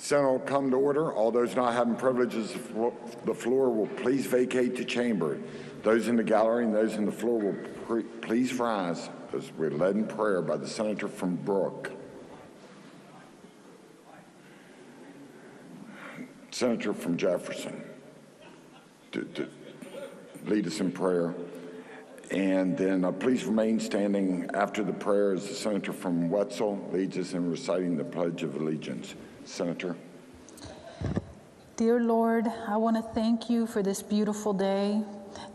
Senate will come to order. All those not having privileges of the floor will please vacate the chamber. Those in the gallery and those in the floor will please rise as we're led in prayer by the senator from Brooke. Senator from Jefferson to lead us in prayer. And then please remain standing after the prayer as the senator from Wetzel leads us in reciting the Pledge of Allegiance. Senator. Dear Lord, I want to thank you for this beautiful day.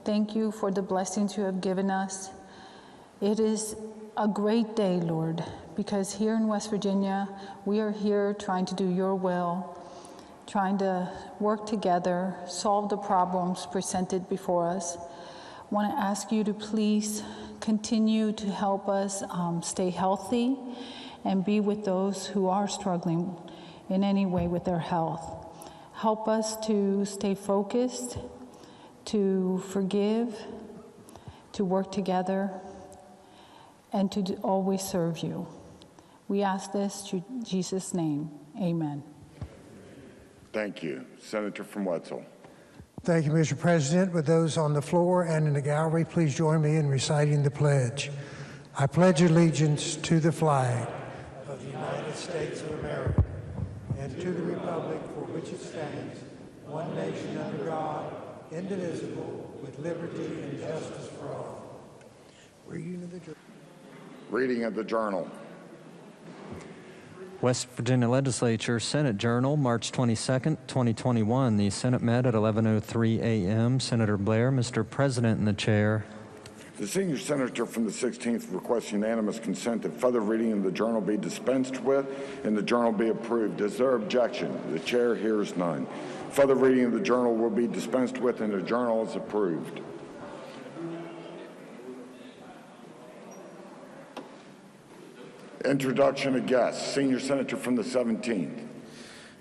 Thank you for the blessings you have given us. It is a great day, Lord, because here in West Virginia, we are here trying to do your will, trying to work together, solve the problems presented before us. I want to ask you to please continue to help us stay healthy and be with those who are struggling in any way with their health. Help us to stay focused, to forgive, to work together, and to always serve you. We ask this in Jesus' name. Amen. Thank you. Senator from Wetzel. Thank you, Mr. President. With those on the floor and in the gallery, please join me in reciting the pledge. I pledge allegiance to the flag of the United States of America and to the republic for which it stands, one nation under God, indivisible, with liberty and justice for all. Reading of the journal. West Virginia Legislature Senate Journal, March 22nd, 2021. The Senate met at 11:03 a.m. Senator Blair, Mr. President, in the chair. The senior senator from the 16th requests unanimous consent that further reading of the journal be dispensed with and the journal be approved. Is there objection? The chair hears none. Further reading of the journal will be dispensed with and the journal is approved. Introduction of guests. Senior Senator from the 17th.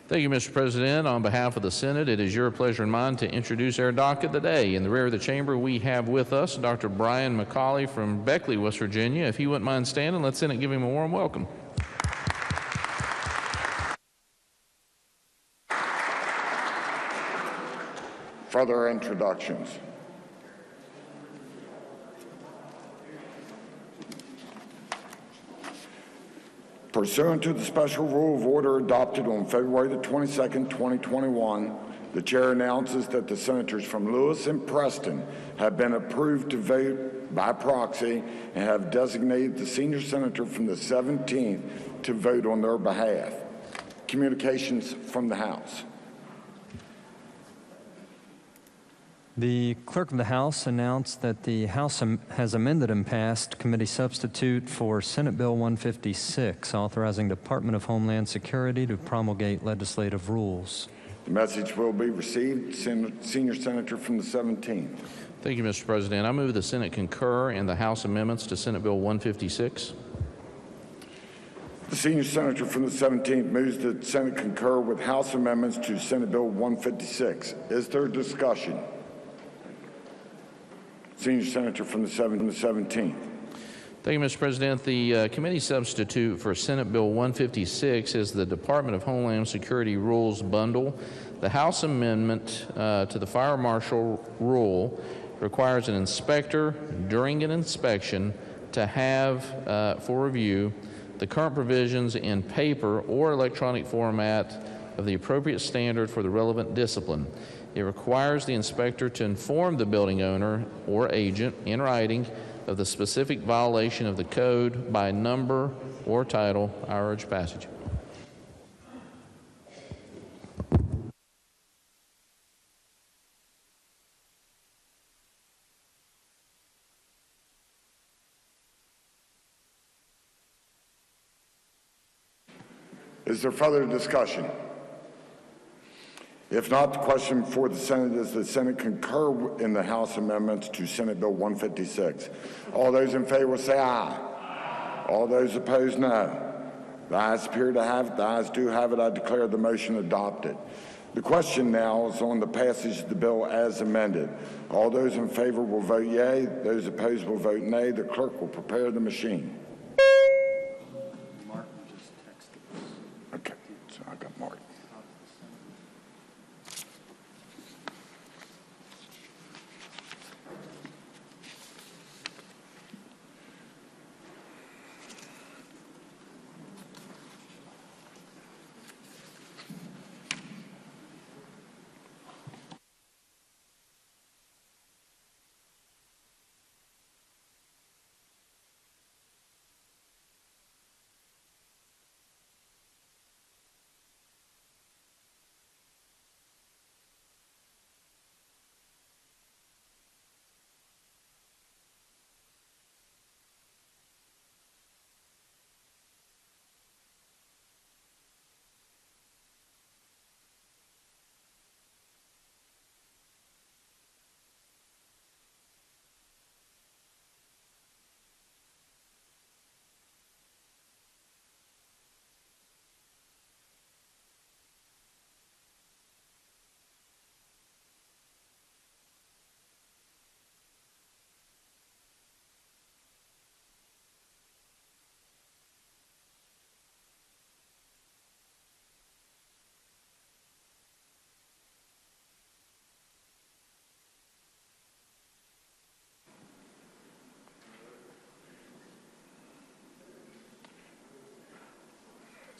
Thank you, Mr. President. On behalf of the Senate, it is your pleasure and mine to introduce our docket today. In the rear of the chamber, we have with us Dr. Brian McCauley from Beckley, West Virginia. If he wouldn't mind standing, let Senate give him a warm welcome. Further introductions. Pursuant to the special rule of order adopted on February the 22nd, 2021, the chair announces that the senators from Lewis and Preston have been approved to vote by proxy and have designated the senior senator from the 17th to vote on their behalf. Communications from the House. The Clerk of the House announced that the House has amended and passed committee substitute for Senate Bill 156, authorizing Department of Homeland Security to promulgate legislative rules. The message will be received. Senior Senator from the 17th. Thank you, Mr. President. I move the Senate concur in the House amendments to Senate Bill 156. The senior senator from the 17th moves that the Senate concur with House amendments to Senate Bill 156. Is there discussion? Senior Senator from the 17th. Thank you, Mr. President. The committee substitute for Senate Bill 156 is the Department of Homeland Security Rules Bundle. The House amendment to the Fire Marshal Rule requires an inspector during an inspection to have for review the current provisions in paper or electronic format of the appropriate standard for the relevant discipline. It requires the inspector to inform the building owner or agent in writing of the specific violation of the code by number or title. I urge passage. Is there further discussion? If not, the question before the Senate is the Senate concur in the House amendments to Senate Bill 156. All those in favor will say aye. Aye. All those opposed, no. The ayes appear to have it. The ayes do have it. I declare the motion adopted. The question now is on the passage of the bill as amended. All those in favor will vote yea. Those opposed will vote nay. The clerk will prepare the machine. Mark just texted us. Okay, so I got Mark.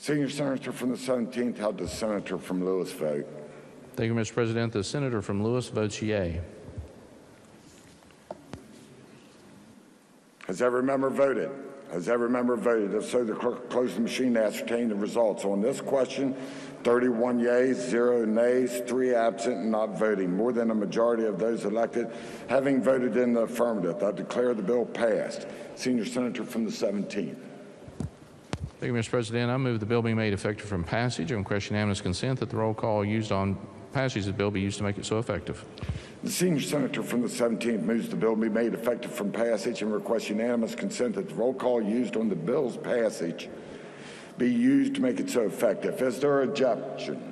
Senior Senator from the 17th, how does Senator from Lewis vote? Thank you, Mr. President. The senator from Lewis votes yea. Has every member voted? Has every member voted? If so, the clerk will close the machine to ascertain the results. On this question, 31 yeas, 0 nays, 3 absent and not voting. More than a majority of those elected having voted in the affirmative. I declare the bill passed. Senior Senator from the 17th. Thank you, Mr. President. I move the bill be made effective from passage and request unanimous consent that the roll call used on passage of the bill be used to make it so effective. The senior senator from the 17th moves the bill be made effective from passage and requests unanimous consent that the roll call used on the bill's passage be used to make it so effective. Is there objection?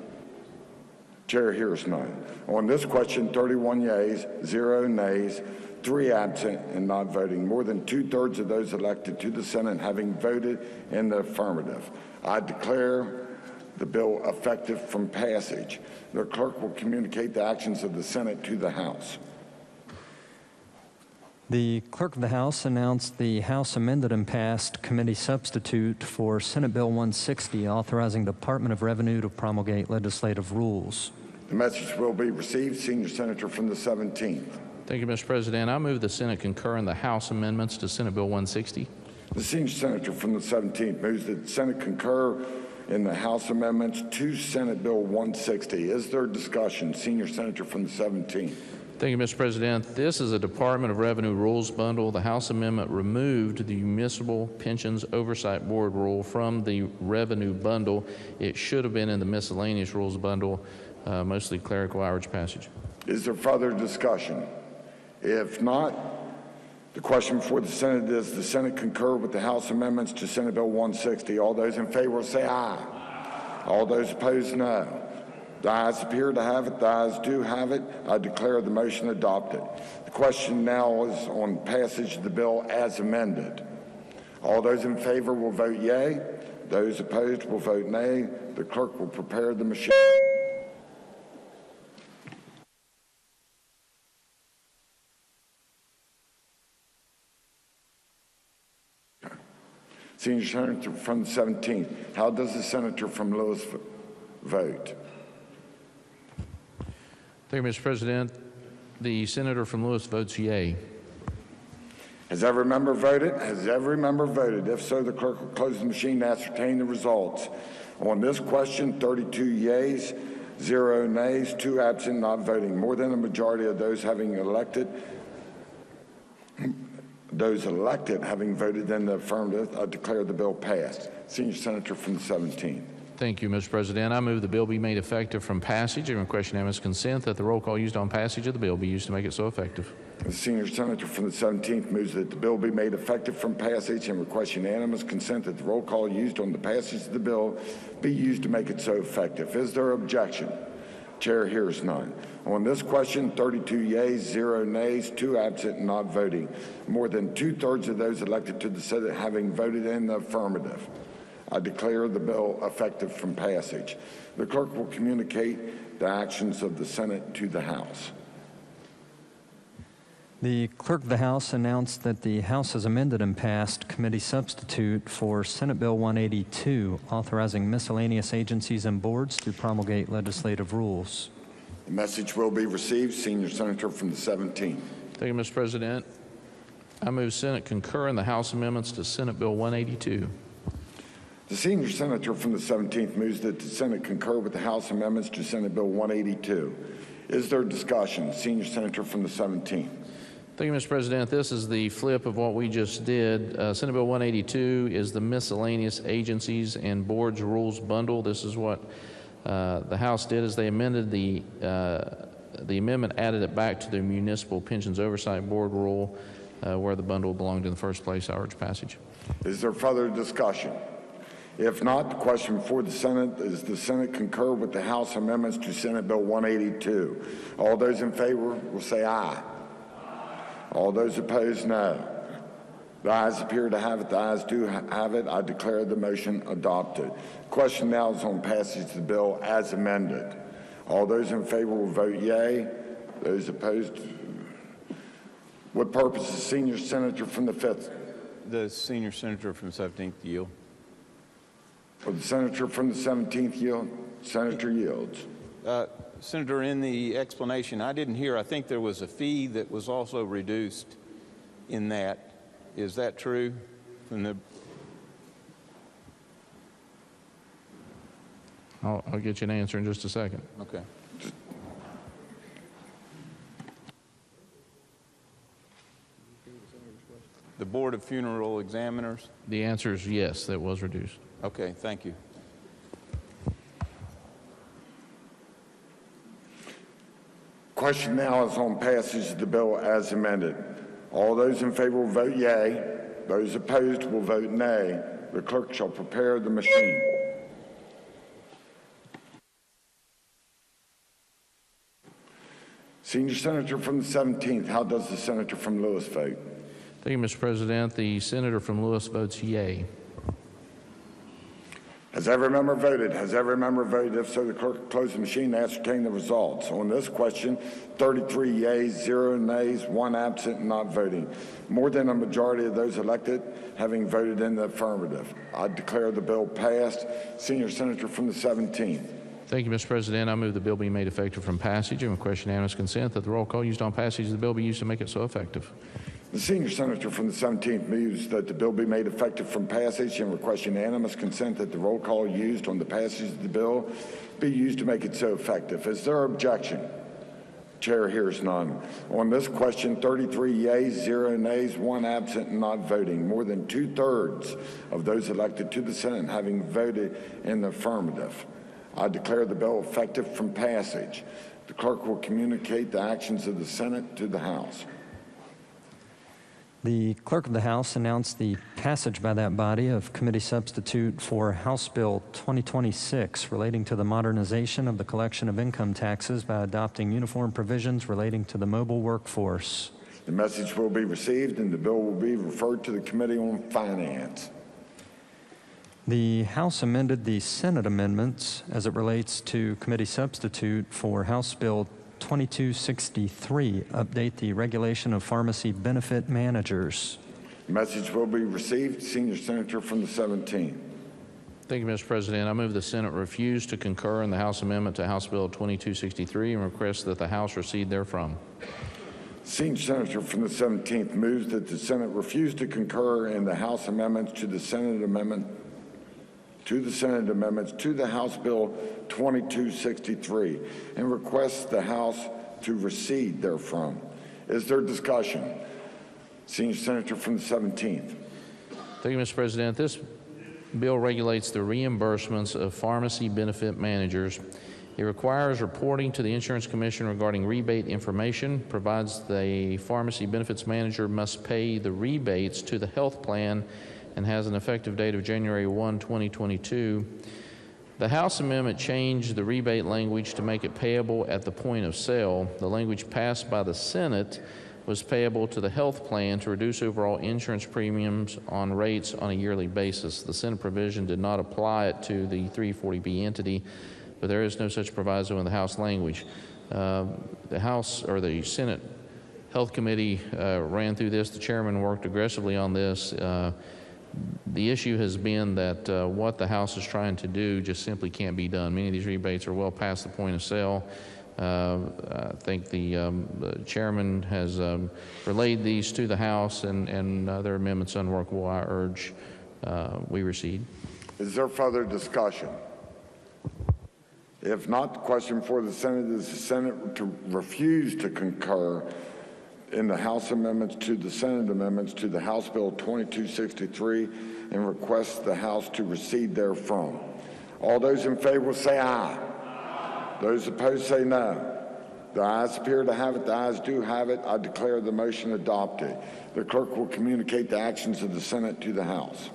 Chair hears none. On this question, 31 yeas, 0 nays, 3 absent and not voting. More than 2/3 of those elected to the Senate having voted in the affirmative. I declare the bill effective from passage. The clerk will communicate the actions of the Senate to the House. The clerk of the House announced the House amended and passed committee substitute for Senate Bill 160, authorizing the Department of Revenue to promulgate legislative rules. The message will be received. Senior Senator from the 17th. Thank you, Mr. President. I move the Senate concur in the House amendments to Senate Bill 160. The senior senator from the 17th moves that the Senate concur in the House amendments to Senate Bill 160. Is there discussion? Senior Senator from the 17th. Thank you, Mr. President. This is a Department of Revenue rules bundle. The House amendment removed the Municipal Pensions Oversight Board rule from the revenue bundle. It should have been in the miscellaneous rules bundle, mostly clerical average passage. Is there further discussion? If not, the question before the Senate is the Senate concur with the House amendments to Senate Bill 160. All those in favor will say aye. All those opposed, no. The ayes appear to have it. The ayes do have it. I declare the motion adopted. The question now is on passage of the bill as amended. All those in favor will vote yea. Those opposed will vote nay. The clerk will prepare the machine. Senior Senator from the 17th. How does the Senator from Lewis vote? Thank you, Mr. President. The senator from Lewis votes yea. Has every member voted? Has every member voted? If so, the clerk will close the machine to ascertain the results. On this question, 32 yeas, 0 nays, 2 absent, not voting. More than a majority of those elected having voted in the affirmative, I declare the bill passed. Senior Senator from the 17th. Thank you, Mr. President. I move the bill be made effective from passage and request unanimous consent that the roll call used on passage of the bill be used to make it so effective. The senior senator from the 17th moves that the bill be made effective from passage and requests unanimous consent that the roll call used on the passage of the bill be used to make it so effective. Is there objection? Chair hears none. On this question, 32 yeas, 0 nays, 2 absent and not voting. More than 2/3 of those elected to the Senate having voted in the affirmative. I declare the bill effective from passage. The clerk will communicate the actions of the Senate to the House. The clerk of the House announced that the House has amended and passed committee substitute for Senate Bill 182, authorizing miscellaneous agencies and boards to promulgate legislative rules. The message will be received. Senior Senator from the 17th. Thank you, Mr. President. I move Senate concur in the House amendments to Senate Bill 182. The senior senator from the 17th moves that the Senate concur with the House amendments to Senate Bill 182. Is there discussion? Senior Senator from the 17th. Thank you, Mr. President. This is the flip of what we just did. Senate Bill 182 is the miscellaneous agencies and boards rules bundle. This is what the House did as they amended the amendment, added it back to the Municipal Pensions Oversight Board rule where the bundle belonged in the first place. I urge passage. Is there further discussion? If not, the question before the Senate is the Senate concur with the House amendments to Senate Bill 182. All those in favor will say aye. All those opposed, no. The ayes appear to have it. The ayes do have it. I declare the motion adopted. The question now is on passage of the bill as amended. All those in favor will vote yea. Those opposed, what purpose is Senior Senator from the 5th? The senior senator from 17th yield. Will the senator from the 17th yield? Senator yields. Senator, in the explanation, I didn't hear, I think there was a fee that was also reduced in that. Is that true? I'll get you an answer in just a second. Okay. The Board of Funeral Examiners? The answer is yes, that was reduced. Okay, thank you. Question now is on passage of the bill as amended. All those in favor will vote yea. Those opposed will vote nay. The clerk shall prepare the machine. Senior Senator from the 17th, how does the Senator from Lewis vote? Thank you, Mr. President. The senator from Lewis votes yea. Has every member voted? Has every member voted? If so, the clerk will close the machine and ascertain the results. On this question, 33 yeas, 0 nays, 1 absent and not voting. More than a majority of those elected having voted in the affirmative. I declare the bill passed. Senior Senator from the 17th. Thank you, Mr. President. I move the bill be made effective from passage and request unanimous consent that the roll call used on passage of the bill be used to make it so effective. The senior senator from the 17th moves that the bill be made effective from passage and requests unanimous consent that the roll call used on the passage of the bill be used to make it so effective. Is there objection? Chair hears none. On this question, 33 yeas, 0 nays, 1 absent and not voting. More than 2/3 of those elected to the Senate having voted in the affirmative. I declare the bill effective from passage. The clerk will communicate the actions of the Senate to the House. The Clerk of the House announced the passage by that body of committee substitute for House Bill 2026 relating to the modernization of the collection of income taxes by adopting uniform provisions relating to the mobile workforce. The message will be received and the bill will be referred to the Committee on Finance. The House amended the Senate amendments as it relates to committee substitute for House Bill 2263, update the regulation of pharmacy benefit managers. The message will be received. Senior Senator from the 17th. Thank you, Mr. President. I move the Senate refuse to concur in the House amendment to House Bill 2263 and request that the House recede therefrom. Senior Senator from the 17th moves that the Senate refuse to concur in the House amendments to the Senate amendment to the House Bill 2263 and requests the House to recede therefrom. Is there discussion? Senior Senator from the 17th. Thank you, Mr. President. This bill regulates the reimbursements of pharmacy benefit managers. It requires reporting to the Insurance Commission regarding rebate information, provides the pharmacy benefits manager must pay the rebates to the health plan, and has an effective date of January 1, 2022. The House amendment changed the rebate language to make it payable at the point of sale. The language passed by the Senate was payable to the health plan to reduce overall insurance premiums on rates on a yearly basis. The Senate provision did not apply it to the 340B entity, but there is no such proviso in the House language. The House or the Senate Health Committee ran through this. The chairman worked aggressively on this. The issue has been that what the House is trying to do just simply can't be done. Many of these rebates are well past the point of sale. I think the chairman has relayed these to the House, and their amendments unworkable. I urge we recede. Is there further discussion? If not, the question for the Senate is the Senate to refuse to concur in the House amendments to the Senate amendments to the House Bill 2263 and requests the House to recede therefrom. All those in favor will say aye. Those opposed say no. The ayes appear to have it. The ayes do have it. I declare the motion adopted. The clerk will communicate the actions of the Senate to the House.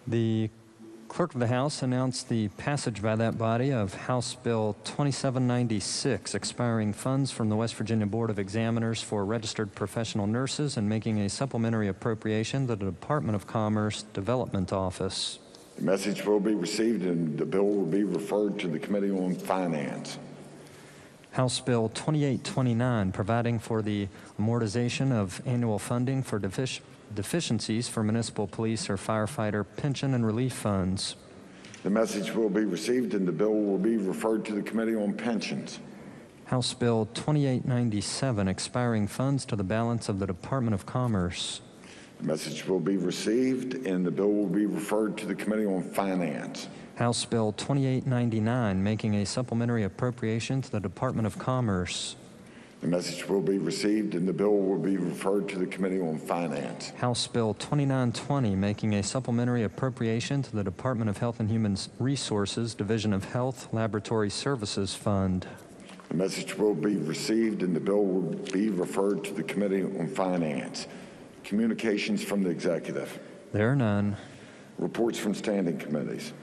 The Clerk of the House announced the passage by that body of House Bill 2796, expiring funds from the West Virginia Board of Examiners for registered professional nurses and making a supplementary appropriation to the Department of Commerce Development Office. The message will be received and the bill will be referred to the Committee on Finance. House Bill 2829, providing for the amortization of annual funding for deficiencies for municipal police or firefighter pension and relief funds. The message will be received and the bill will be referred to the Committee on Pensions. House Bill 2897, expiring funds to the balance of the Department of Commerce. The message will be received and the bill will be referred to the Committee on Finance. House Bill 2899, making a supplementary appropriation to the Department of Commerce. The message will be received and the bill will be referred to the Committee on Finance. House Bill 2920, making a supplementary appropriation to the Department of Health and Human Resources, Division of Health Laboratory Services Fund. The message will be received and the bill will be referred to the Committee on Finance. Communications from the Executive. There are none. Reports from standing committees.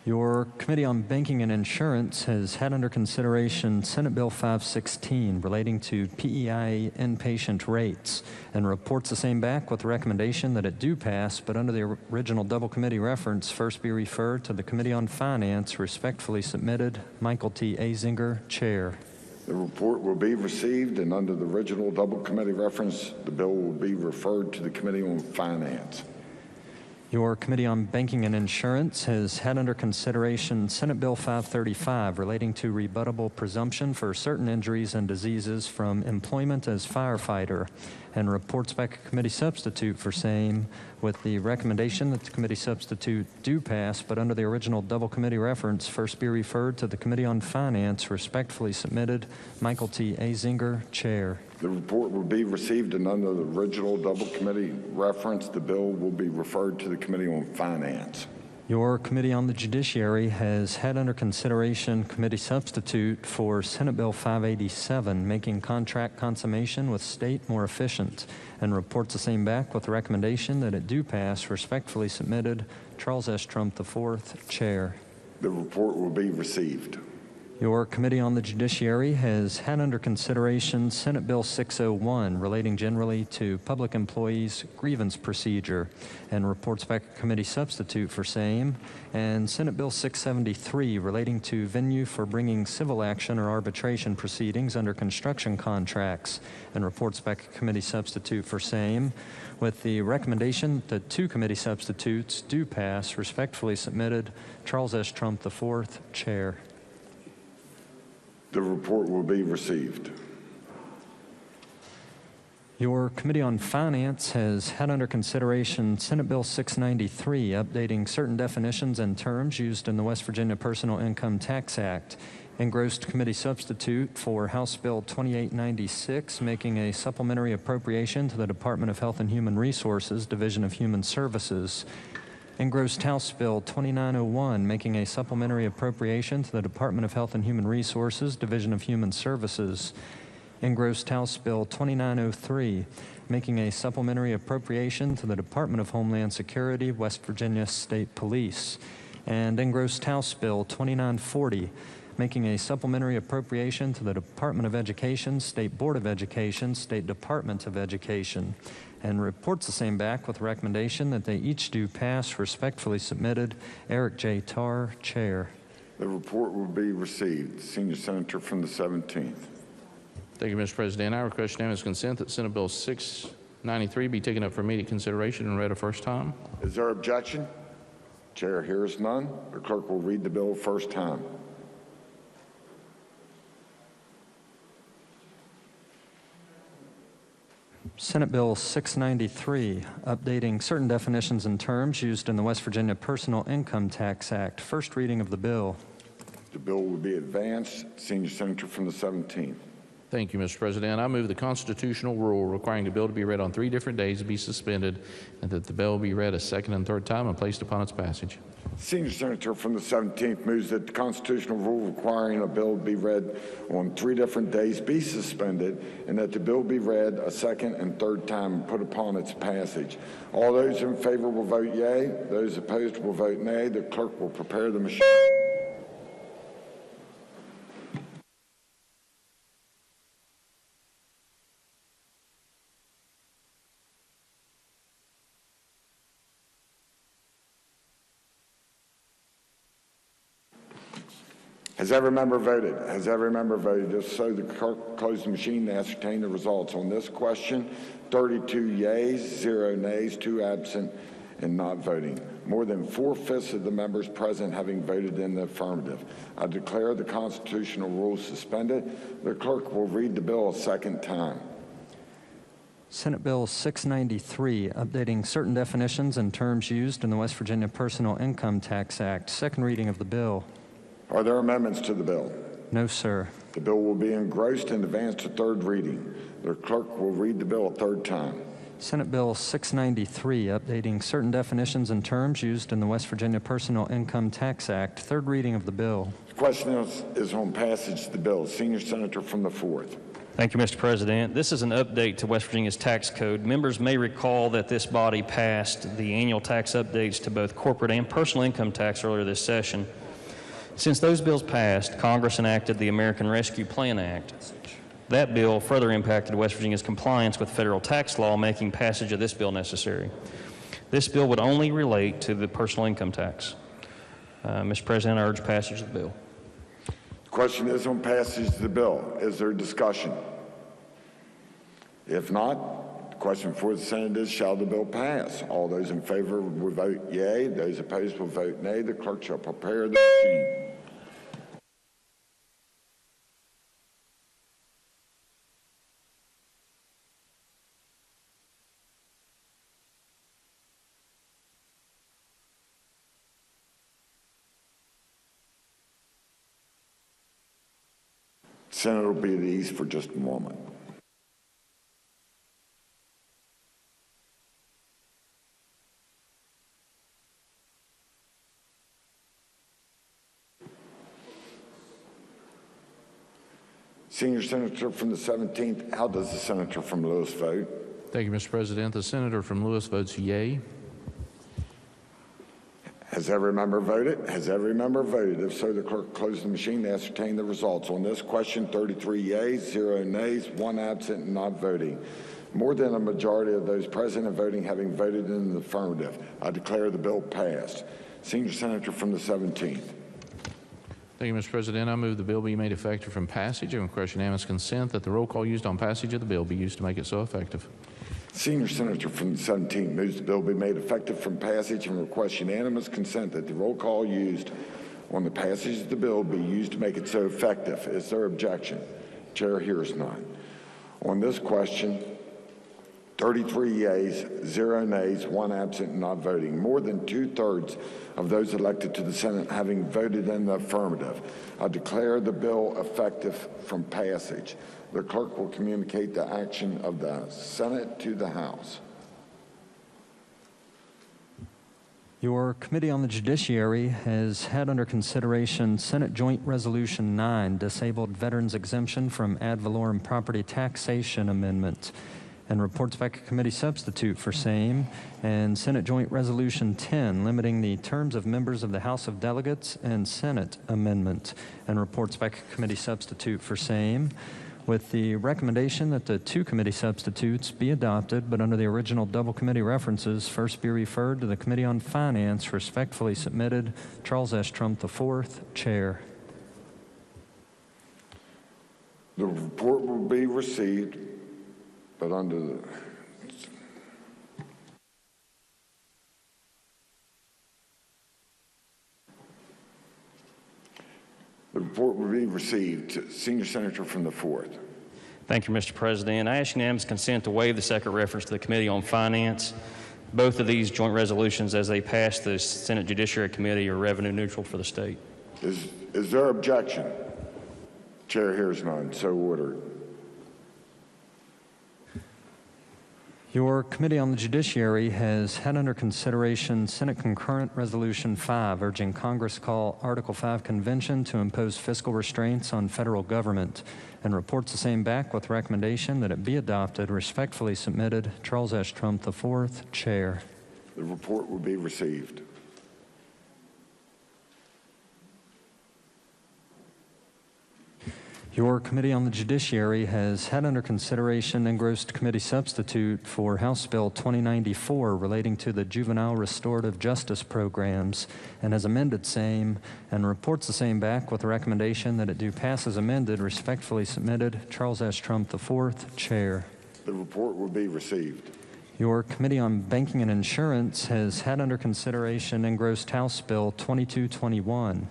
Your Committee on Banking and Insurance has had under consideration Senate Bill 516 relating to PEI inpatient rates and reports the same back with the recommendation that it do pass, but under the original double committee reference, first be referred to the Committee on Finance. Respectfully submitted, Michael T. Azinger, Chair. The report will be received and under the original double committee reference, the bill will be referred to the Committee on Finance. Your Committee on Banking and Insurance has had under consideration Senate Bill 535 relating to rebuttable presumption for certain injuries and diseases from employment as firefighter and reports back a committee substitute for same with the recommendation that the committee substitute do pass, but under the original double committee reference, first be referred to the Committee on Finance. Respectfully submitted, Michael T. Azinger, Chair. The report will be received and under the original double committee reference, the bill will be referred to the Committee on Finance. Your Committee on the Judiciary has had under consideration committee substitute for Senate Bill 587, making contract consummation with state more efficient, and reports the same back with the recommendation that it do pass. Respectfully submitted, Charles S. Trump IV, Chair. The report will be received. Your Committee on the Judiciary has had under consideration Senate Bill 601 relating generally to public employees' grievance procedure and reports back a committee substitute for same, and Senate Bill 673 relating to venue for bringing civil action or arbitration proceedings under construction contracts and reports back a committee substitute for same, with the recommendation that two committee substitutes do pass. Respectfully submitted, Charles S. Trump IV, Chair. The report will be received. Your Committee on Finance has had under consideration Senate Bill 693, updating certain definitions and terms used in the West Virginia Personal Income Tax Act. Engrossed committee substitute for House Bill 2896, making a supplementary appropriation to the Department of Health and Human Resources, Division of Human Services. Engrossed House Bill 2901, making a supplementary appropriation to the Department of Health and Human Resources, Division of Human Services. Engrossed House Bill 2903, making a supplementary appropriation to the Department of Homeland Security, West Virginia State Police. And engrossed House Bill 2940, making a supplementary appropriation to the Department of Education, State Board of Education, State Department of Education, and reports the same back with recommendation that they each do pass. Respectfully submitted, Eric J. Tarr, Chair. The report will be received. Senior Senator from the 17th. Thank you, Mr. President. I request unanimous consent that Senate Bill 693 be taken up for immediate consideration and read a first time. Is there objection? Chair hears none. The clerk will read the bill first time. Senate Bill 693, updating certain definitions and terms used in the West Virginia Personal Income Tax Act. First reading of the bill. The bill will be advanced. Senior Senator from the 17th. Thank you, Mr. President. I move the constitutional rule requiring the bill to be read on 3 different days be suspended and that the bill be read a second and third time and placed upon its passage. Senior Senator from the 17th moves that the constitutional rule requiring a bill be read on 3 different days be suspended and that the bill be read a second and third time and put upon its passage. All those in favor will vote yea. Those opposed will vote nay. The clerk will prepare the machine. Has every member voted? Has every member voted? If so, the clerk close the machine to ascertain the results. On this question, 32 yeas, 0 nays, 2 absent, and not voting. More than 4/5 of the members present having voted in the affirmative. I declare the constitutional rules suspended. The clerk will read the bill a second time. Senate Bill 693, updating certain definitions and terms used in the West Virginia Personal Income Tax Act. Second reading of the bill. Are there amendments to the bill? No, sir. The bill will be engrossed and advanced to third reading. The clerk will read the bill a third time. Senate Bill 693, updating certain definitions and terms used in the West Virginia Personal Income Tax Act. Third reading of the bill. The question is on passage of the bill. Senior Senator from the 4th. Thank you, Mr. President. This is an update to West Virginia's tax code. Members may recall that this body passed the annual tax updates to both corporate and personal income tax earlier this session. Since those bills passed, Congress enacted the American Rescue Plan Act. That bill further impacted West Virginia's compliance with federal tax law, making passage of this bill necessary. This bill would only relate to the personal income tax. Mr. President, I urge passage of the bill. The question is on passage of the bill. Is there discussion? If not, the question for the Senate is, shall the bill pass? All those in favor will vote yea. Those opposed will vote nay. The clerk shall prepare the machine. Senate will be at ease for just a moment. Senior Senator from the 17th, how does the Senator from Lewis vote? Thank you, Mr. President. The senator from Lewis votes yea. Has every member voted? Has every member voted? If so, the clerk close the machine to ascertain the results. On this question, 33 yeas, 0 nays, 1 absent, and not voting. More than a majority of those present and voting having voted in the affirmative. I declare the bill passed. Senior Senator from the 17th. Thank you, Mr. President. I move the bill be made effective from passage and request unanimous consent that the roll call used on passage of the bill be used to make it so effective. Senior Senator from the 17th moves the bill be made effective from passage and requests unanimous consent that the roll call used on the passage of the bill be used to make it so effective. Is there objection? Chair hears none. On this question, 33 yeas, 0 nays, 1 absent, and not voting. More than 2/3 of those elected to the Senate having voted in the affirmative. I declare the bill effective from passage. The clerk will communicate the action of the Senate to the House. Your Committee on the Judiciary has had under consideration Senate Joint Resolution 9, Disabled Veterans Exemption from Ad Valorem Property Taxation Amendment, and reports back a committee substitute for same, and Senate Joint Resolution 10, limiting the terms of members of the House of Delegates and Senate Amendment, and reports back a committee substitute for same, with the recommendation that the 2 committee substitutes be adopted, but under the original double committee references, first be referred to the Committee on Finance. Respectfully submitted, Charles S. Trump IV, Chair. The report will be received, but under the report will be received. Senior Senator from the 4th. Thank you, Mr. President. I ask unanimous consent to waive the second reference to the Committee on Finance. Both of these joint resolutions, as they pass the Senate Judiciary Committee, are revenue neutral for the state. Is there objection? Chair hears none. So ordered. Your Committee on the Judiciary has had under consideration Senate Concurrent Resolution 5, urging Congress call Article 5 Convention to impose fiscal restraints on federal government, and reports the same back with recommendation that it be adopted. Respectfully submitted, Charles S. Trump IV, Chair. The report will be received. Your Committee on the Judiciary has had under consideration engrossed committee substitute for House Bill 2094 relating to the juvenile restorative justice programs and has amended same and reports the same back with the recommendation that it do pass as amended. Respectfully submitted, Charles S. Trump IV, Chair. The report will be received. Your Committee on Banking and Insurance has had under consideration engrossed House Bill 2221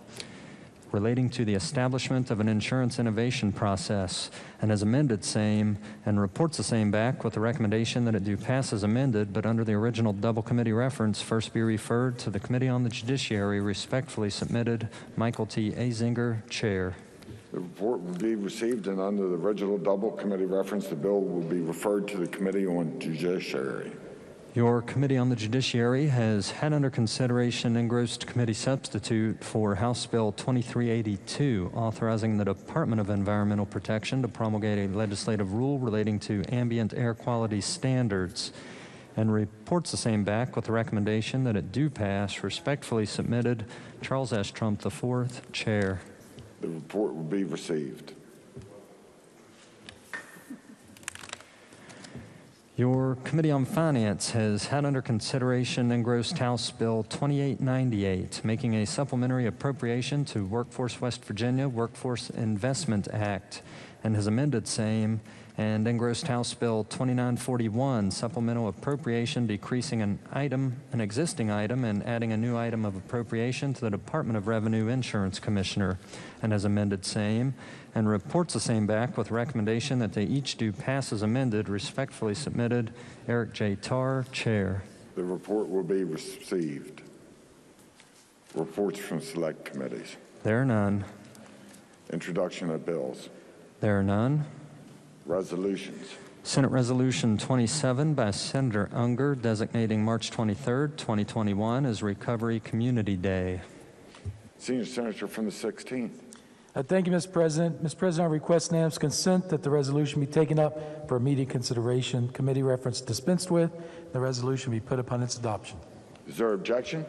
relating to the establishment of an insurance innovation process and has amended same and reports the same back with the recommendation that it do pass as amended, but under the original double committee reference, first be referred to the Committee on the Judiciary. Respectfully submitted, Michael T. Azinger, Chair. The report will be received, and under the original double committee reference, the bill will be referred to the Committee on Judiciary. Your Committee on the Judiciary has had under consideration engrossed committee substitute for House Bill 2382, authorizing the Department of Environmental Protection to promulgate a legislative rule relating to ambient air quality standards, and reports the same back with the recommendation that it do pass. Respectfully submitted, Charles S. Trump IV, Chair. The report will be received. Your Committee on Finance has had under consideration engrossed House Bill 2898, making a supplementary appropriation to Workforce West Virginia Workforce Investment Act, and has amended same, and engrossed House Bill 2941, supplemental appropriation decreasing an existing item, and adding a new item of appropriation to the Department of Revenue Insurance Commissioner, and has amended same, and reports the same back with recommendation that they each do pass as amended. Respectfully submitted, Eric J. Tarr, Chair. The report will be received. Reports from select committees. There are none. Introduction of bills. There are none. Resolutions. Senate Resolution 27 by Senator Unger designating March 23, 2021 as Recovery Community Day. Senior Senator from the 16th. Thank you, Mr. President. Mr. President, I request unanimous consent that the resolution be taken up for immediate consideration. Committee reference dispensed with. The resolution be put upon its adoption. Is there objection?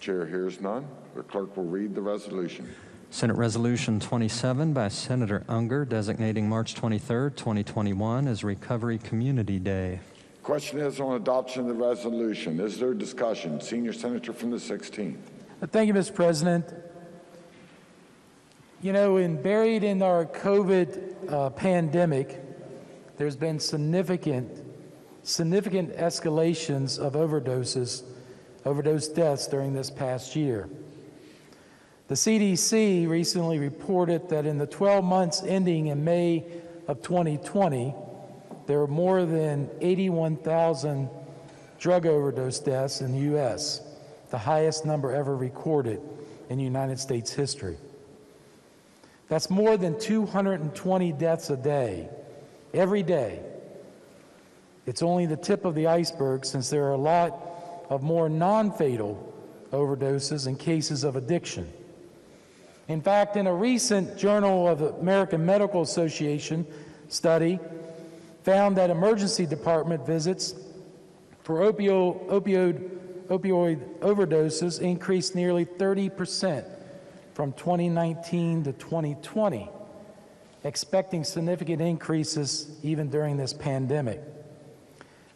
Chair hears none. The clerk will read the resolution. Senate Resolution 27 by Senator Unger designating March 23, 2021 as Recovery Community Day. Question is on adoption of the resolution. Is there discussion? Senior Senator from the 16th. Thank you, Mr. President. You know, buried in our COVID pandemic, there's been significant escalations of overdose deaths during this past year. The CDC recently reported that in the 12 months ending in May of 2020, there were more than 81,000 drug overdose deaths in the U.S., the highest number ever recorded in United States history. That's more than 220 deaths a day, every day. It's only the tip of the iceberg, since there are a lot of more non-fatal overdoses and cases of addiction. In fact, in a recent Journal of the American Medical Association study, found that emergency department visits for opioid overdoses increased nearly 30% from 2019 to 2020, expecting significant increases even during this pandemic.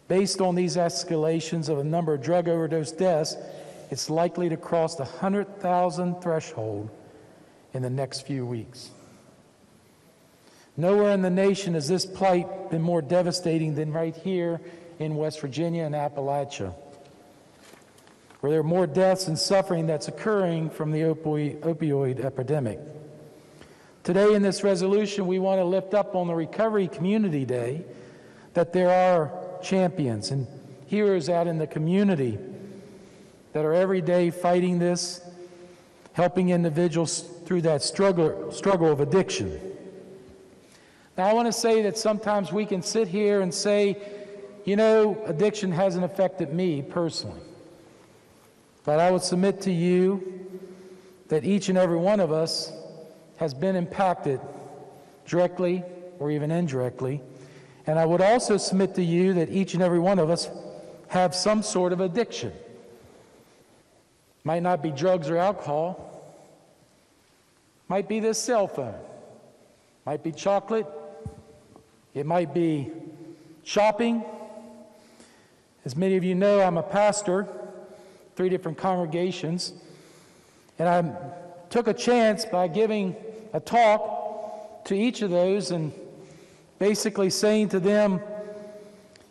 Based on these escalations of the number of drug overdose deaths, it's likely to cross the 100,000 threshold in the next few weeks. Nowhere in the nation has this plight been more devastating than right here in West Virginia and Appalachia, where there are more deaths and suffering that's occurring from the opioid epidemic. Today in this resolution, we want to lift up on the Recovery Community Day that there are champions and heroes out in the community that are every day fighting this, helping individuals through that struggle of addiction. Now, I want to say that sometimes we can sit here and say, you know, addiction hasn't affected me personally. But I would submit to you that each and every one of us has been impacted directly or even indirectly. And I would also submit to you that each and every one of us have some sort of addiction. Might not be drugs or alcohol. Might be this cell phone. Might be chocolate. It might be shopping. As many of you know, I'm a pastor, 3 different congregations, and I took a chance by giving a talk to each of those and basically saying to them,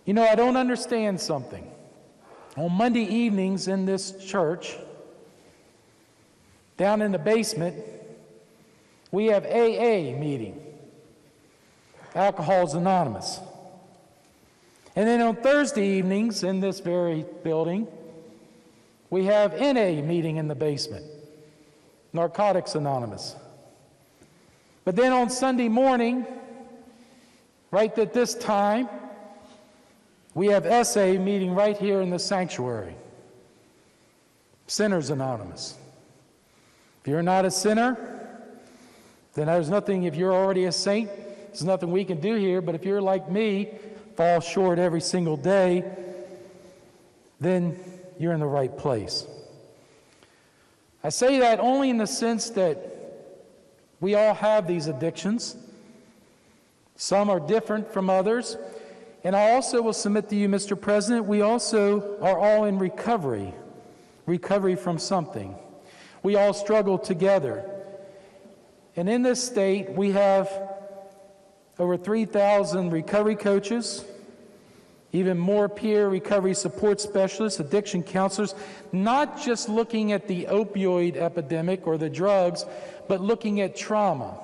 you know, I don't understand something. On Monday evenings in this church, down in the basement, we have AA meeting, Alcohol's Anonymous. And then on Thursday evenings in this very building, we have NA meeting in the basement, Narcotics Anonymous. But then on Sunday morning, right at this time, we have SA meeting right here in the sanctuary, Sinners Anonymous. If you're not a sinner, then there's nothing, if you're already a saint, there's nothing we can do here. But if you're like me, fall short every single day, then you're in the right place. I say that only in the sense that we all have these addictions. Some are different from others. And I also will submit to you, Mr. President, we also are all in recovery from something. We all struggle together. And in this state, we have over 3,000 recovery coaches, even more peer recovery support specialists, addiction counselors, not just looking at the opioid epidemic or the drugs, but looking at trauma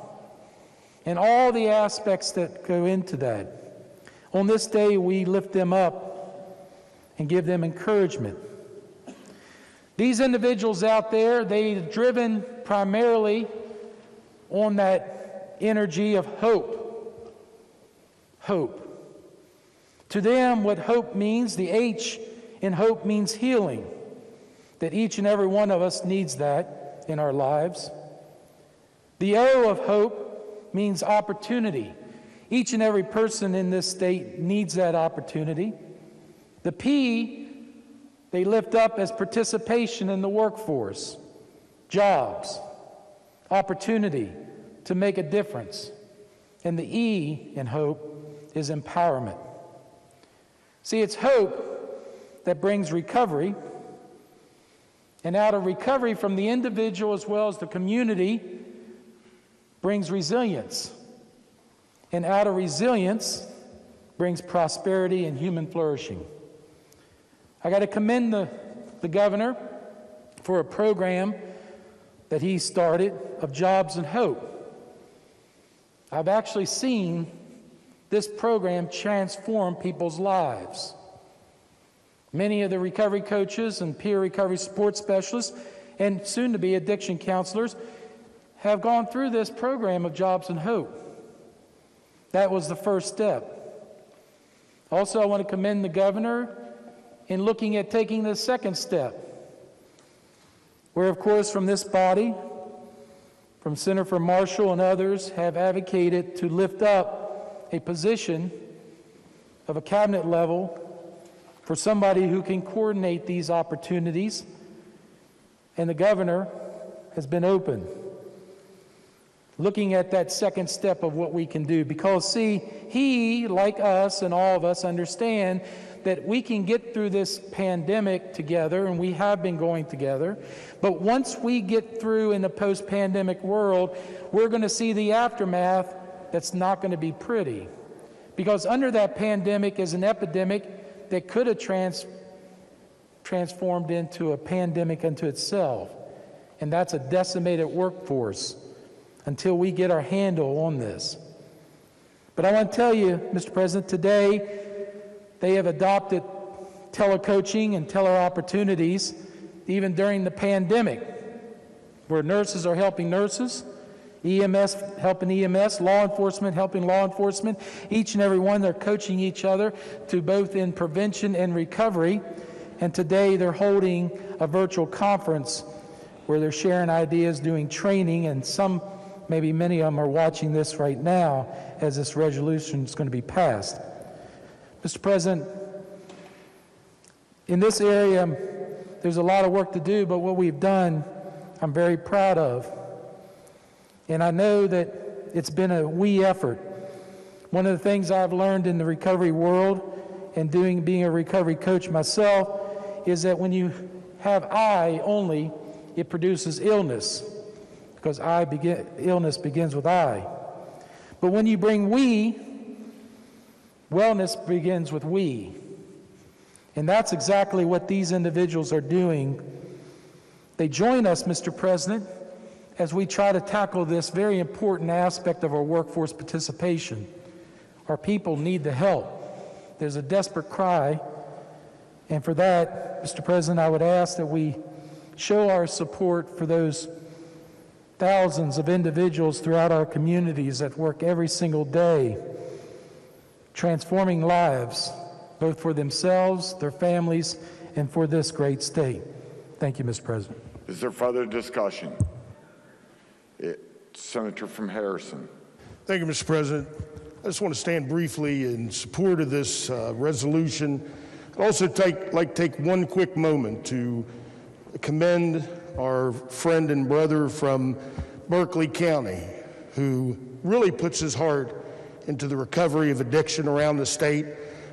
and all the aspects that go into that. On this day, we lift them up and give them encouragement. These individuals out there, they're driven primarily on that energy of hope. Hope. To them, what hope means, the H in hope means healing. That each and every one of us needs that in our lives. The O of hope means opportunity. Each and every person in this state needs that opportunity. The P, they lift up as participation in the workforce, jobs, opportunity to make a difference. And the E in hope is empowerment. See, it's hope that brings recovery. And out of recovery from the individual as well as the community brings resilience. And out of resilience brings prosperity and human flourishing. I got to commend the governor for a program that he started of Jobs and Hope. I've actually seen this program transform people's lives. Many of the recovery coaches and peer recovery support specialists and soon-to-be addiction counselors have gone through this program of Jobs and Hope. That was the first step. Also, I want to commend the governor in looking at taking the second step, where, of course, from this body, from Senator Marshall and others, have advocated to lift up a position of a cabinet level for somebody who can coordinate these opportunities, and the governor has been open, looking at that second step of what we can do. Because, see, he, like us and all of us, understand that we can get through this pandemic together, and we have been going together. But once we get through in the post-pandemic world, we're going to see the aftermath that's not going to be pretty. Because under that pandemic is an epidemic that could have transformed into a pandemic unto itself. And that's a decimated workforce until we get our handle on this. But I want to tell you, Mr. President, today they have adopted telecoaching and teleopportunities even during the pandemic, where nurses are helping nurses, EMS helping EMS, law enforcement helping law enforcement. Each and every one, they're coaching each other to both in prevention and recovery. And today they're holding a virtual conference where they're sharing ideas, doing training, and maybe many of them are watching this right now as this resolution is going to be passed. Mr. President, in this area, there's a lot of work to do, but what we've done, I'm very proud of. And I know that it's been a we effort. One of the things I've learned in the recovery world and being a recovery coach myself is that when you have I only, it produces illness, because illness begins with I. But when you bring we, wellness begins with we. And that's exactly what these individuals are doing. They join us, Mr. President, as we try to tackle this very important aspect of our workforce participation. Our people need the help. There's a desperate cry, and for that, Mr. President, I would ask that we show our support for those thousands of individuals throughout our communities that work every single day, transforming lives, both for themselves, their families, and for this great state. Thank you, Mr. President. Is there further discussion? Senator from Harrison. Thank you, Mr. President. I just want to stand briefly in support of this resolution. I'd also like to take one quick moment to commend our friend and brother from Berkeley County, who really puts his heart into the recovery of addiction around the state.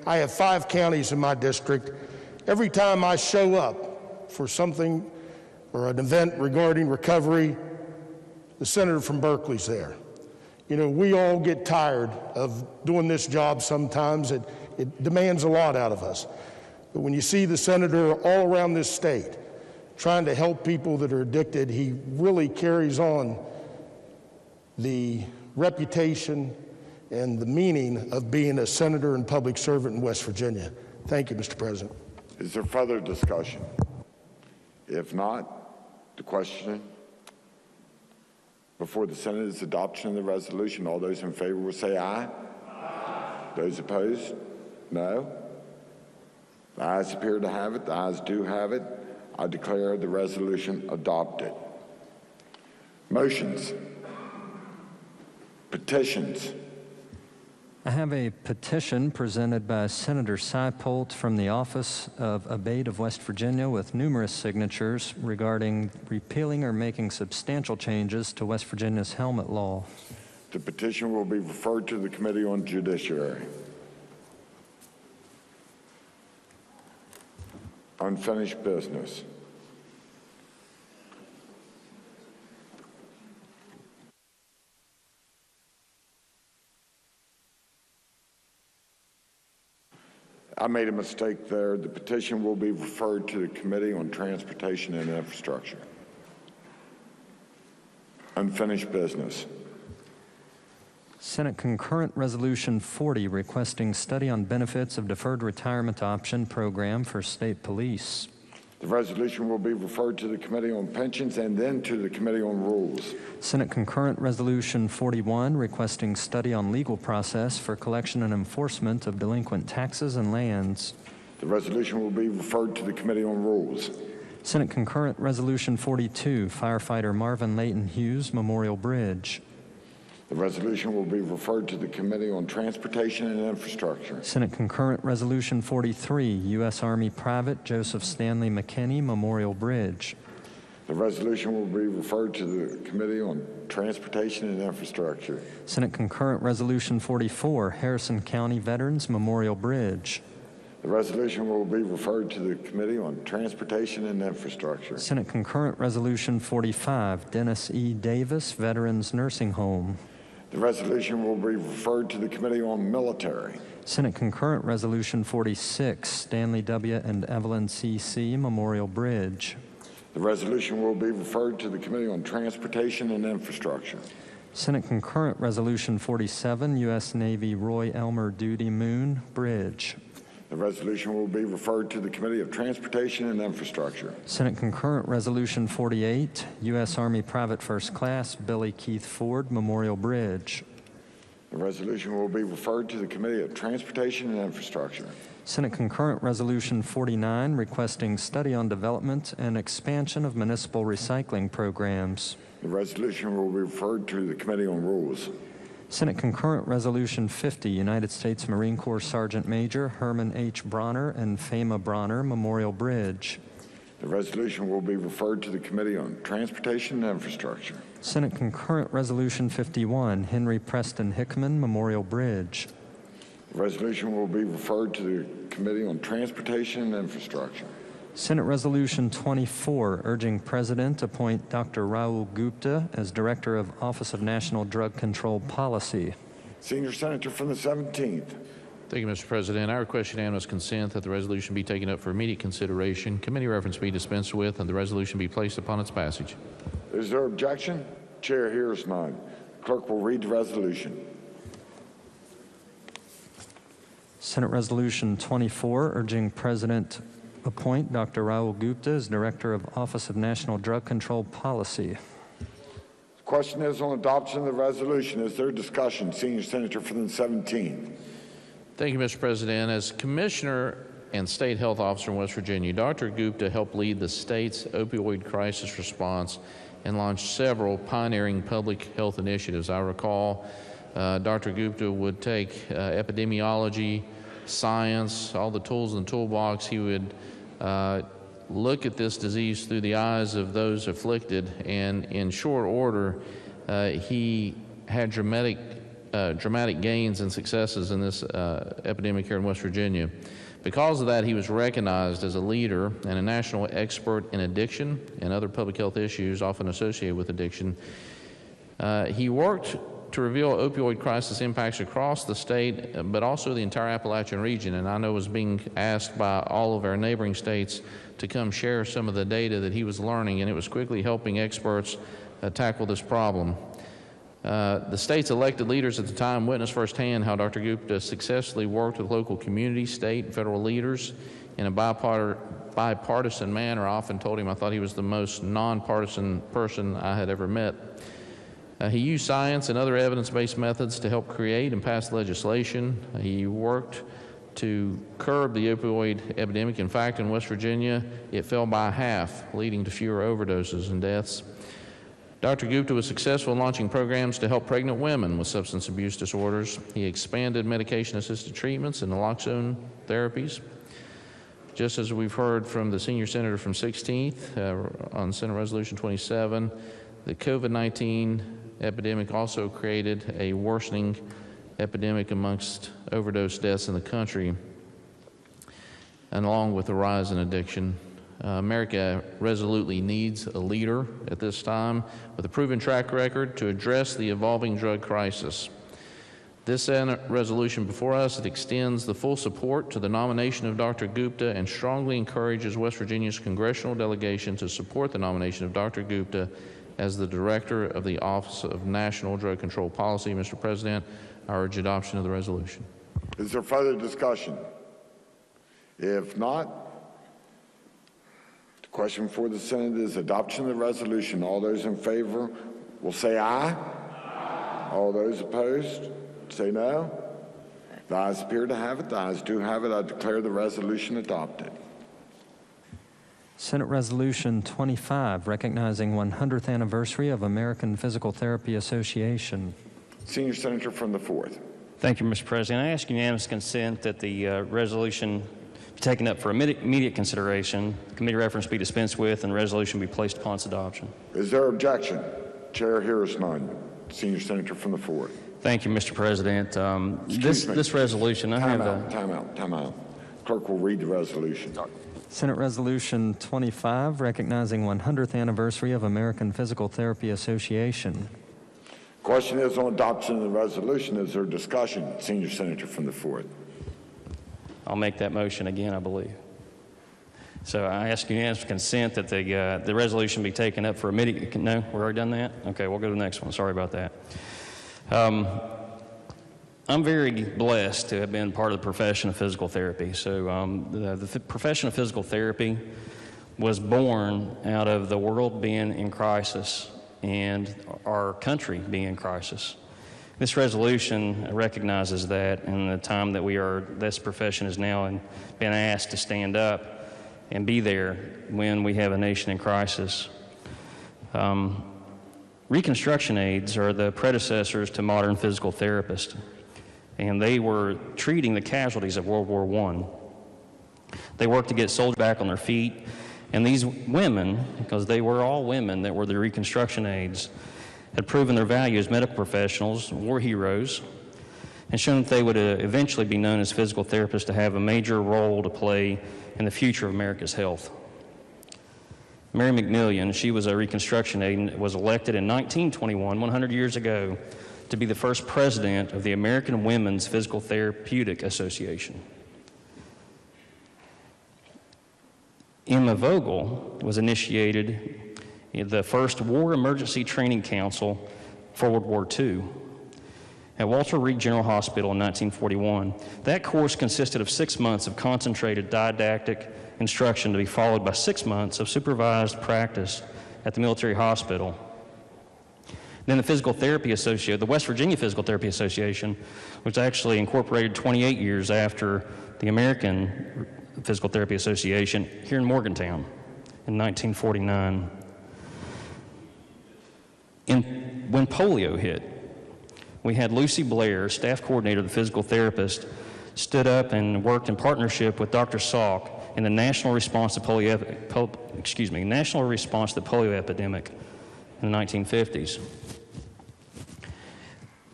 I have 5 counties in my district. Every time I show up for something or an event regarding recovery, the senator from Berkeley's there. You know, we all get tired of doing this job sometimes. It demands a lot out of us. But when you see the senator all around this state trying to help people that are addicted, he really carries on the reputation and the meaning of being a senator and public servant in West Virginia. Thank you, Mr. President. Is there further discussion? If not, the question before the Senate is adoption of the resolution. All those in favor will say aye. Aye. Those opposed, no. The ayes appear to have it. The ayes do have it. I declare the resolution adopted. Motions. Petitions. I have a petition presented by Senator Seipolt from the office of Abate of West Virginia with numerous signatures regarding repealing or making substantial changes to West Virginia's helmet law. The petition will be referred to the Committee on Judiciary. Unfinished business. I made a mistake there. The petition will be referred to the Committee on Transportation and Infrastructure. Unfinished business. Senate Concurrent Resolution 40 requesting study on benefits of deferred retirement option program for state police. The resolution will be referred to the Committee on Pensions and then to the Committee on Rules. Senate Concurrent Resolution 41 requesting study on legal process for collection and enforcement of delinquent taxes and lands. The resolution will be referred to the Committee on Rules. Senate Concurrent Resolution 42 firefighter Marvin Layton Hughes Memorial Bridge. The resolution will be referred to the Committee on Transportation and Infrastructure. Senate Concurrent Resolution 43, U.S. Army Private Joseph Stanley McKinney Memorial Bridge. The resolution will be referred to the Committee on Transportation and Infrastructure. Senate Concurrent Resolution 44, Harrison County Veterans Memorial Bridge. The resolution will be referred to the Committee on Transportation and Infrastructure. Senate Concurrent Resolution 45, Dennis E. Davis Veterans Nursing Home. The resolution will be referred to the Committee on Military. Senate Concurrent Resolution 46, Stanley W. and Evelyn C.C. Memorial Bridge. The resolution will be referred to the Committee on Transportation and Infrastructure. Senate Concurrent Resolution 47, U.S. Navy Roy Elmer Duty Moon Bridge. The resolution will be referred to the Committee of Transportation and Infrastructure. Senate Concurrent Resolution 48, U.S. Army Private First Class Billy Keith Ford Memorial Bridge. The resolution will be referred to the Committee of Transportation and Infrastructure. Senate Concurrent Resolution 49 requesting study on development and expansion of municipal recycling programs. The resolution will be referred to the Committee on Rules. Senate Concurrent Resolution 50, United States Marine Corps Sergeant Major Herman H. Bronner and Fama Bronner Memorial Bridge. The resolution will be referred to the Committee on Transportation and Infrastructure. Senate Concurrent Resolution 51, Henry Preston Hickman Memorial Bridge. The resolution will be referred to the Committee on Transportation and Infrastructure. Senate Resolution 24, urging President appoint Dr. Raul Gupta as Director of Office of National Drug Control Policy. Senior Senator from the 17th. Thank you, Mr. President. I request unanimous consent that the resolution be taken up for immediate consideration, committee reference be dispensed with, and the resolution be placed upon its passage. Is there objection? Chair hears none. Clerk will read the resolution. Senate Resolution 24, urging President appoint Dr. Raul Gupta as Director of Office of National Drug Control Policy. The question is on adoption of the resolution. Is there discussion? Senior Senator from the 17th. Thank you, Mr. President. As Commissioner and State Health Officer in West Virginia, Dr. Gupta helped lead the state's opioid crisis response and launched several pioneering public health initiatives. I recall Dr. Gupta would take epidemiology, science, all the tools in the toolbox. He would look at this disease through the eyes of those afflicted, and in short order, he had dramatic gains and successes in this epidemic here in West Virginia. Because of that, he was recognized as a leader and a national expert in addiction and other public health issues often associated with addiction. He worked to reveal opioid crisis impacts across the state, but also the entire Appalachian region, and I know was being asked by all of our neighboring states to come share some of the data that he was learning, and it was quickly helping experts tackle this problem. The state's elected leaders at the time witnessed firsthand how Dr. Gupta successfully worked with local community, state, and federal leaders in a bipartisan manner. I often told him I thought he was the most nonpartisan person I had ever met. He used science and other evidence-based methods to help create and pass legislation. He worked to curb the opioid epidemic. In fact, in West Virginia, it fell by half, leading to fewer overdoses and deaths. Dr. Gupta was successful in launching programs to help pregnant women with substance abuse disorders. He expanded medication-assisted treatments and naloxone therapies. Just as we've heard from the senior senator from 16th on Senate Resolution 27, the COVID-19 epidemic also created a worsening epidemic amongst overdose deaths in the country, and along with the rise in addiction. America resolutely needs a leader at this time with a proven track record to address the evolving drug crisis. This Senate resolution before us, it extends the full support to the nomination of Dr. Gupta and strongly encourages West Virginia's congressional delegation to support the nomination of Dr. Gupta as the Director of the Office of National Drug Control Policy. Mr. President, I urge adoption of the resolution. Is there further discussion? If not, the question for the Senate is adoption of the resolution. All those in favor will say aye. Aye. All those opposed say no. The ayes appear to have it. The ayes do have it. I declare the resolution adopted. Senate Resolution 25, recognizing 100th anniversary of American Physical Therapy Association. Senior Senator from the 4th. Thank you, Mr. President. I ask unanimous consent that the resolution be taken up for immediate consideration, committee reference be dispensed with, and the resolution be placed upon its adoption. Is there objection? Chair hears none. Senior Senator from the 4th. Thank you, Mr. President. This resolution, I have a... Time out. Clerk will read the resolution. Senate Resolution 25, recognizing 100th anniversary of American Physical Therapy Association. Question is on adoption of the resolution. Is there discussion? Senior Senator from the 4th. I'll make that motion again, I believe. So I ask unanimous consent that the resolution be taken up for immediate... No, we've already done that? Okay, we'll go to the next one. Sorry about that. I'm very blessed to have been part of the profession of physical therapy. So the profession of physical therapy was born out of the world being in crisis and our country being in crisis. This resolution recognizes that, and the time that this profession is now been asked to stand up and be there when we have a nation in crisis. Reconstruction aides are the predecessors to modern physical therapists, and they were treating the casualties of World War I. They worked to get soldiers back on their feet And these women, because they were all women that were the reconstruction aides, had proven their value as medical professionals, war heroes, and shown that they would eventually be known as physical therapists to have a major role to play in the future of America's health. Mary McMillian, she was a reconstruction aide and was elected in 1921, 100 years ago, to be the first president of the American Women's Physical Therapeutic Association. Emma Vogel was initiated the first War Emergency Training Council for World War II at Walter Reed General Hospital in 1941. That course consisted of 6 months of concentrated didactic instruction to be followed by 6 months of supervised practice at the military hospital. Then the Physical Therapy Association, the West Virginia Physical Therapy Association, was actually incorporated 28 years after the American Physical Therapy Association here in Morgantown in 1949. When polio hit, we had Lucy Blair, staff coordinator of the physical therapist, stood up and worked in partnership with Dr. Salk in the national response to national response to the polio epidemic in the 1950s.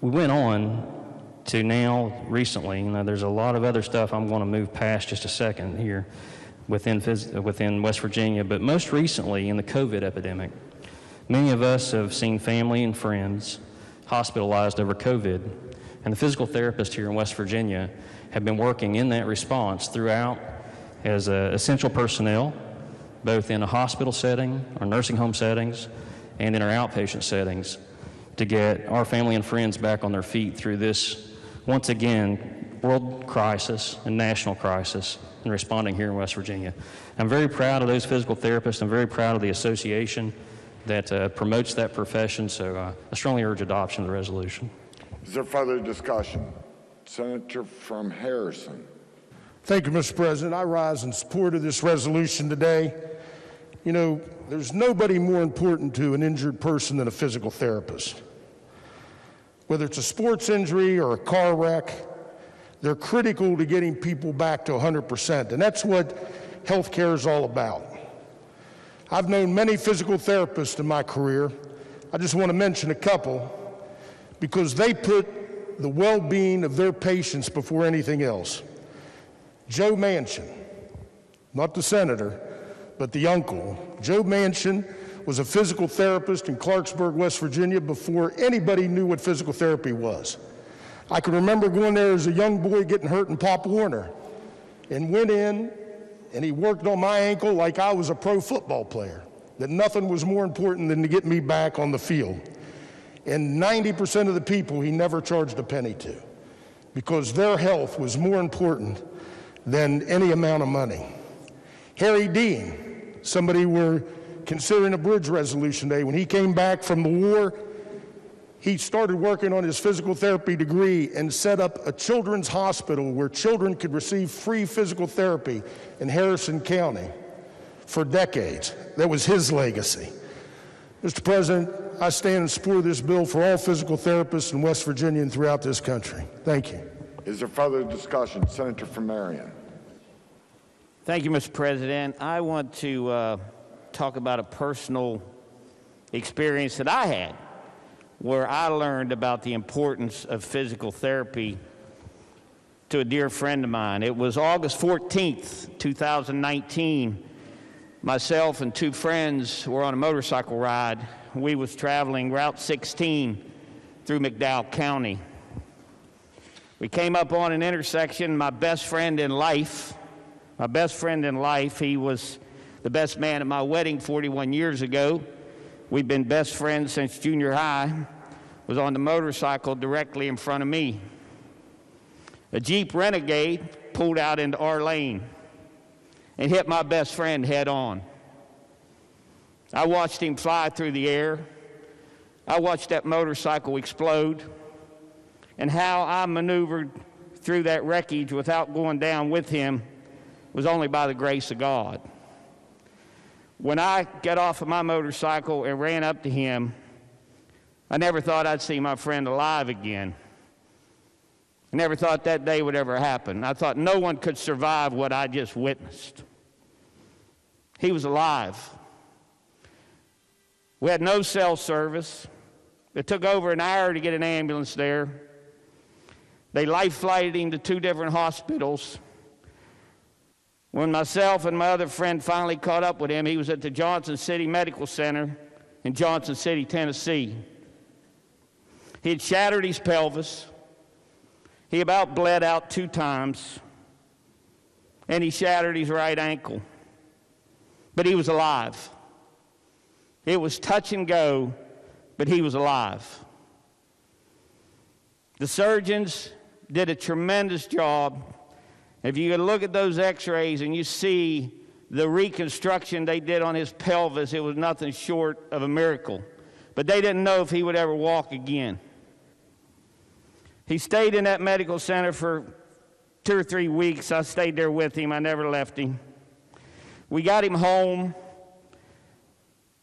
We went on to now recently, there's a lot of other stuff I'm going to move past just a second here within West Virginia, but most recently in the COVID epidemic, many of us have seen family and friends hospitalized over COVID, and the physical therapists here in West Virginia have been working in that response throughout as essential personnel, both in a hospital setting, our nursing home settings, and in our outpatient settings, to get our family and friends back on their feet through this, once again, world crisis and national crisis in responding here in West Virginia. I'm very proud of those physical therapists. I'm very proud of the association that promotes that profession, so I strongly urge adoption of the resolution. Is there further discussion? Senator from Harrison. Thank you, Mr. President. I rise in support of this resolution today. You know, there's nobody more important to an injured person than a physical therapist. Whether it's a sports injury or a car wreck, they're critical to getting people back to 100%, and that's what healthcare is all about. I've known many physical therapists in my career. I just want to mention a couple because they put the well-being of their patients before anything else. Joe Manchin, not the senator, but the uncle. Joe Manchin was a physical therapist in Clarksburg, West Virginia before anybody knew what physical therapy was. I can remember going there as a young boy getting hurt in Pop Warner and went in and he worked on my ankle like I was a pro football player, that nothing was more important than to get me back on the field. And 90% of the people he never charged a penny to because their health was more important than any amount of money. Harry Dean, somebody we're considering a bridge resolution today, when he came back from the war, he started working on his physical therapy degree and set up a children's hospital where children could receive free physical therapy in Harrison County for decades. That was his legacy. Mr. President, I stand in support of this bill for all physical therapists in West Virginia and throughout this country. Thank you. Is there further discussion? Senator from Marion. Thank you, Mr. President. I want to talk about a personal experience that I had where I learned about the importance of physical therapy to a dear friend of mine. It was August 14th, 2019. Myself and two friends were on a motorcycle ride. We was traveling Route 16 through McDowell County. We came up on an intersection. My best friend in life, he was the best man at my wedding 41 years ago. We've been best friends since junior high, was on the motorcycle directly in front of me. A Jeep Renegade pulled out into our lane and hit my best friend head on. I watched him fly through the air. I watched that motorcycle explode, and how I maneuvered through that wreckage without going down with him was only by the grace of God. When I got off of my motorcycle and ran up to him, I never thought I'd see my friend alive again. I never thought that day would ever happen. I thought no one could survive what I just witnessed. He was alive. We had no cell service. It took over an hour to get an ambulance there. They life-flighted him to 2 different hospitals. When myself and my other friend finally caught up with him, he was at the Johnson City Medical Center in Johnson City, Tennessee. He had shattered his pelvis. He about bled out 2 times. And he shattered his right ankle. But he was alive. It was touch and go, but he was alive. The surgeons did a tremendous job. If you look at those x-rays and you see the reconstruction they did on his pelvis, it was nothing short of a miracle. But they didn't know if he would ever walk again. He stayed in that medical center for 2 or 3 weeks. I stayed there with him. I never left him. We got him home.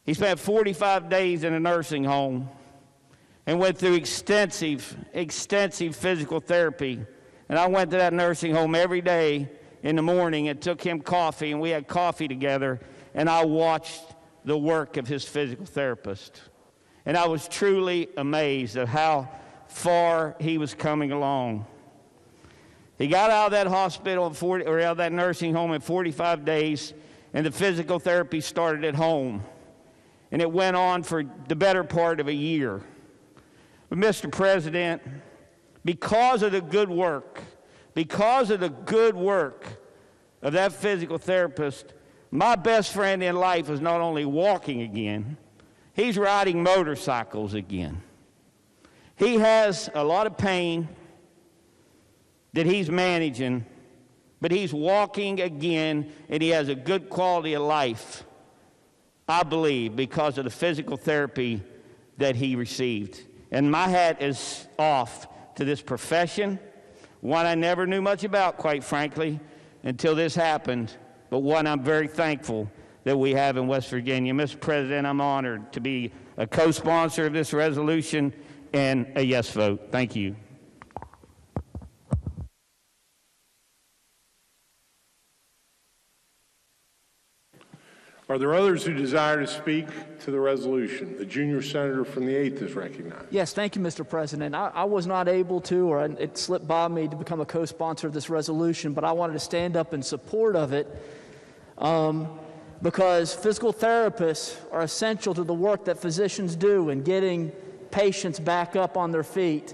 He spent 45 days in a nursing home and went through extensive physical therapy. And I went to that nursing home every day in the morning and took him coffee, and we had coffee together, and I watched the work of his physical therapist. And I was truly amazed at how far he was coming along. He got out of that hospital out of that nursing home in 45 days, and the physical therapy started at home. And it went on for the better part of a year. But Mr. President, because of the good work of that physical therapist, my best friend in life is not only walking again, he's riding motorcycles again. He has a lot of pain that he's managing, but he's walking again, and he has a good quality of life, I believe, because of the physical therapy that he received. And my hat is off to this profession, one I never knew much about, quite frankly, until this happened, but one I'm very thankful that we have in West Virginia. Mr. President, I'm honored to be a co-sponsor of this resolution and a yes vote. Thank you. Are there others who desire to speak to the resolution? The junior senator from the 8th is recognized. Yes, thank you, Mr. President. I was not able to, or it slipped by me to become a co-sponsor of this resolution, but I wanted to stand up in support of it because physical therapists are essential to the work that physicians do in getting patients back up on their feet.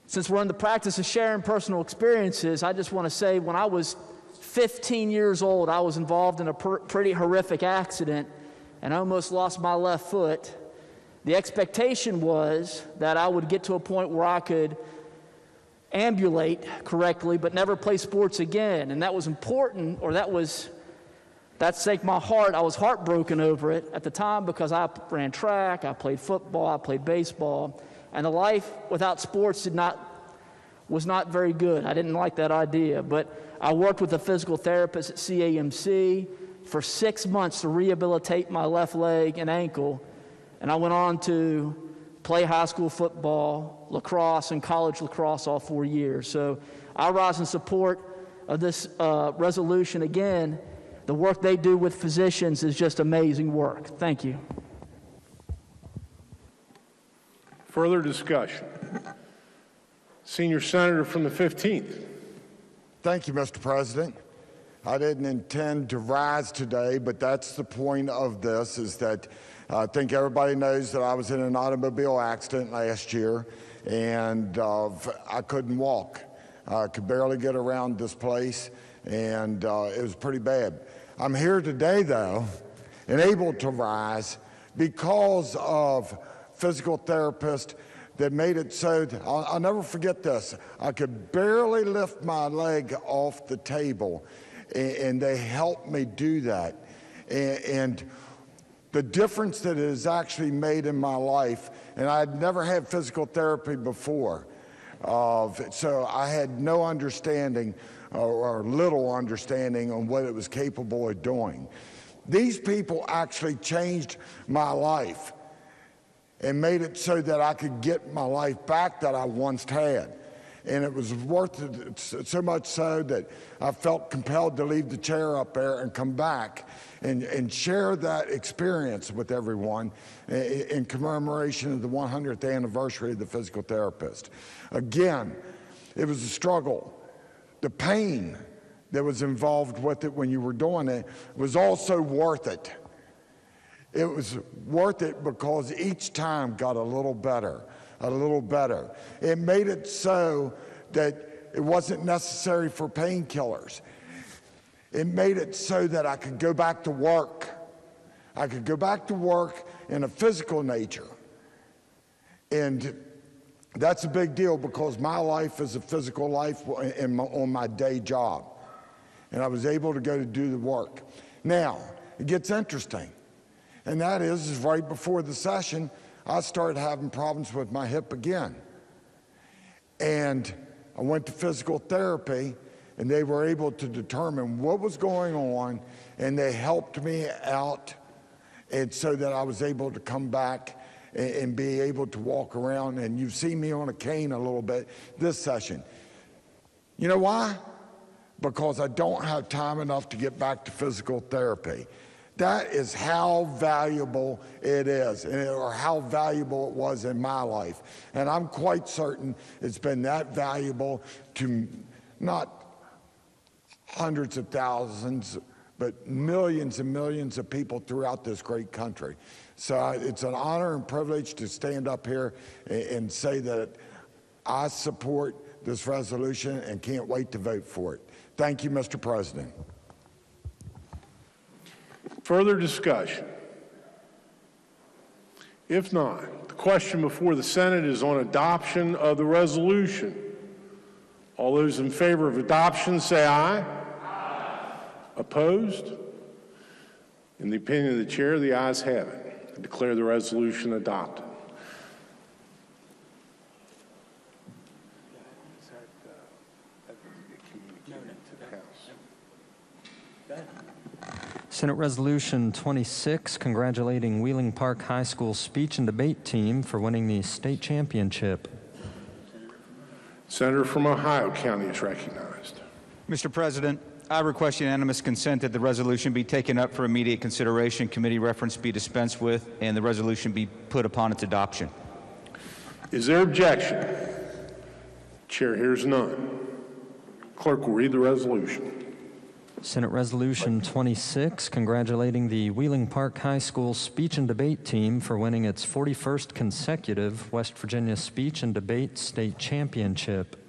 Since we're in the practice of sharing personal experiences, I just want to say when I was 15 years old, I was involved in a pretty horrific accident and almost lost my left foot. The expectation was that I would get to a point where I could ambulate correctly but never play sports again. And that was important, or that sank my heart. I was heartbroken over it at the time because I ran track, I played football, I played baseball, and the life without sports was not very good. I didn't like that idea, but I worked with a physical therapist at CAMC for 6 months to rehabilitate my left leg and ankle, and I went on to play high school football, lacrosse, and college lacrosse all 4 years. So I rise in support of this resolution. Again, the work they do with physicians is just amazing work. Thank you. Further discussion. Senior senator from the 15th. Thank you, Mr. President. I didn't intend to rise today, but that's the point of this, is that I think everybody knows that I was in an automobile accident last year, and I couldn't walk. I could barely get around this place, and it was pretty bad. I'm here today, though, and able to rise because of physical therapists that made it so that I'll never forget this. I could barely lift my leg off the table, and they helped me do that. And the difference that it has actually made in my life, and I'd never had physical therapy before, so I had no understanding or little understanding on what it was capable of doing. These people actually changed my life and made it so that I could get my life back that I once had. And it was worth it so much so that I felt compelled to leave the chair up there and come back and share that experience with everyone in commemoration of the 100th anniversary of the physical therapist. Again, it was a struggle. The pain that was involved with it when you were doing it was also worth it. It was worth it because each time got a little better, a little better. It made it so that it wasn't necessary for painkillers. It made it so that I could go back to work. I could go back to work in a physical nature. And that's a big deal because my life is a physical life on my day job. And I was able to go to do the work. Now, it gets interesting. And that is right before the session, I started having problems with my hip again. And I went to physical therapy, and they were able to determine what was going on, and they helped me out, and so that I was able to come back and be able to walk around. And you've seen me on a cane a little bit this session. You know why? Because I don't have time enough to get back to physical therapy. That is how valuable it is, or how valuable it was in my life. And I'm quite certain it's been that valuable to not hundreds of thousands, but millions and millions of people throughout this great country. So it's an honor and privilege to stand up here and say that I support this resolution and can't wait to vote for it. Thank you, Mr. President. Further discussion? If not, the question before the Senate is on adoption of the resolution. All those in favor of adoption say aye. Aye. Opposed? In the opinion of the chair, the ayes have it. I declare the resolution adopted. Senate Resolution 26, congratulating Wheeling Park High School speech and debate team for winning the state championship. Senator from Ohio County is recognized. Mr. President, I request unanimous consent that the resolution be taken up for immediate consideration, committee reference be dispensed with, and the resolution be put upon its adoption. Is there objection? Chair hears none. Clerk will read the resolution. Senate Resolution 26, congratulating the Wheeling Park High School speech and debate team for winning its 41st consecutive West Virginia Speech and Debate State Championship.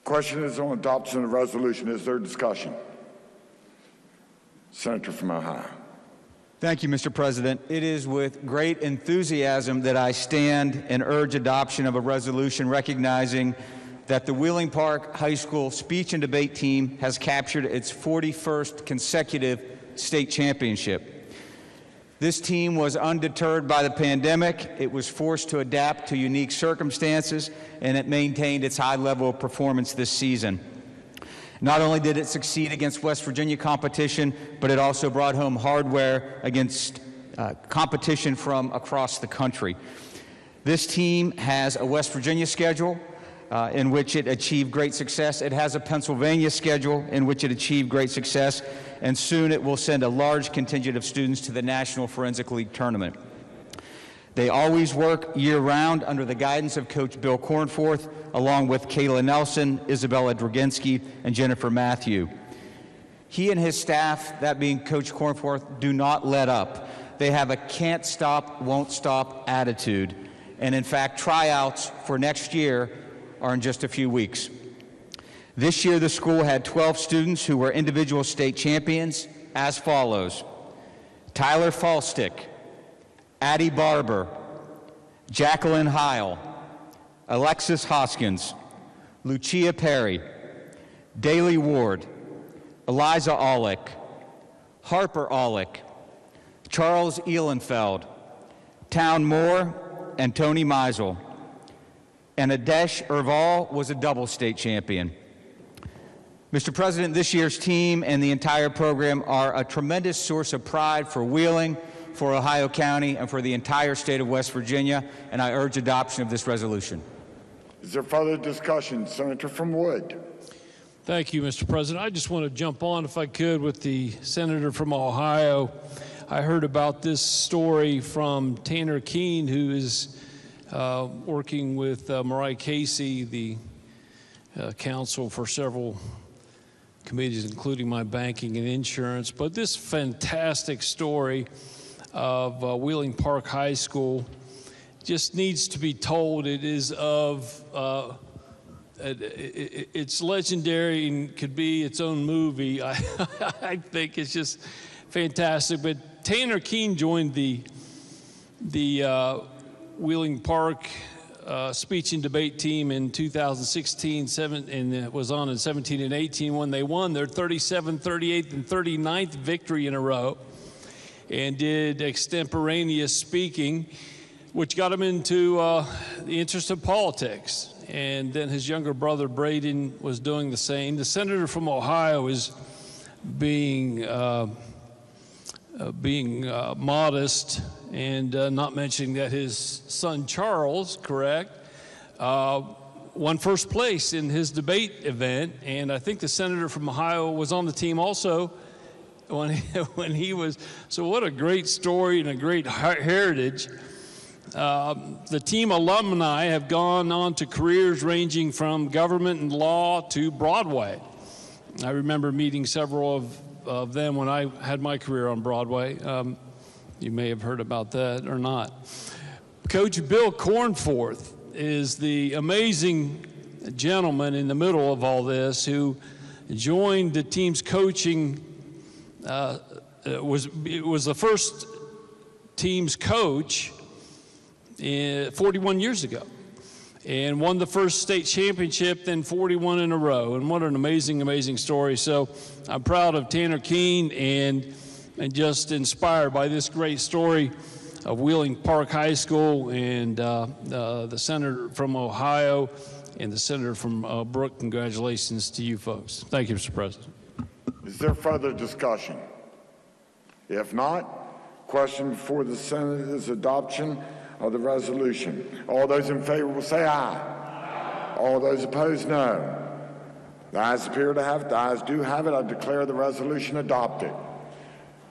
Question is on adoption of the resolution. Is there discussion? Senator from Ohio. Thank you, Mr. President. It is with great enthusiasm that I stand and urge adoption of a resolution recognizing that the Wheeling Park High School speech and debate team has captured its 41st consecutive state championship. This team was undeterred by the pandemic. It was forced to adapt to unique circumstances, and it maintained its high level of performance this season. Not only did it succeed against West Virginia competition, but it also brought home hardware against competition from across the country. This team has a West Virginia schedule in which it achieved great success. It has a Pennsylvania schedule in which it achieved great success, and soon it will send a large contingent of students to the National Forensic League Tournament. They always work year-round under the guidance of Coach Bill Cornforth, along with Kayla Nelson, Isabella Draginski, and Jennifer Matthew. He and his staff, that being Coach Cornforth, do not let up. They have a can't stop, won't stop attitude. And in fact, tryouts for next year are in just a few weeks. This year, the school had 12 students who were individual state champions as follows: Tyler Falstick, Addie Barber, Jacqueline Heil, Alexis Hoskins, Lucia Perry, Daly Ward, Eliza Aulick, Harper Aulick, Charles Ehlenfeld, Town Moore, and Tony Meisel. and Adesh Erval was a double state champion. Mr. President, this year's team and the entire program are a tremendous source of pride for Wheeling, for Ohio County, and for the entire state of West Virginia, and I urge adoption of this resolution. Is there further discussion? Senator from Wood. Thank you, Mr. President. I just want to jump on, if I could, with the senator from Ohio. I heard about this story from Tanner Keene, who is working with Mariah Casey, the counsel for several committees, including my banking and insurance. But this fantastic story of Wheeling Park High School just needs to be told. It is of, it's legendary and could be its own movie. I think it's just fantastic. But Tanner Keene joined the Wheeling Park speech and debate team in 2016, and it was on in 17 and 18 when they won their 37th, 38th, and 39th victory in a row, and did extemporaneous speaking, which got him into the interest of politics. And then his younger brother, Braden, was doing the same. The senator from Ohio is being modest and not mentioning that his son Charles, correct, won first place in his debate event. And I think the senator from Ohio was on the team also when he was. So what a great story and a great heritage. The team alumni have gone on to careers ranging from government and law to Broadway. I remember meeting several of them when I had my career on Broadway. You may have heard about that or not. Coach Bill Cornforth is the amazing gentleman in the middle of all this who joined the team's coaching. Was the first team's coach 41 years ago, and won the first state championship, then 41 in a row. And what an amazing, amazing story. So I'm proud of Tanner Keene and just inspired by this great story of Wheeling Park High School and the senator from Ohio and the senator from Brooke. Congratulations to you folks. Thank you, Mr. President. Is there further discussion? If not, question before the Senate is adoption of the resolution. All those in favor will say aye. Aye. All those opposed, no. The ayes appear to have it. The ayes do have it. I declare the resolution adopted.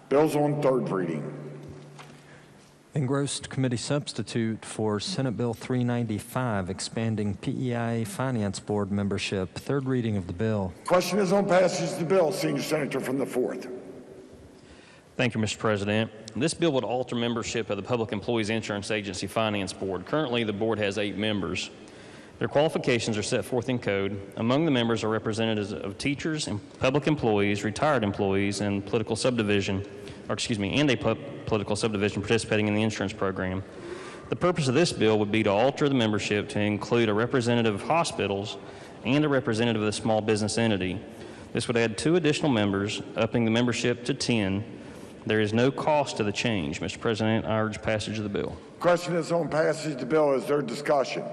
Bills on third reading. Engrossed committee substitute for Senate Bill 395, expanding PEIA Finance Board membership. Third reading of the bill. Question is on passage of the bill. Senior Senator from the 4th. Thank you, Mr. President. This bill would alter membership of the Public Employees Insurance Agency Finance Board. Currently, the board has 8 members. Their qualifications are set forth in code. Among the members are representatives of teachers and public employees, retired employees, and political subdivision, and a political subdivision participating in the insurance program. The purpose of this bill would be to alter the membership to include a representative of hospitals and a representative of the small business entity. This would add 2 additional members, upping the membership to 10. There is no cost to the change. Mr. President, I urge passage of the bill. Question is on passage of the bill. Is there discussion?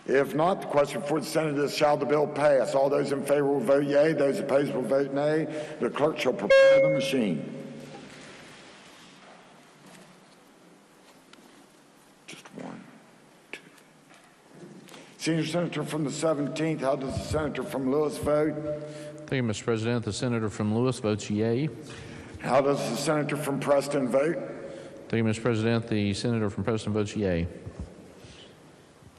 If not, the question for the Senate is, shall the bill pass? All those in favor will vote yea. Those opposed will vote nay. The clerk shall prepare the machine. Just 1, 2. Senior Senator from the 17th. How does the Senator from Lewis vote? Thank you, Mr. President. The senator from Lewis votes yea. How does the Senator from Preston vote? Thank you, Mr. President. The senator from Preston votes yea.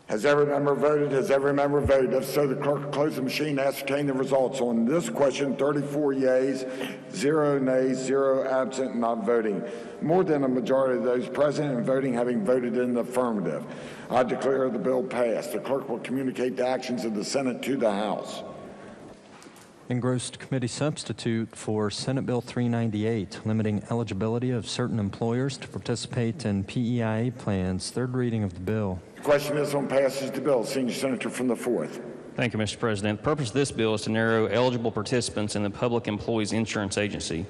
Has every member voted? Has every member voted? If so, the clerk will close the machine to ascertain the results. On this question, 34 yeas, 0 nays, 0 absent, not voting. More than a majority of those present and voting having voted in the affirmative. I declare the bill passed. The clerk will communicate the actions of the Senate to the House. Engrossed committee substitute for Senate Bill 398, limiting eligibility of certain employers to participate in PEIA plans. Third reading of the bill. The question is on passage of the bill. Senior Senator from the 4th. Thank you, Mr. President. The purpose of this bill is to narrow eligible participants in the Public Employees Insurance Agency.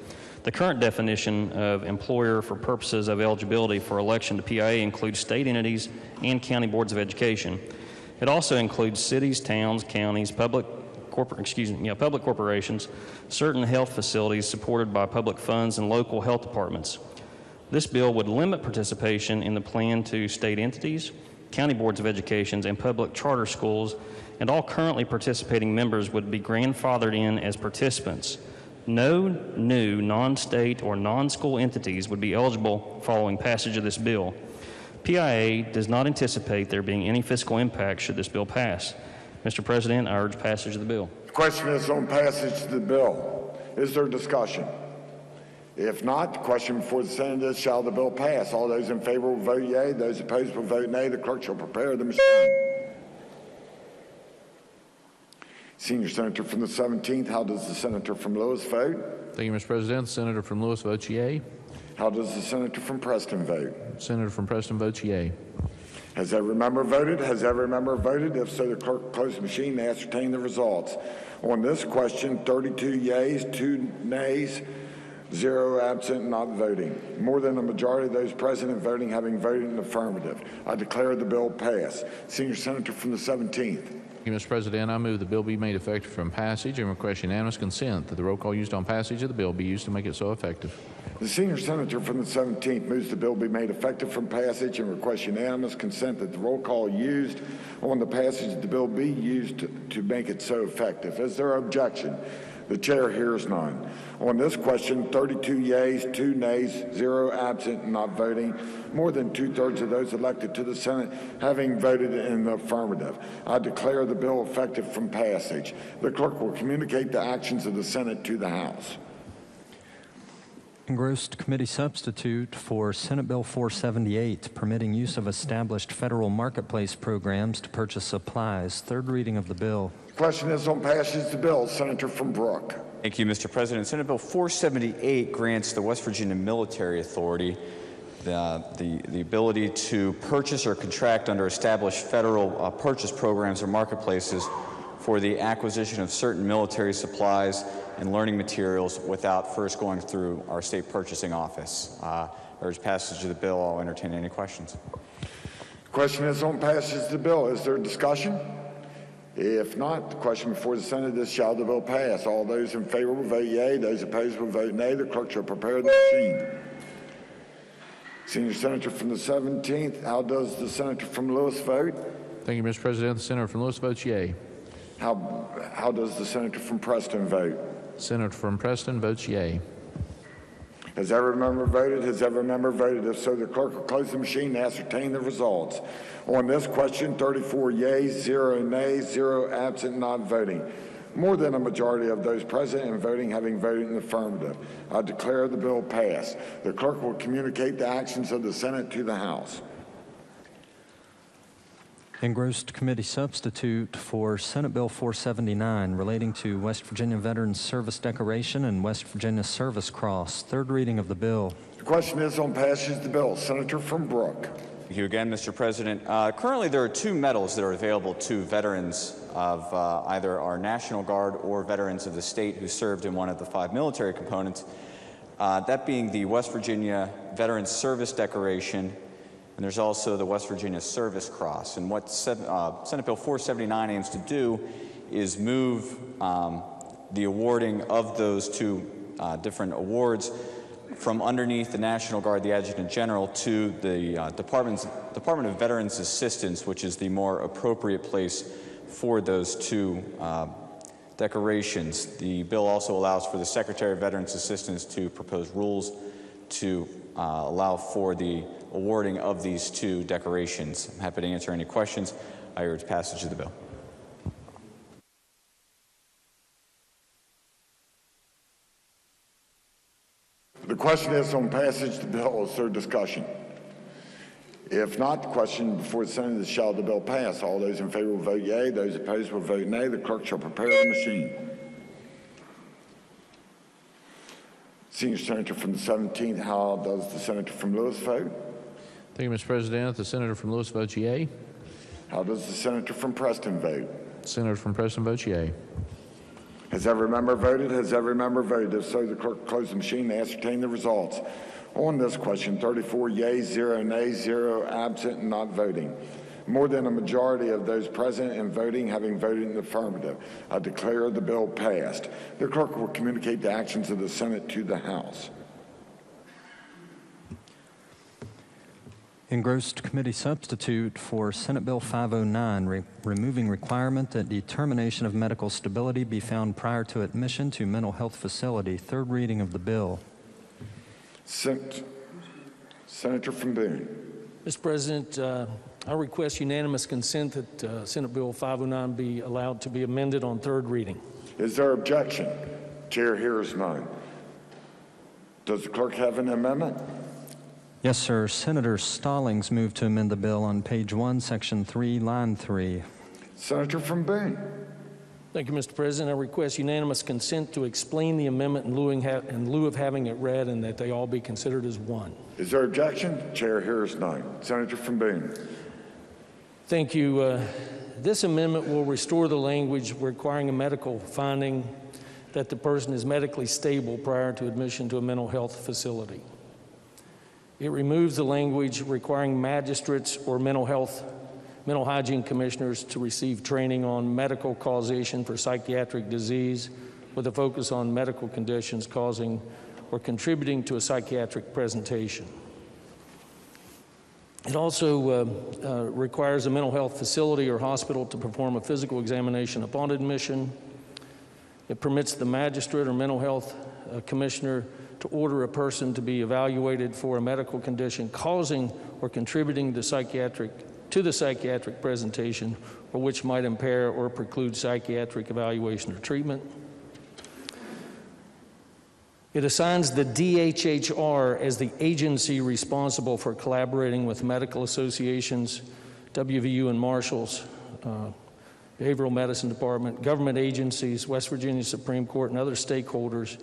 The current definition of employer for purposes of eligibility for election to PIA includes state entities and county boards of education. It also includes cities, towns, counties, public corporations, certain health facilities supported by public funds, and local health departments. This bill would limit participation in the plan to state entities, county boards of education, and public charter schools, and all currently participating members would be grandfathered in as participants. No new non-state or non-school entities would be eligible following passage of this bill. PIA does not anticipate there being any fiscal impact should this bill pass. Mr. President, I urge passage of the bill. The question is on passage of the bill. Is there discussion? If not, the question before the Senate is, shall the bill pass? All those in favor will vote yea. Those opposed will vote nay. The clerk shall prepare the machine. Senior Senator from the 17th, how does the Senator from Lewis vote? Thank you, Mr. President. The Senator from Lewis votes yea. How does the Senator from Preston vote? Senator from Preston votes yea. Has every member voted? Has every member voted? If so, the clerk will close the machine and ascertain the results. On this question, 32 yeas, 2 nays, 0 absent, not voting. More than a majority of those present and voting having voted in the affirmative. I declare the bill passed. Senior Senator from the 17th. Thank you, Mr. President. I move the bill be made effective from passage and request unanimous consent that the roll call used on passage of the bill be used to make it so effective. The Senior Senator from the 17th moves the bill be made effective from passage and requests unanimous consent that the roll call used on the passage of the bill be used to make it so effective. Is there objection? The chair hears none. On this question, 32 yeas, 2 nays, 0 absent, not voting. More than 2/3 of those elected to the Senate having voted in the affirmative. I declare the bill effective from passage. The clerk will communicate the actions of the Senate to the House. Engrossed committee substitute for Senate Bill 478, permitting use of established federal marketplace programs to purchase supplies. Third reading of the bill. Question is on passage of the bill. Senator from Brooke. Thank you, Mr. President. Senate Bill 478 grants the West Virginia Military Authority the ability to purchase or contract under established federal purchase programs or marketplaces for the acquisition of certain military supplies and learning materials without first going through our state purchasing office. Urge passage of the bill. I'll entertain any questions. Question is on passage of the bill. Is there discussion? If not, the question before the Senate is, shall the bill pass? All those in favor will vote yea. Those opposed will vote nay. The clerk shall prepare the machine. Senior Senator from the 17th, how does the Senator from Lewis vote? Thank you, Mr. President. The Senator from Lewis votes yea. How does the Senator from Preston vote? Senator from Preston votes yea. Has every member voted? Has every member voted? If so, the clerk will close the machine and ascertain the results. On this question, 34 yeas, 0 nays, 0 absent, not voting. More than a majority of those present and voting having voted in the affirmative. I declare the bill passed. The clerk will communicate the actions of the Senate to the House. Engrossed committee substitute for Senate Bill 479, relating to West Virginia Veterans Service Decoration and West Virginia Service Cross. Third reading of the bill. The question is on passage of the bill. Senator from Brooke. Thank you again, Mr. President. Currently, there are 2 medals that are available to veterans of either our National Guard or veterans of the state who served in one of the 5 military components, that being the West Virginia Veterans Service Decoration, and there's also the West Virginia Service Cross. And what Senate Bill 479 aims to do is move the awarding of those 2 different awards from underneath the National Guard, the Adjutant General, to the Department of Veterans Assistance, which is the more appropriate place for those 2 decorations. The bill also allows for the Secretary of Veterans Assistance to propose rules to allow for the awarding of these 2 decorations. I'm happy to answer any questions. I urge passage of the bill. The question is on passage of the bill. Is there discussion? If not, the question before the Senate is, shall the bill pass? All those in favor will vote yea. Those opposed will vote nay. The clerk shall prepare the machine. Senior Senator from the 17th, how does the Senator from Lewis vote? Thank you, Mr. President. The Senator from Lewis votes yea. How does the Senator from Preston vote? Senator from Preston votes yea. Has every member voted? Has every member voted? If so, the clerk close the machine to ascertain the results. On this question, 34 yeas, 0 nays, 0 absent and not voting. More than a majority of those present and voting having voted in the affirmative. I declare the bill passed. The clerk will communicate the actions of the Senate to the House. Engrossed committee substitute for Senate Bill 509, removing requirement that determination of medical stability be found prior to admission to mental health facility. Third reading of the bill. Senator from Boone. Mr. President, I request unanimous consent that Senate Bill 509 be allowed to be amended on third reading. Is there objection? Chair hears none. Does the clerk have an amendment? Yes, sir. Senator Stallings moved to amend the bill on page 1, section 3, line 3. Senator from Boone. Thank you, Mr. President. I request unanimous consent to explain the amendment in lieu of having it read and that they all be considered as one. Is there objection? Chair hears none. Senator from Boone. Thank you. This amendment will restore the language requiring a medical finding that the person is medically stable prior to admission to a mental health facility. It removes the language requiring magistrates or mental hygiene commissioners to receive training on medical causation for psychiatric disease with a focus on medical conditions causing or contributing to a psychiatric presentation. It also requires a mental health facility or hospital to perform a physical examination upon admission. It permits the magistrate or mental health commissioner to order a person to be evaluated for a medical condition causing or contributing to the psychiatric presentation, or which might impair or preclude psychiatric evaluation or treatment. It assigns the DHHR as the agency responsible for collaborating with medical associations, WVU and Marshall's, Behavioral Medicine Department, government agencies, West Virginia Supreme Court, and other stakeholders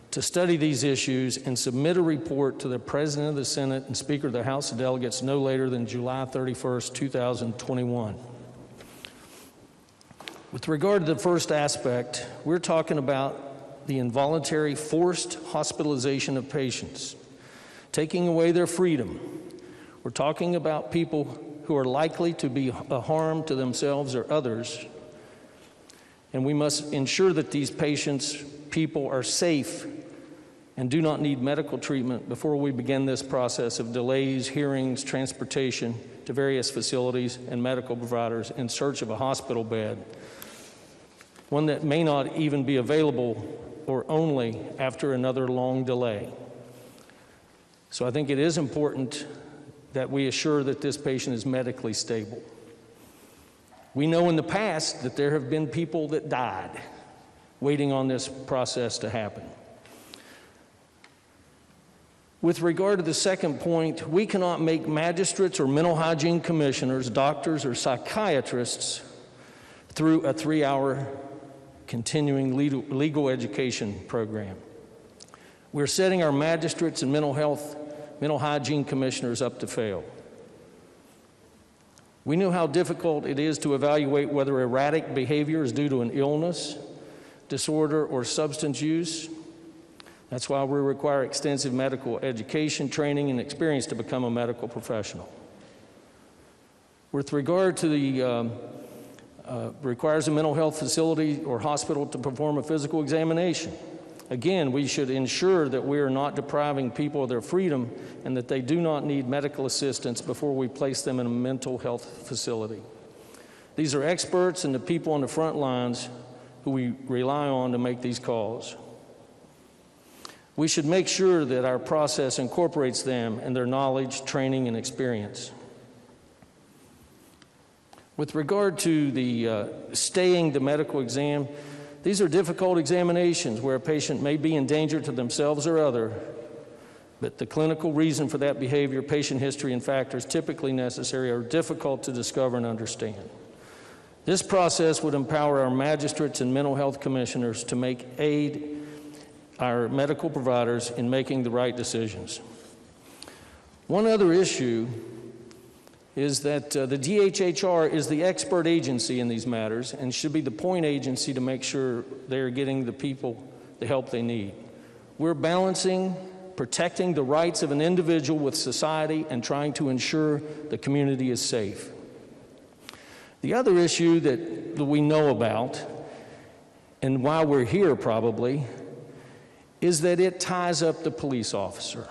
to study these issues and submit a report to the President of the Senate and Speaker of the House of Delegates no later than July 31st, 2021. With regard to the first aspect, we're talking about the involuntary forced hospitalization of patients, taking away their freedom. We're talking about people who are likely to be a harm to themselves or others, and we must ensure that these people are safe and do not need medical treatment before we begin this process of delays, hearings, transportation to various facilities and medical providers in search of a hospital bed, one that may not even be available or only after another long delay. So I think it is important that we assure that this patient is medically stable. We know in the past that there have been people that died waiting on this process to happen. With regard to the second point, we cannot make magistrates or mental hygiene commissioners, doctors, or psychiatrists through a 3-hour continuing legal education program. We're setting our magistrates and mental hygiene commissioners up to fail. We know how difficult it is to evaluate whether erratic behavior is due to an illness, disorder, or substance use. That's why we require extensive medical education, training, and experience to become a medical professional. With regard to the requires a mental health facility or hospital to perform a physical examination. Again, we should ensure that we are not depriving people of their freedom and that they do not need medical assistance before we place them in a mental health facility. These are experts and the people on the front lines who we rely on to make these calls. We should make sure that our process incorporates them and their knowledge, training, and experience. With regard to the staying the medical exam, these are difficult examinations where a patient may be in danger to themselves or other, but the clinical reason for that behavior, patient history, and factors typically necessary are difficult to discover and understand. This process would empower our magistrates and mental health commissioners to aid our medical providers in making the right decisions. One other issue is that the DHHR is the expert agency in these matters and should be the point agency to make sure they're getting the people the help they need. We're balancing protecting the rights of an individual with society and trying to ensure the community is safe. The other issue that we know about, and why we're here probably, is that it ties up the police officer.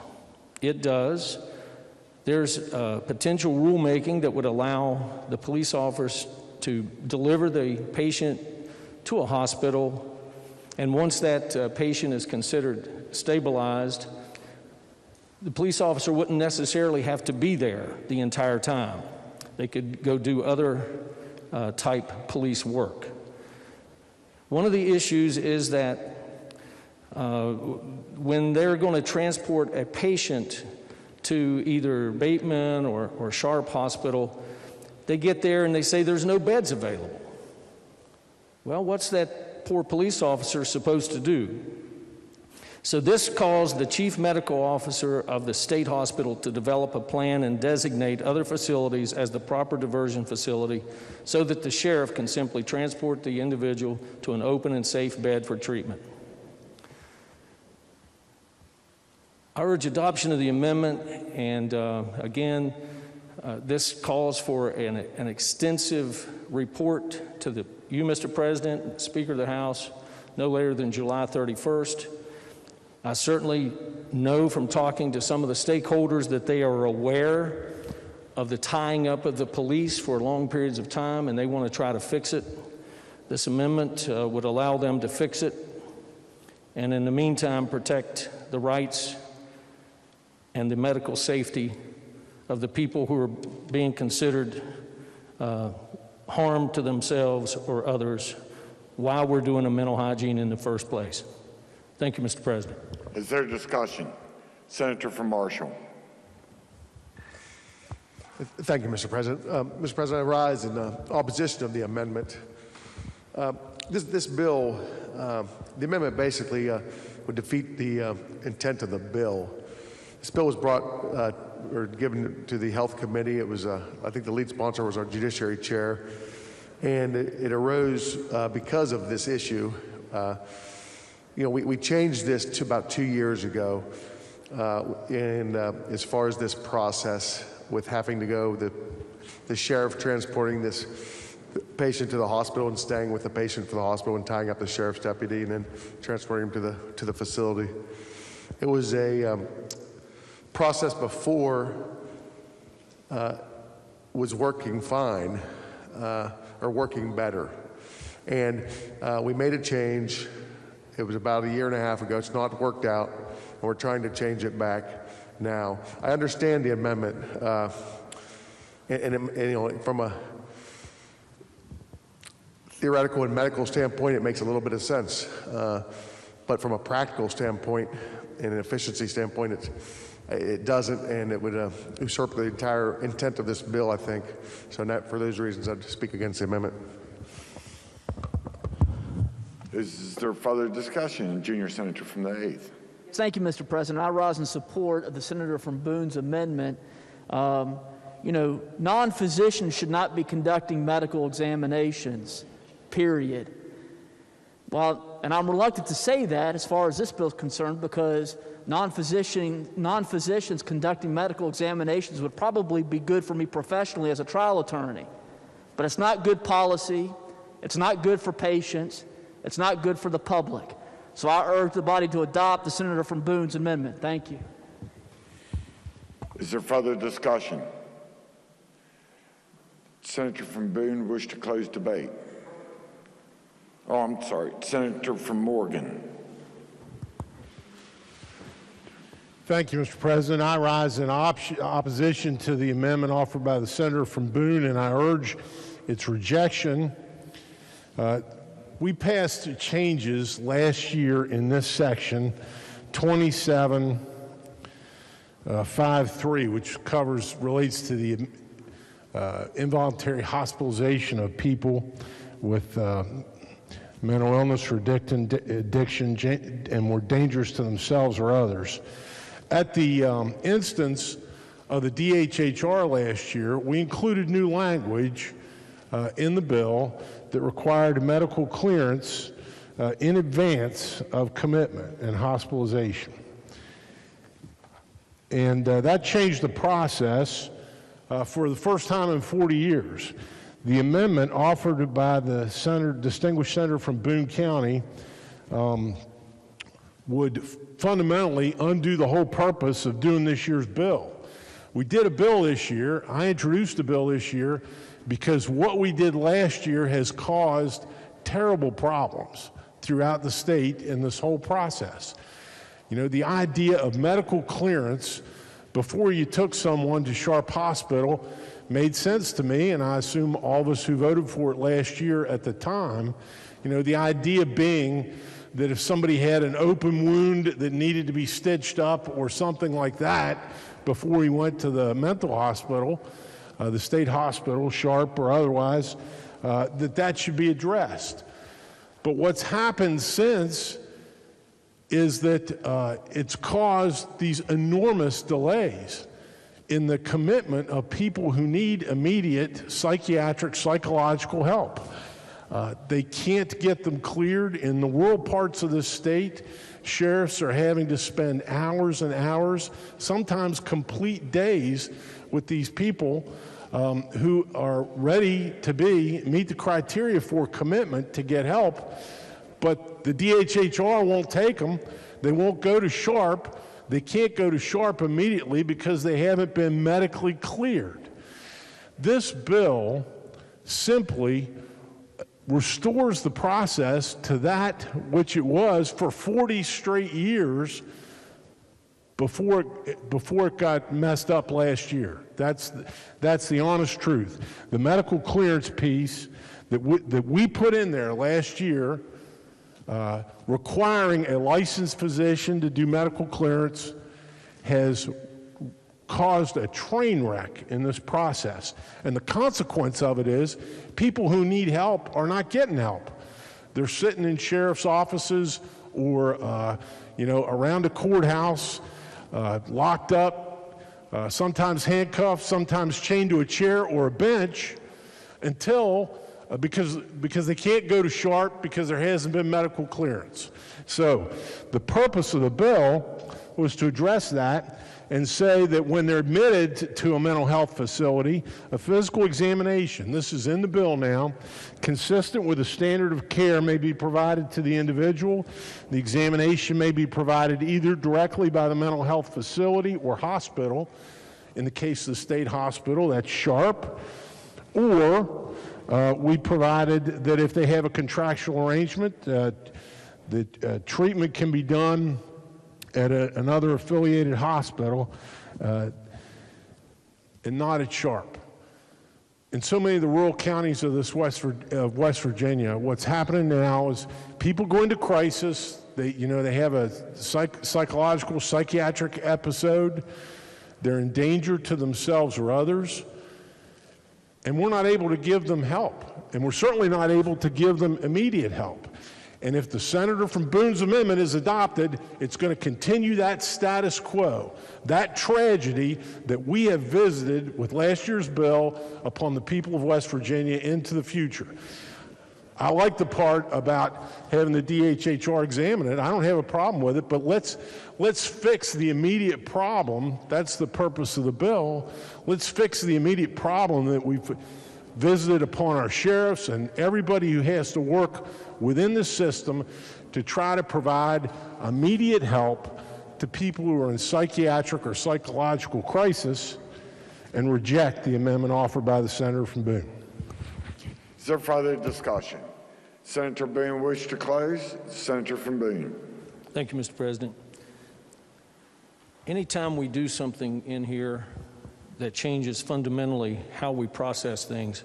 It does. There's potential rulemaking that would allow the police officers to deliver the patient to a hospital, and once that patient is considered stabilized, the police officer wouldn't necessarily have to be there the entire time. They could go do other type police work. One of the issues is that when they're going to transport a patient to either Bateman or Sharp Hospital, they get there and they say there's no beds available. Well, what's that poor police officer supposed to do? So this caused the chief medical officer of the state hospital to develop a plan and designate other facilities as the proper diversion facility so that the sheriff can simply transport the individual to an open and safe bed for treatment. I urge adoption of the amendment, and again, this calls for an extensive report to you, Mr. President, Speaker of the House, no later than July 31st. I certainly know from talking to some of the stakeholders that they are aware of the tying up of the police for long periods of time, and they want to try to fix it. This amendment would allow them to fix it, and in the meantime, protect the rights and the medical safety of the people who are being considered harm to themselves or others while we're doing a mental hygiene in the first place. Thank you, Mr. President. Is there discussion? Senator from Marshall. Thank you, Mr. President. Mr. President, I rise in opposition of the amendment. This bill, the amendment basically would defeat the intent of the bill. This bill was brought or given to the Health Committee. It was, I think the lead sponsor was our Judiciary Chair, and it arose because of this issue. You know, we changed this to about 2 years ago, as far as this process with having to go, the sheriff transporting this patient to the hospital and staying with the patient for the hospital and tying up the sheriff's deputy and then transporting him to the facility. It was a process before was working fine or working better, and we made a change. It was about a year and a half ago. It's not worked out, and we're trying to change it back now. I understand the amendment, and you know, from a theoretical and medical standpoint, it makes a little bit of sense. But from a practical standpoint and an efficiency standpoint, it doesn't, and it would usurp the entire intent of this bill, I think. So for those reasons, I'd speak against the amendment. Is there further discussion? Junior Senator from the 8th. Thank you, Mr. President. I rise in support of the Senator from Boone's amendment. You know, non-physicians should not be conducting medical examinations, period. Well, and I'm reluctant to say that as far as this bill is concerned, because non-physicians conducting medical examinations would probably be good for me professionally as a trial attorney. But it's not good policy. It's not good for patients. It's not good for the public. So I urge the body to adopt the Senator from Boone's amendment. Thank you. Is there further discussion? Senator from Boone wish to close debate. Oh, I'm sorry. Senator from Morgan. Thank you, Mr. President. I rise in opposition to the amendment offered by the Senator from Boone, and I urge its rejection. We passed changes last year in this section, 27.5.3, which relates to the involuntary hospitalization of people with mental illness or addiction and more dangerous to themselves or others. At the instance of the DHHR last year, we included new language in the bill that required medical clearance in advance of commitment and hospitalization. And that changed the process for the first time in 40 years. The amendment offered by the distinguished senator from Boone County would fundamentally undo the whole purpose of doing this year's bill. We did a bill this year. I introduced a bill this year because what we did last year has caused terrible problems throughout the state in this whole process. You know, the idea of medical clearance before you took someone to Sharp Hospital made sense to me, and I assume all of us who voted for it last year at the time. You know, the idea being that if somebody had an open wound that needed to be stitched up or something like that before he went to the mental hospital, the state hospital, Sharp or otherwise, that should be addressed. But what's happened since is that it's caused these enormous delays in the commitment of people who need immediate psychiatric, psychological help. They can't get them cleared. In the rural parts of the state, sheriffs are having to spend hours and hours, sometimes complete days, with these people who are ready to meet the criteria for commitment to get help, but the DHHR won't take them. They won't go to Sharp. They can't go to Sharp immediately because they haven't been medically cleared. This bill simply restores the process to that which it was for 40 straight years before it got messed up last year. That's the honest truth. The medical clearance piece that we put in there last year, requiring a licensed physician to do medical clearance, has caused a train wreck in this process. And the consequence of it is people who need help are not getting help. They're sitting in sheriff's offices or around a courthouse, locked up, sometimes handcuffed, sometimes chained to a chair or a bench until because they can't go to Sharp because there hasn't been medical clearance. So the purpose of the bill was to address that and say that when they're admitted to a mental health facility, a physical examination, this is in the bill now, consistent with a standard of care may be provided to the individual. The examination may be provided either directly by the mental health facility or hospital. In the case of the state hospital, that's Sharp. Or we provided that if they have a contractual arrangement, that treatment can be done at another affiliated hospital and not at Sharp. In so many of the rural counties of West Virginia, what's happening now is people go into crisis. They have a psychological, psychiatric episode. They're in danger to themselves or others. And we're not able to give them help. And we're certainly not able to give them immediate help. And if the senator from Boone's amendment is adopted, it's going to continue that status quo, that tragedy that we have visited with last year's bill upon the people of West Virginia into the future. I like the part about having the DHHR examine it. I don't have a problem with it, but let's fix the immediate problem. That's the purpose of the bill. Let's fix the immediate problem that we've visited upon our sheriffs and everybody who has to work within the system to try to provide immediate help to people who are in psychiatric or psychological crisis, and reject the amendment offered by the senator from Boone. Is there further discussion? Senator Boone wish to close. Senator from Boone. Thank you, Mr. President. Anytime we do something in here that changes fundamentally how we process things,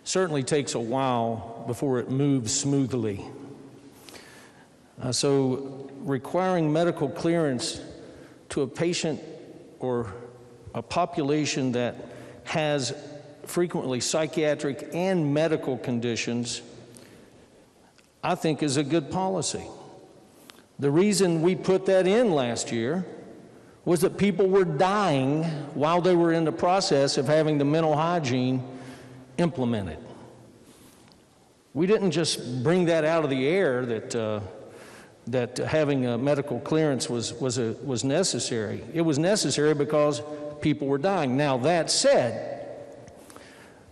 certainly takes a while before it moves smoothly. So requiring medical clearance to a patient or a population that has frequently psychiatric and medical conditions, I think is a good policy. The reason we put that in last year was that people were dying while they were in the process of having the mental hygiene implemented. We didn't just bring that out of the air that having a medical clearance was necessary. It was necessary because people were dying. Now, that said,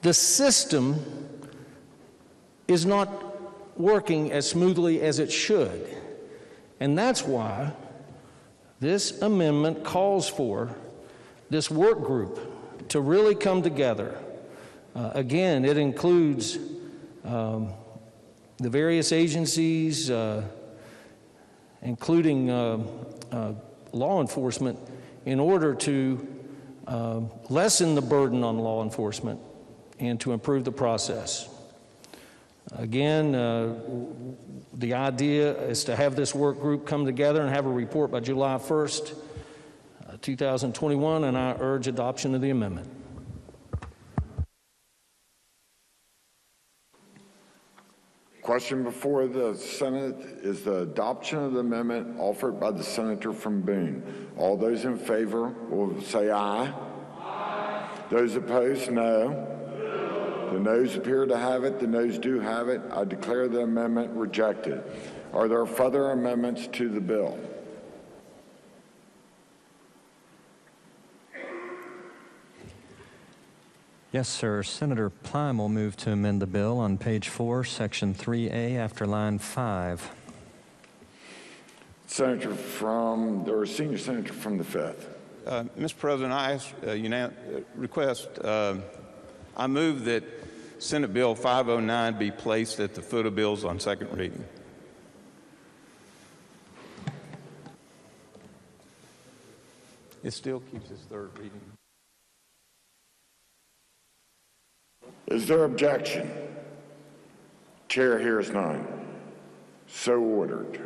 the system is not working as smoothly as it should. And that's why this amendment calls for this work group to really come together. Again, it includes the various agencies, including law enforcement, in order to lessen the burden on law enforcement and to improve the process. Again, the idea is to have this work group come together and have a report by July 1st, 2021, and I urge adoption of the amendment. Question before the Senate is the adoption of the amendment offered by the Senator from Boone. All those in favor will say aye. Aye. Those opposed, no. The noes appear to have it. The noes do have it. I declare the amendment rejected. Are there further amendments to the bill? Yes, sir. Senator Plime will move to amend the bill on page 4, section 3A, after line 5. Senior Senator from the 5th. Mr. President, I ask request, I move that Senate Bill 509 be placed at the foot of bills on second reading. It still keeps its third reading. Is there objection? Chair hears none. So ordered.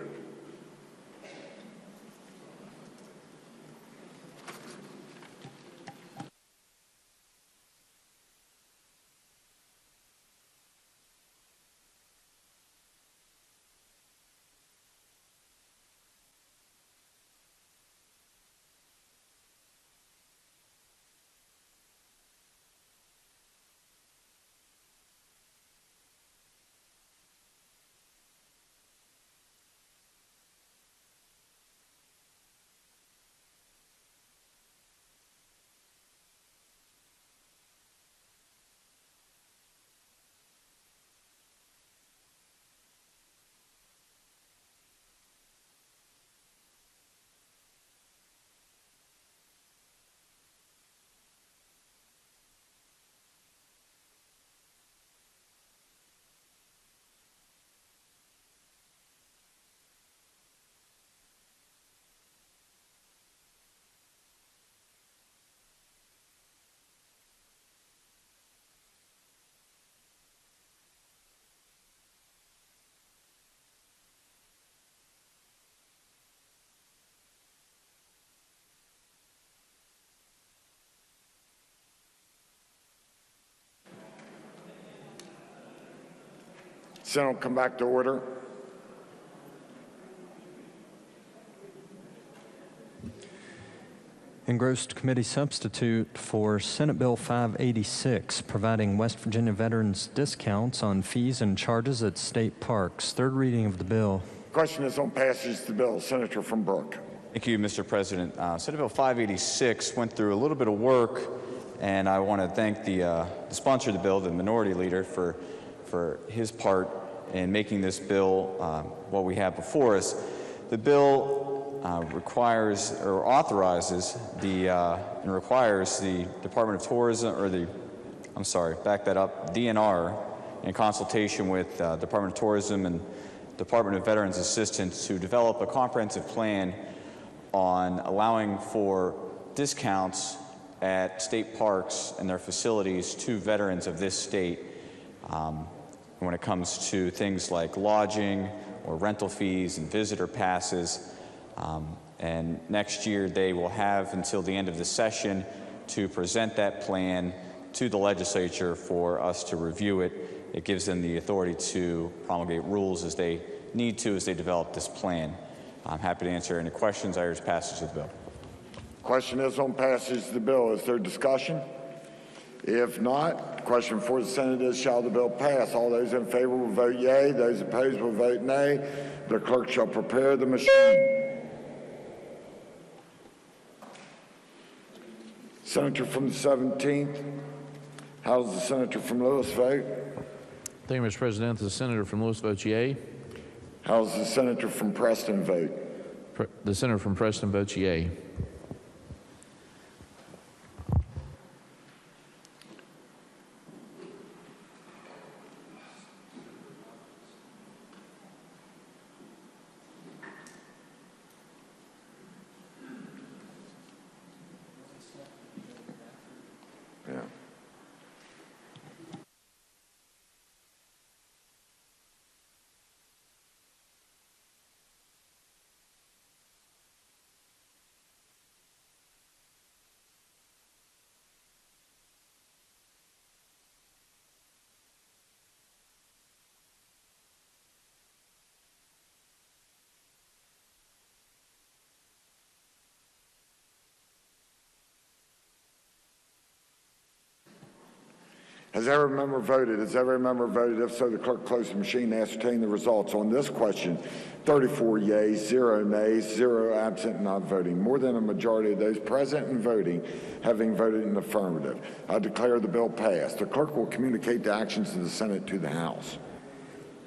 Senate will come back to order. Engrossed committee substitute for Senate Bill 586, providing West Virginia veterans discounts on fees and charges at state parks. Third reading of the bill. Question is on passage of the bill. Senator from Brooke. Thank you, Mr. President. Senate Bill 586 went through a little bit of work, and I want to thank the sponsor of the bill, the minority leader, for his part in making this bill what we have before us. The bill requires or authorizes and requires the Department of Tourism, or DNR, in consultation with Department of Tourism and Department of Veterans Assistance, to develop a comprehensive plan on allowing for discounts at state parks and their facilities to veterans of this state when it comes to things like lodging or rental fees and visitor passes. And next year they will have until the end of the session to present that plan to the legislature for us to review it. It gives them the authority to promulgate rules as they need to as they develop this plan. I'm happy to answer any questions. I urge passage of the bill. Question is on passage of the bill. Is there discussion? If not, the question before the Senate is, shall the bill pass? All those in favor will vote yea. Those opposed will vote nay. The clerk shall prepare the machine. Senator from the 17th. How does the senator from Lewis vote? Thank you, Mr. President. The senator from Lewis votes yea. How does the senator from Preston vote? The senator from Preston votes yea. Has every member voted? Has every member voted? If so, the clerk close the machine and ascertain the results. On this question, 34 yeas, 0 nays, 0 absent and not voting. More than a majority of those present and voting having voted in the affirmative. I declare the bill passed. The clerk will communicate the actions of the Senate to the House.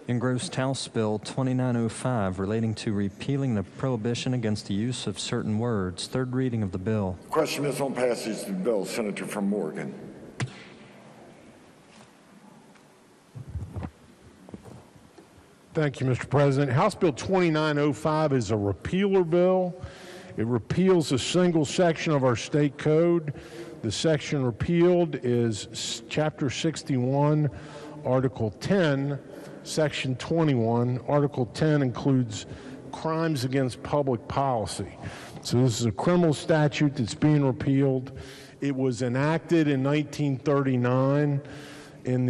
Engrossed House Bill 2905 relating to repealing the prohibition against the use of certain words. Third reading of the bill. The question is on passage of the bill. Senator from Morgan. Thank you, Mr. President. House Bill 2905 is a repealer bill. It repeals a single section of our state code. The section repealed is Chapter 61, Article 10, Section 21. Article 10 includes crimes against public policy. So this is a criminal statute that's being repealed. It was enacted in 1939 in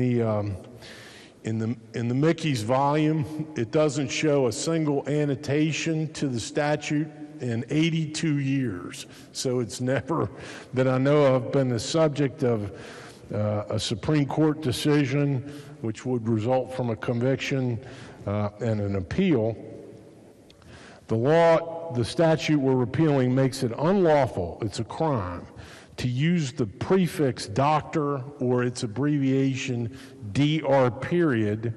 the Mickey's volume. It doesn't show a single annotation to the statute in 82 years. So it's never, that I know of, been the subject of a Supreme Court decision which would result from a conviction and an appeal. The statute we're repealing makes it unlawful, it's a crime, to use the prefix doctor or its abbreviation DR period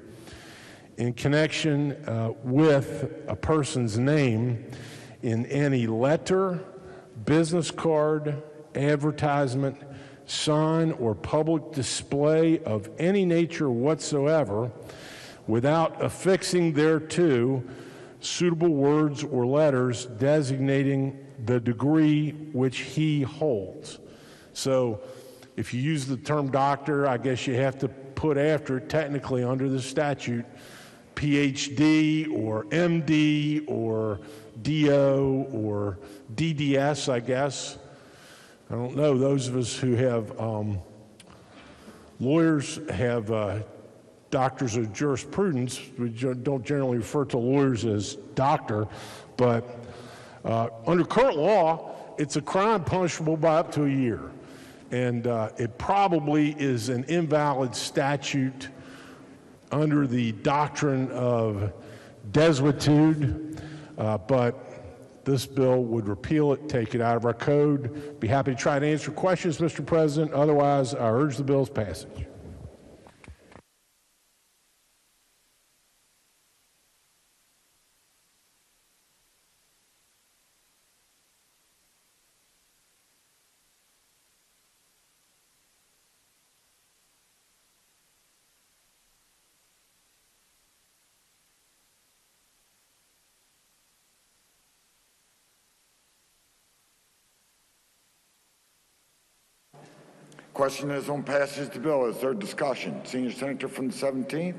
in connection with a person's name in any letter, business card, advertisement, sign, or public display of any nature whatsoever without affixing thereto suitable words or letters designating the degree which he holds. So if you use the term doctor, I guess you have to put after it, technically under the statute, PhD or MD or DO or DDS, I guess. I don't know. Those of us who have lawyers have doctors of jurisprudence. We don't generally refer to lawyers as doctor, but under current law, it's a crime punishable by up to a year. And it probably is an invalid statute under the doctrine of desuetude, but this bill would repeal it, take it out of our code. Be happy to try to answer questions, Mr. President. Otherwise, I urge the bill's passage. Question is on passage of the bill. Is there discussion? Senior Senator from the 17th.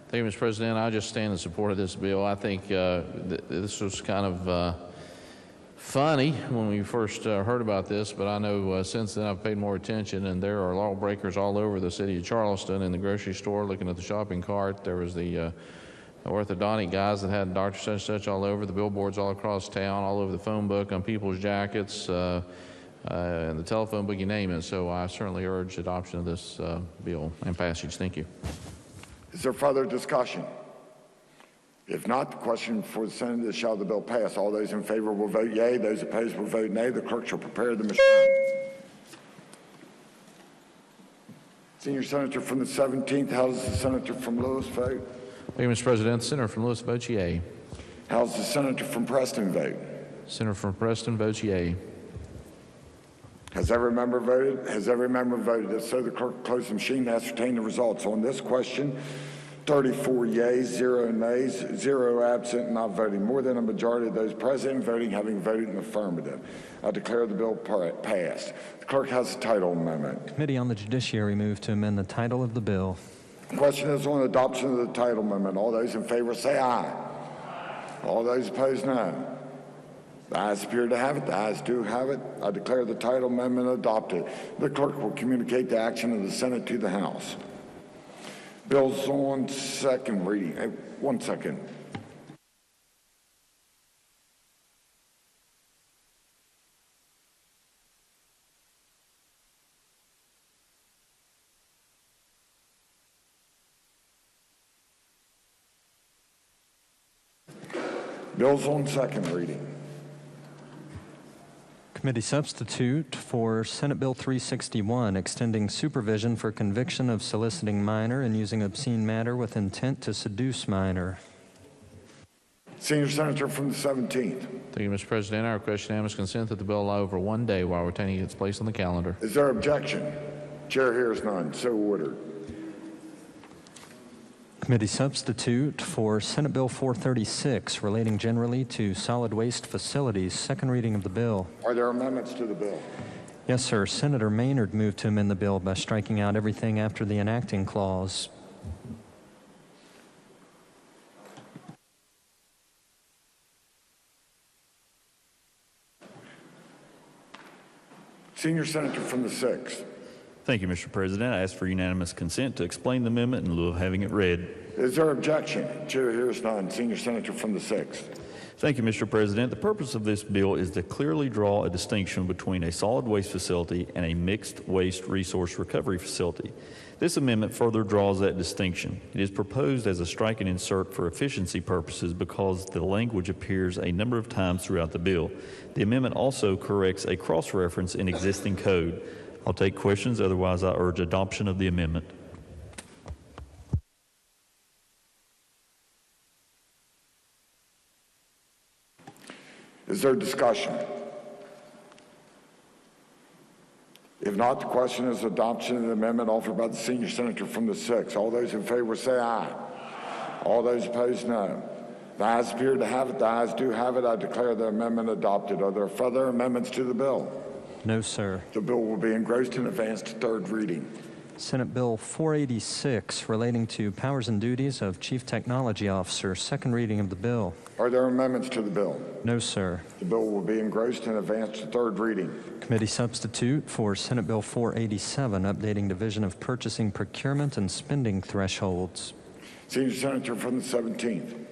Thank you, Mr. President. I just stand in support of this bill. I think this was kind of funny when we first heard about this, but I know since then I've paid more attention, and there are lawbreakers all over the city of Charleston in the grocery store looking at the shopping cart. There was the orthodontic guys that had Dr. such and such all over, the billboards all across town, all over the phone book, on people's jackets, and the telephone book, you name it. So I certainly urge adoption of this bill and passage. Thank you. Is there further discussion? If not, the question for the Senate is, shall the bill pass? All those in favor will vote yea. Those opposed will vote nay. The clerk shall prepare the machine. Senior Senator from the 17th, how does the Senator from Lewis vote? Thank you, Mr. President. Senator from Lewis votes yea. How does the Senator from Preston vote? Senator from Preston votes yea. Has every member voted? Has every member voted? If so, the clerk will close the machine to ascertain the results. On this question, 34 yeas, 0 nays, 0 absent, not voting. More than a majority of those present and voting having voted in the affirmative. I declare the bill passed. The clerk has the title amendment. Committee on the Judiciary move to amend the title of the bill. The question is on adoption of the title amendment. All those in favor say aye. All those opposed, no. The ayes appear to have it. The ayes do have it. I declare the title amendment adopted. The clerk will communicate the action of the Senate to the House. Bills on second reading. Hey, 1 second. Bills on second reading. Committee substitute for Senate Bill 361, extending supervision for conviction of soliciting minor and using obscene matter with intent to seduce minor. Senior Senator from the 17th. Thank you, Mr. President. I request unanimous consent that the bill lie over 1 day while retaining its place on the calendar. Is there objection? Chair hears none. So ordered. Committee substitute for Senate Bill 436, relating generally to solid waste facilities. Second reading of the bill. Are there amendments to the bill? Yes, sir. Senator Maynard moved to amend the bill by striking out everything after the enacting clause. Senior Senator from the 6th. Thank you, Mr. President. I ask for unanimous consent to explain the amendment in lieu of having it read. Is there objection? Chair hears none. Senior Senator from the 6th. Thank you, Mr. President. The purpose of this bill is to clearly draw a distinction between a solid waste facility and a mixed waste resource recovery facility. This amendment further draws that distinction. It is proposed as a strike and insert for efficiency purposes because the language appears a number of times throughout the bill. The amendment also corrects a cross-reference in existing code. I'll take questions, otherwise I urge adoption of the amendment. Is there discussion? If not, the question is adoption of the amendment offered by the Senior Senator from the 6th. All those in favor say aye. All those opposed, no. The ayes appear to have it. The ayes do have it. I declare the amendment adopted. Are there further amendments to the bill? No, sir. The bill will be engrossed and advanced to third reading. Senate Bill 486, relating to powers and duties of Chief Technology Officer. Second reading of the bill. Are there amendments to the bill? No, sir. The bill will be engrossed and advanced to third reading. Committee substitute for Senate Bill 487, updating Division of Purchasing, Procurement, and Spending thresholds. Senior Senator from the 17th.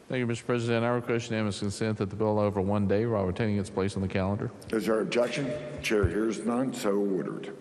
Thank you, Mr. President. I request unanimous consent that the bill lie over 1 day while retaining its place on the calendar. Is there objection? Chair hears none. So ordered.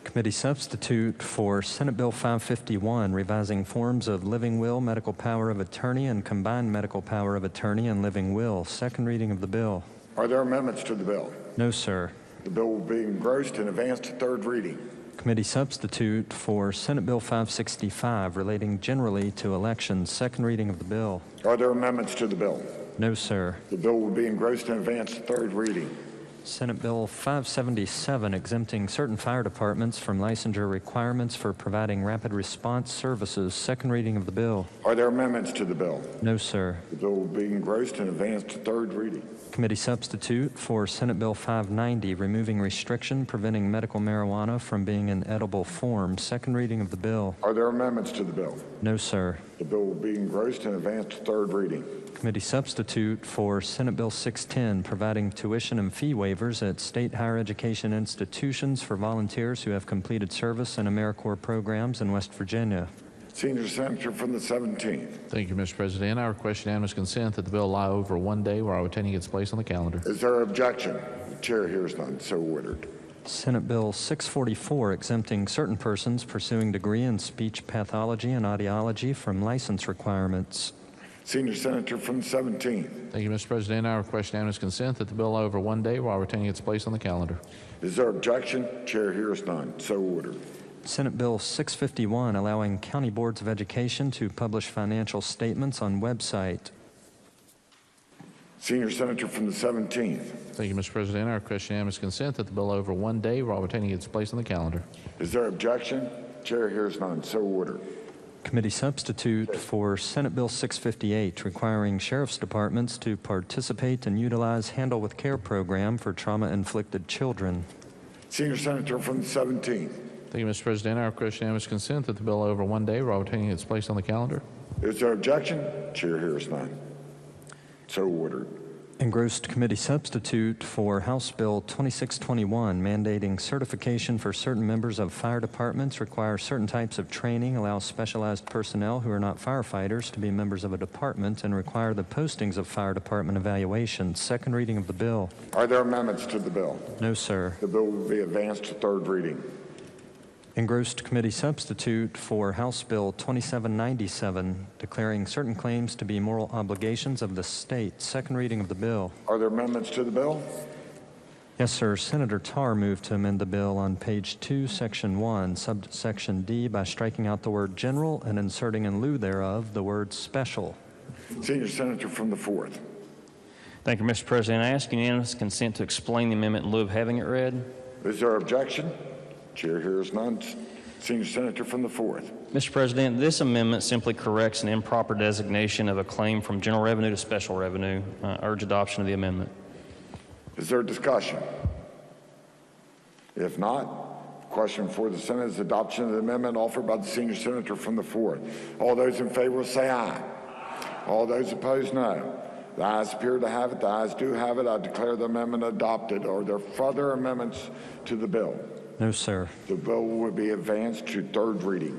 Committee substitute for Senate Bill 551, revising forms of living will, medical power of attorney, and combined medical power of attorney and living will. Second reading of the bill. Are there amendments to the bill? No, sir. The bill will be engrossed and advanced to third reading. Committee substitute for Senate Bill 565, relating generally to elections. Second reading of the bill. Are there amendments to the bill? No, sir. The bill will be engrossed and advanced to third reading. Senate Bill 577, exempting certain fire departments from licensure requirements for providing rapid response services. Second reading of the bill. Are there amendments to the bill? No, sir. The bill will be engrossed and advanced to third reading. Committee substitute for Senate Bill 590, removing restriction preventing medical marijuana from being in edible form. Second reading of the bill. Are there amendments to the bill? No, sir. The bill will be engrossed and advanced to third reading. Committee substitute for Senate Bill 610, providing tuition and fee waivers at state higher education institutions for volunteers who have completed service in AmeriCorps programs in West Virginia. Senior Senator from the 17th. Thank you, Mr. President. I request unanimous consent that the bill lie over one day while retaining its place on the calendar. Is there objection? The chair hears none. So ordered. Senate Bill 644, exempting certain persons pursuing degree in speech pathology and audiology from license requirements. Senior Senator from the 17th. Thank you, Mr. President. I request unanimous consent that the bill lie over one day while retaining its place on the calendar. Is there objection? Chair hears none. So ordered. Senate Bill 651, allowing county boards of education to publish financial statements on website. Senior Senator from the 17th. Thank you, Mr. President. I request unanimous consent that the bill lie over one day while retaining its place on the calendar. Is there objection? Chair hears none. So ordered. Committee substitute for Senate Bill 658, requiring sheriff's departments to participate and utilize Handle with Care program for trauma-inflicted children. Senior Senator from the 17th. Thank you, Mr. President. I request unanimous consent that the bill lie over one day while retaining its place on the calendar. Is there objection? Chair hears none. So ordered. Engrossed committee substitute for House Bill 2621, mandating certification for certain members of fire departments, require certain types of training, allow specialized personnel who are not firefighters to be members of a department, and require the postings of fire department evaluations. Second reading of the bill. Are there amendments to the bill? No, sir. The bill will be advanced to third reading. Engrossed committee substitute for House Bill 2797, declaring certain claims to be moral obligations of the state. Second reading of the bill. Are there amendments to the bill? Yes, sir. Senator Tarr moved to amend the bill on page 2, section 1, subsection D, by striking out the word general and inserting in lieu thereof the word special. Senior Senator from the 4th. Thank you, Mr. President. I ask unanimous consent to explain the amendment in lieu of having it read. Is there objection? Chair hears none. Senior Senator from the 4th. Mr. President, this amendment simply corrects an improper designation of a claim from general revenue to special revenue. Urge adoption of the amendment. Is there discussion? If not, the question before the Senate is adoption of the amendment offered by the Senior Senator from the 4th. All those in favor will say aye. All those opposed, no. The ayes appear to have it. The ayes do have it. I declare the amendment adopted. Are there further amendments to the bill? No, sir. The bill will be advanced to third reading.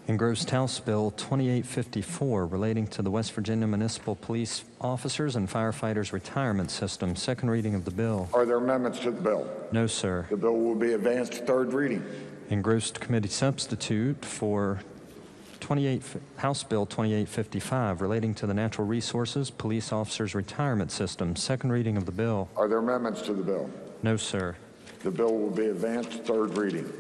Engrossed House Bill 2854, relating to the West Virginia Municipal Police Officers and Firefighters Retirement System. Second reading of the bill. Are there amendments to the bill? No, sir. The bill will be advanced to third reading. Engrossed committee substitute for House Bill 2855, relating to the Natural Resources Police Officers Retirement System. Second reading of the bill. Are there amendments to the bill? No, sir. The bill will be advanced to third reading.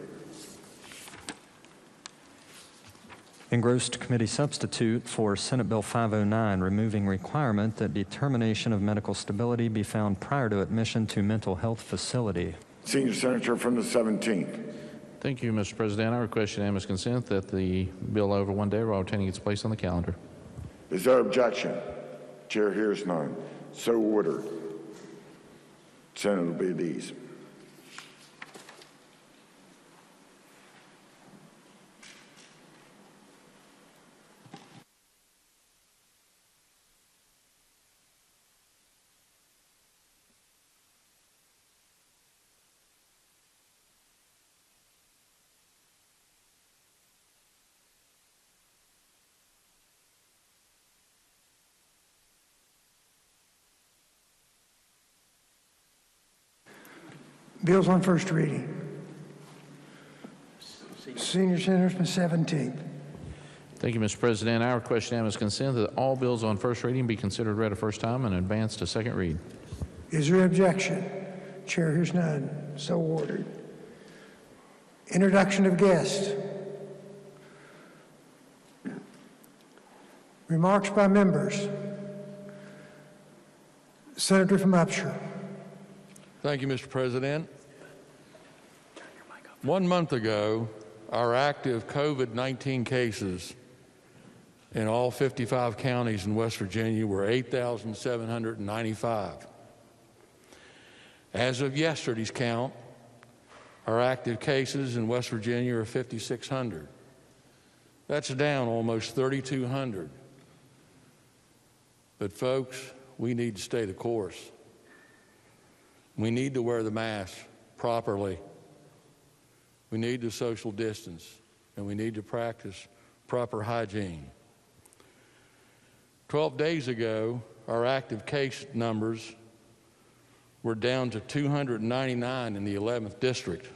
Engrossed committee substitute for Senate Bill 509, removing requirement that determination of medical stability be found prior to admission to mental health facility. Senior Senator from the 17th. Thank you, Mr. President. I request unanimous consent that the bill lie over one day while retaining its place on the calendar. Is there objection? Chair hears none. So ordered. Senate will be at ease. Bills on first reading. Senior Senator from the 17th. Thank you, Mr. President. I request unanimous consent that all bills on first reading be considered read a first time and advanced to second read. Is there objection? Chair hears none. So ordered. Introduction of guests. Remarks by members. Senator from Upshur. Thank you, Mr. President. 1 month ago, our active COVID-19 cases in all 55 counties in West Virginia were 8,795. As of yesterday's count, our active cases in West Virginia are 5,600. That's down almost 3,200. But folks, we need to stay the course. We need to wear the mask properly. We need to social distance, and we need to practice proper hygiene. 12 days ago, our active case numbers were down to 299 in the 11th district,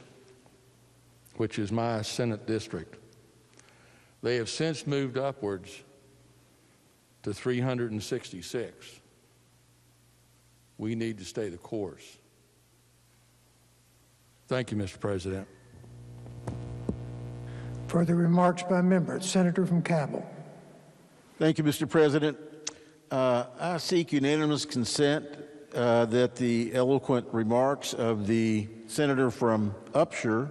which is my Senate district. They have since moved upwards to 366. We need to stay the course. Thank you, Mr. President. Further remarks by members. Senator from Cabell. Thank you, Mr. President. I seek unanimous consent that the eloquent remarks of the senator from Upshur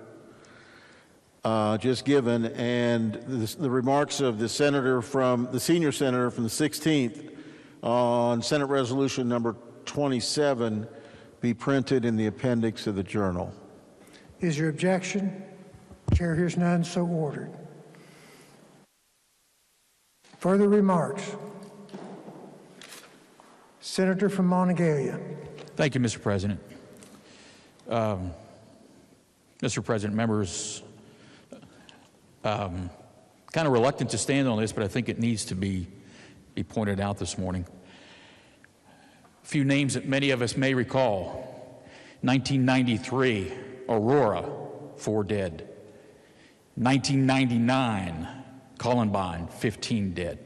just given and the remarks of the senior senator from the 16th on Senate Resolution number 27 be printed in the appendix of the journal. Is there objection? Chair hears none, so ordered. Further remarks. Senator from Monongalia. Thank you, Mr. President. Mr. President, members, kind of reluctant to stand on this, but I think it needs to be pointed out this morning. A few names that many of us may recall. 1993, Aurora, 4 dead. 1999, Columbine, 15 dead.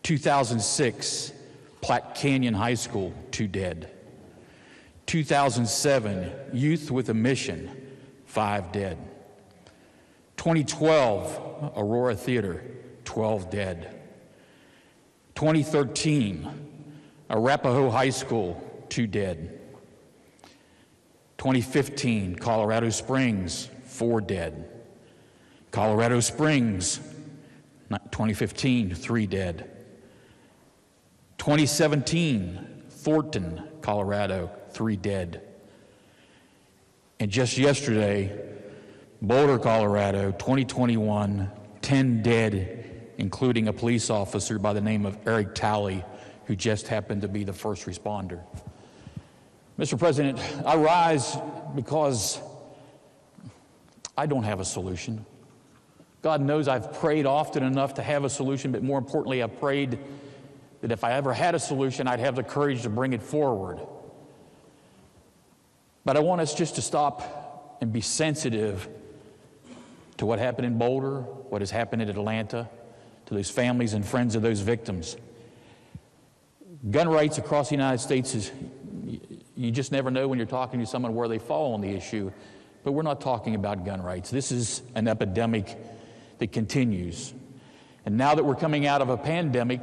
2006, Platte Canyon High School, 2 dead. 2007, Youth with a Mission, 5 dead. 2012, Aurora Theater, 12 dead. 2013, Arapahoe High School, 2 dead. 2015, Colorado Springs, 4 dead. Colorado Springs, 2015, 3 dead. 2017, Thornton, Colorado, 3 dead. And just yesterday, Boulder, Colorado, 2021, 10 dead, including a police officer by the name of Eric Talley, who just happened to be the first responder. Mr. President, I rise because I don't have a solution. God knows I've prayed often enough to have a solution, but more importantly, I've prayed that if I ever had a solution, I'd have the courage to bring it forward. But I want us just to stop and be sensitive to what happened in Boulder, what has happened in Atlanta, to those families and friends of those victims. Gun rights across the United States is, you just never know when you're talking to someone where they fall on the issue, but we're not talking about gun rights. This is an epidemic that continues. And now that we're coming out of a pandemic,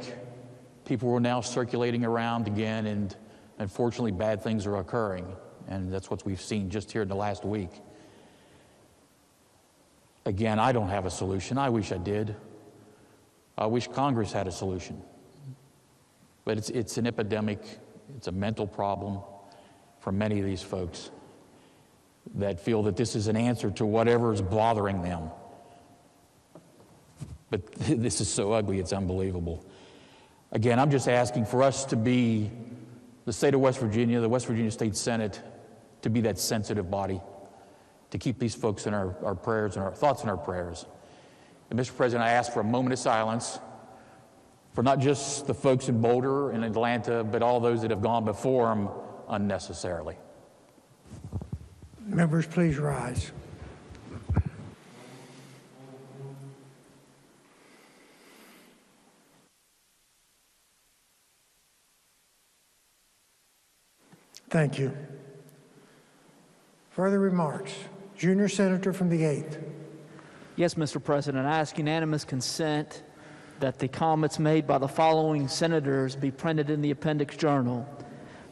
people are now circulating around again, and unfortunately bad things are occurring. And that's what we've seen just here in the last week. Again, I don't have a solution. I wish I did. I wish Congress had a solution. But it's an epidemic. It's a mental problem for many of these folks that feel that this is an answer to whatever is bothering them. But this is so ugly, it's unbelievable. Again, I'm just asking for us to be the state of West Virginia, the West Virginia State Senate, to be that sensitive body, to keep these folks in our prayers and our thoughts and our prayers. And Mr. President, I ask for a moment of silence for not just the folks in Boulder and Atlanta, but all those that have gone before them unnecessarily. Members, please rise. Thank you. Further remarks. Junior Senator from the 8th. Yes, Mr. President, I ask unanimous consent that the comments made by the following senators be printed in the appendix journal.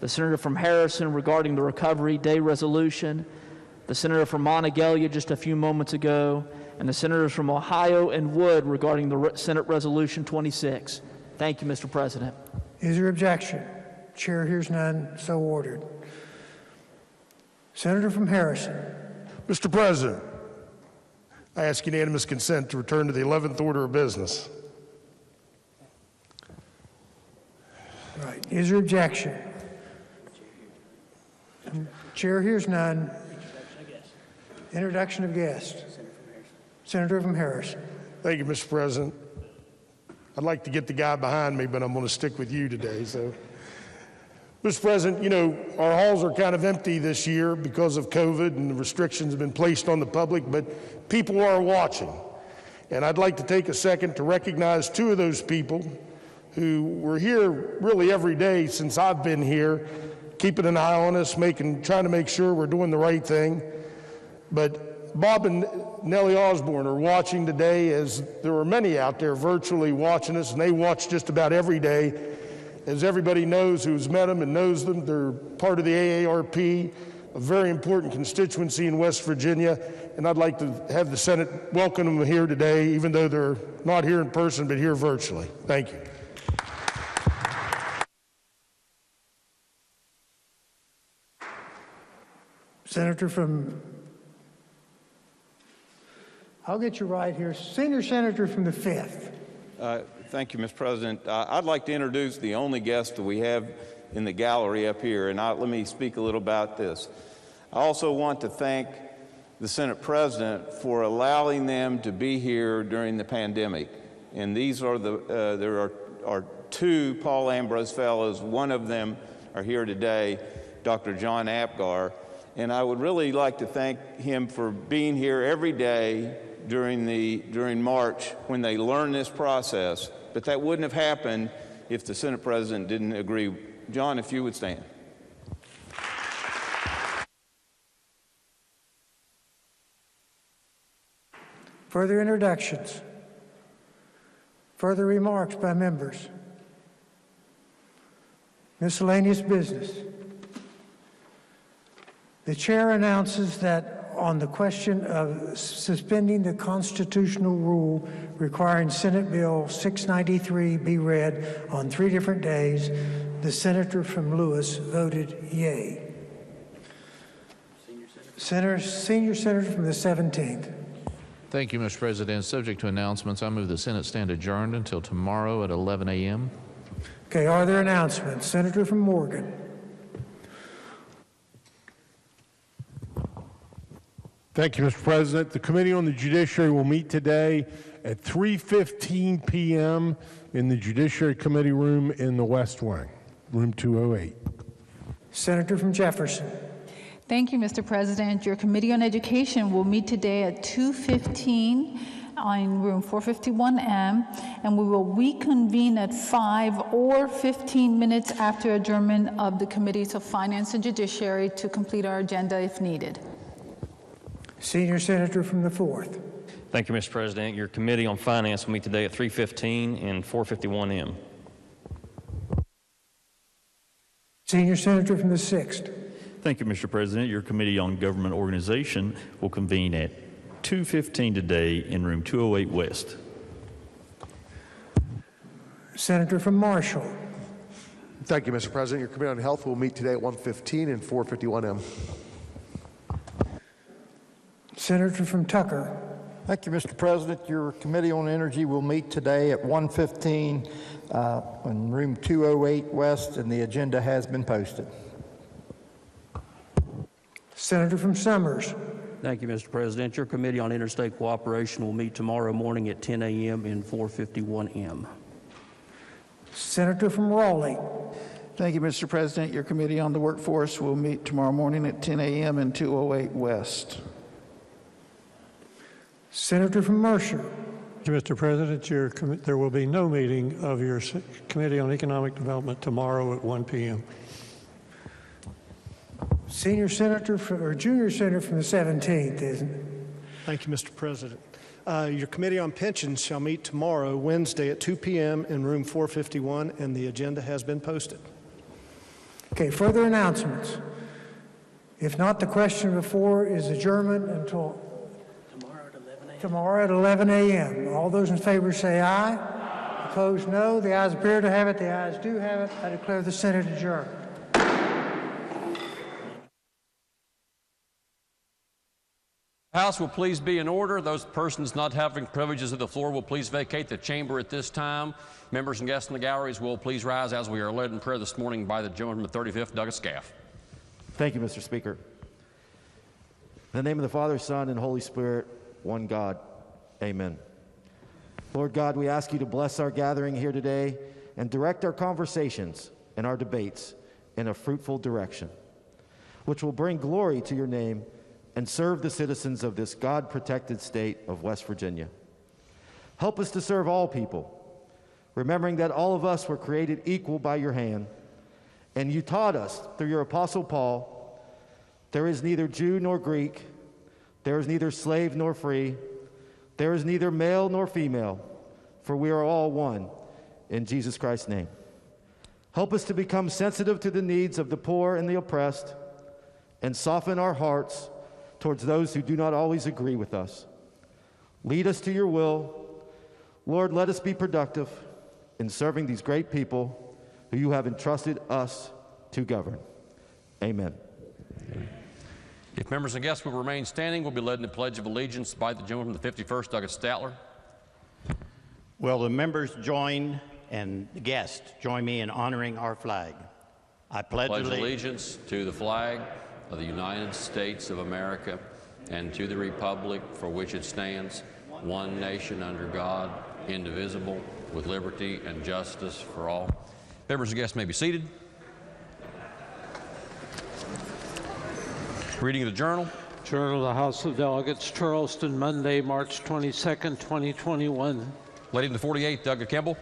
The senator from Harrison regarding the Recovery Day resolution, the senator from Monongalia just a few moments ago, and the senators from Ohio and Wood regarding the Senate Resolution 26. Thank you, Mr. President. Is there objection? Chair hears none, so ordered. Senator from Harrison. Mr. President, I ask unanimous consent to return to the 11th order of business. Right. Is there objection? Chair hears none. Introduction of guests. Senator from Harrison. Thank you, Mr. President. I'd like to get the guy behind me, but I'm going to stick with you today. So, Mr. President, you know, our halls are kind of empty this year because of COVID and the restrictions have been placed on the public, but people are watching. And I'd like to take a second to recognize two of those people who were here really every day since I've been here, keeping an eye on us, trying to make sure we're doing the right thing. But Bob and Nellie Osborne are watching today, as there are many out there virtually watching us, and they watch just about every day. As everybody knows who's met them and knows them, they're part of the AARP, a very important constituency in West Virginia, and I'd like to have the Senate welcome them here today, even though they're not here in person, but here virtually. Thank you. Senator from, I'll get you right here, Senior Senator from the 5th. Thank you, Mr. President. I'd like to introduce the only guest that we have in the gallery up here, and let me speak a little about this. I also want to thank the Senate President for allowing them to be here during the pandemic. And these are there are two Paul Ambrose Fellows. One of them are here today, Dr. John Apgar. And I would really like to thank him for being here every day during March when they learned this process. But that wouldn't have happened if the Senate President didn't agree. John, if you would stand. Further introductions. Further remarks by members. Miscellaneous business. The chair announces that on the question of suspending the constitutional rule requiring Senate Bill 693 be read on 3 different days, the senator from Lewis voted yea. Senior Senator from the 17th. Thank you, Mr. President. Subject to announcements, I move the Senate stand adjourned until tomorrow at 11 a.m. Okay, are there announcements? Senator from Morgan. Thank you, Mr. President. The Committee on the Judiciary will meet today at 3:15 p.m. in the Judiciary Committee room in the West Wing, room 208. Senator from Jefferson. Thank you, Mr. President. Your Committee on Education will meet today at 2:15 in room 451M, and we will reconvene at 5 or 15 minutes after adjournment of the Committees of Finance and Judiciary to complete our agenda if needed. Senior Senator from the 4th. Thank you, Mr. President. Your Committee on Finance will meet today at 3:15 and 451M. Senior Senator from the 6th. Thank you, Mr. President. Your Committee on Government Organization will convene at 2:15 today in room 208 West. Senator from Marshall. Thank you, Mr. President. Your Committee on Health will meet today at 1:15 and 451M. Senator from Tucker. Thank you, Mr. President. Your Committee on Energy will meet today at 1:15 in room 208 West, and the agenda has been posted. Senator from Summers. Thank you, Mr. President. Your Committee on Interstate Cooperation will meet tomorrow morning at 10 a.m. in 451M. Senator from Raleigh. Thank you, Mr. President. Your Committee on the Workforce will meet tomorrow morning at 10 a.m. in 208 West. Senator from Mercer. Mr. President, there will be no meeting of your Committee on Economic Development tomorrow at 1 p.m. Junior Senator from the 17th, isn't it? Thank you, Mr. President. Your Committee on Pensions shall meet tomorrow, Wednesday at 2 p.m. in room 451, and the agenda has been posted. Okay, further announcements. If not, the question before is adjournment until tomorrow at 11 a.m. All those in favor say aye. Aye. Opposed, no. The ayes appear to have it. The ayes do have it. I declare the Senate adjourned. House will please be in order. Those persons not having privileges of the floor will please vacate the chamber at this time. Members and guests in the galleries will please rise as we are led in prayer this morning by the gentleman from the 35th, Douglas Scaff. Thank you, Mr. Speaker. In the name of the Father, Son, and Holy Spirit, one God. Amen. Lord God, we ask you to bless our gathering here today and direct our conversations and our debates in a fruitful direction, which will bring glory to your name and serve the citizens of this God-protected state of West Virginia. Help us to serve all people, remembering that all of us were created equal by your hand, and you taught us through your Apostle Paul, there is neither Jew nor Greek, there is neither slave nor free, there is neither male nor female, for we are all one in Jesus Christ's name. Help us to become sensitive to the needs of the poor and the oppressed, and soften our hearts towards those who do not always agree with us. Lead us to your will. Lord, let us be productive in serving these great people who you have entrusted us to govern. Amen. If members and guests will remain standing, we'll be led in the Pledge of Allegiance by the gentleman from the 51st, Douglas Statler. Will the members join and the guests join me in honoring our flag? I pledge allegiance to the flag of the United States of America and to the republic for which it stands, one nation under God, indivisible, with liberty and justice for all. Members and guests may be seated. Reading of the Journal. Journal of the House of Delegates, Charleston, Monday, March 22nd, 2021. Lady in the 48th, Doug Kimball.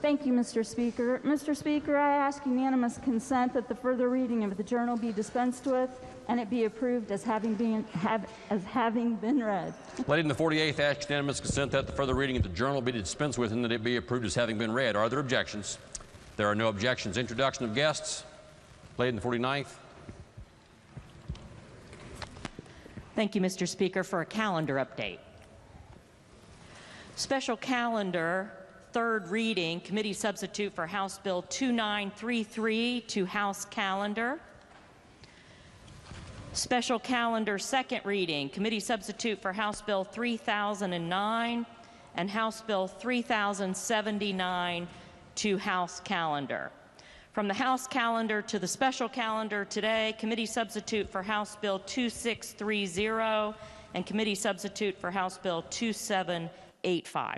Thank you, Mr. Speaker. Mr. Speaker, I ask unanimous consent that the further reading of the Journal be dispensed with and it be approved as having been read. Lady in the 48th, ask unanimous consent that the further reading of the Journal be dispensed with and that it be approved as having been read. Are there objections? There are no objections. Introduction of guests. Lady in the 49th. Thank you, Mr. Speaker, for a calendar update. Special calendar, third reading, committee substitute for House Bill 2933 to House calendar. Special calendar, second reading, committee substitute for House Bill 3009 and House Bill 3079 to House calendar. From the House calendar to the special calendar today, committee substitute for House Bill 2630 and committee substitute for House Bill 2785.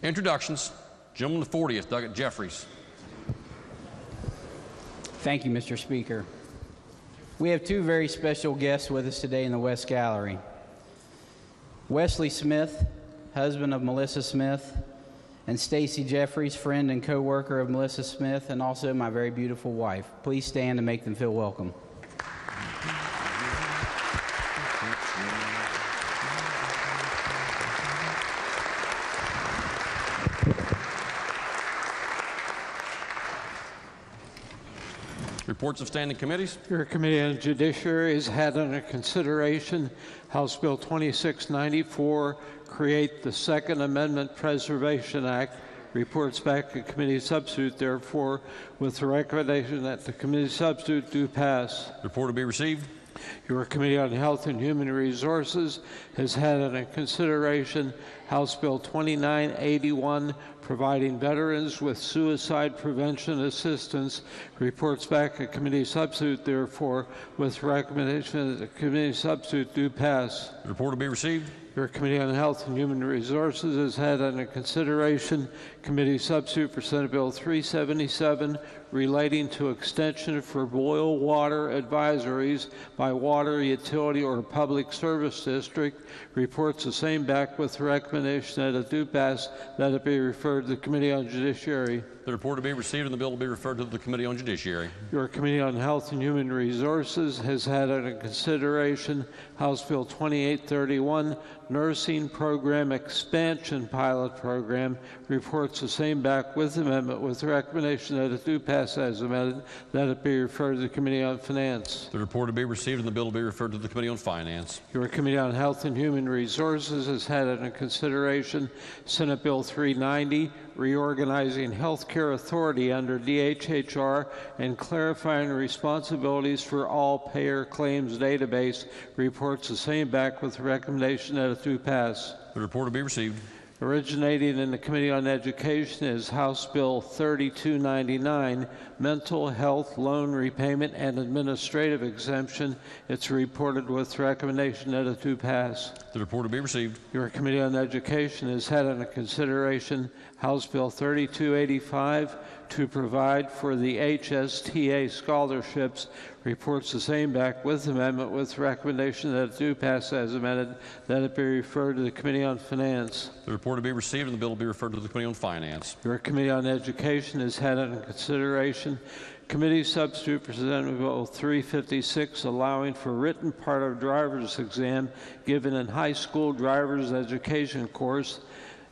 Introductions. Gentleman the 40th, Doug Jeffries. Thank you, Mr. Speaker. We have two very special guests with us today in the West Gallery. Wesley Smith, husband of Melissa Smith, and Stacy Jeffries, friend and co-worker of Melissa Smith, and also my very beautiful wife. Please stand and make them feel welcome. Reports of standing committees. Your Committee on Judiciary has had under consideration House Bill 2694, create the Second Amendment Preservation Act. Reports back to committee substitute, therefore, with the recommendation that the committee substitute do pass. Report to be received. Your Committee on Health and Human Resources has had under consideration House Bill 2981, providing veterans with suicide prevention assistance. Reports back to committee substitute, therefore, with recommendation that the committee substitute do pass. Report to be received. Your Committee on Health and Human Resources has had under consideration committee substitute for Senate Bill 377 relating to extension for boil water advisories by water, utility, or public service district. Reports the same back with the recommendation that it do pass, that it be referred to the Committee on Judiciary. The report to be received and the bill will be referred to the Committee on Judiciary. Your Committee on Health and Human Resources has had under consideration House Bill 2831, Nursing Program Expansion Pilot Program. Reports the same back with amendment with the recommendation that it do pass as amended, that it be referred to the Committee on Finance. The report to be received and the bill will be referred to the Committee on Finance. Your Committee on Health and Human Resources has had under consideration Senate Bill 390, reorganizing healthcare authority under DHHR and clarifying responsibilities for all payer claims database. Reports the same back with the recommendation that it do pass. The report will be received. Originating in the Committee on Education is House Bill 3299, Mental Health Loan Repayment and Administrative Exemption. It's reported with recommendation that it do pass. The report will be received. Your Committee on Education has had under consideration House Bill 3285 to provide for the HSTA scholarships. Reports the same back with amendment with recommendation that it do pass as amended, that it be referred to the Committee on Finance. The report will be received and the bill will be referred to the Committee on Finance. Your Committee on Education has had under consideration Committee Substitute for Senate Bill 356, allowing for written part of driver's exam given in high school driver's education course.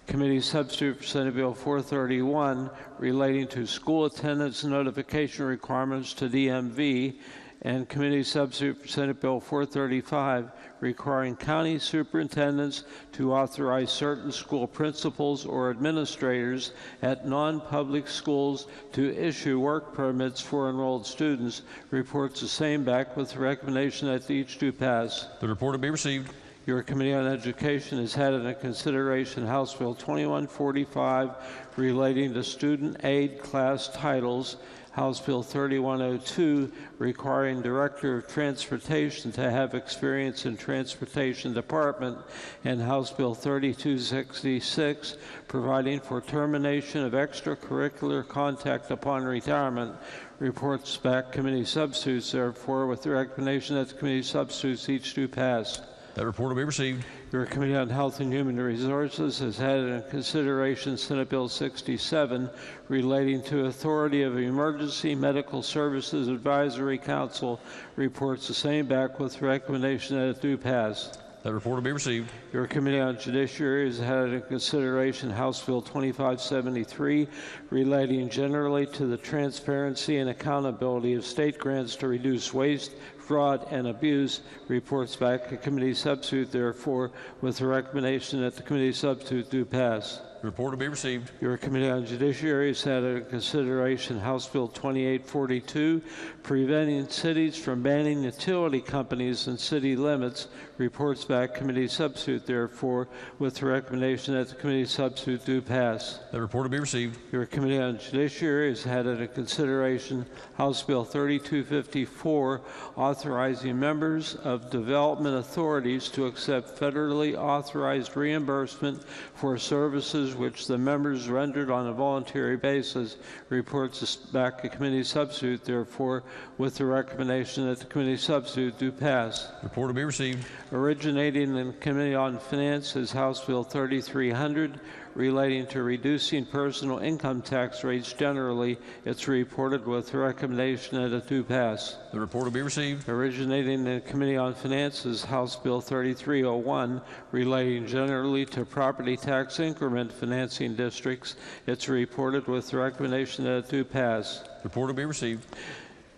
Committee Substitute for Senate Bill 431, relating to school attendance notification requirements to DMV, and Committee Substitute for Senate Bill 435, requiring county superintendents to authorize certain school principals or administrators at non-public schools to issue work permits for enrolled students. Reports the same back with the recommendation that each do pass. The report will be received. Your Committee on Education has had under consideration House Bill 2145 relating to student aid class titles, House Bill 3102 requiring Director of Transportation to have experience in Transportation Department, and House Bill 3266 providing for termination of extracurricular contact upon retirement. Reports back Committee Substitutes, therefore, with the recommendation that the Committee Substitutes each do pass. That report will be received. Your Committee on Health and Human Resources has had in consideration Senate Bill 67 relating to Authority of Emergency Medical Services Advisory Council. Reports the same back with recommendation that it do pass. That report will be received. Your Committee on Judiciary has had in consideration House Bill 2573 relating generally to the transparency and accountability of state grants to reduce waste, fraud, and abuse. Reports back to Committee Substitute, therefore, with the recommendation that the Committee Substitute do pass. The report will be received. Your Committee on Judiciary has had in consideration House Bill 2842, preventing cities from banning utility companies in city limits. Reports back Committee Substitute, therefore, with the recommendation that the Committee Substitute do pass. The report will be received. Your Committee on Judiciary has had in consideration House Bill 3254, authorizing members of development authorities to accept federally authorized reimbursement for services which the members rendered on a voluntary basis. Reports back to Committee Substitute, therefore, with the recommendation that the Committee Substitute do pass. Report will be received. Originating in the Committee on Finance is House Bill 3300, relating to reducing personal income tax rates generally. It's reported with the recommendation that it do pass. The report will be received. Originating in the Committee on Finance is House Bill 3301, relating generally to property tax increment financing districts. It's reported with the recommendation that it do pass. The report will be received.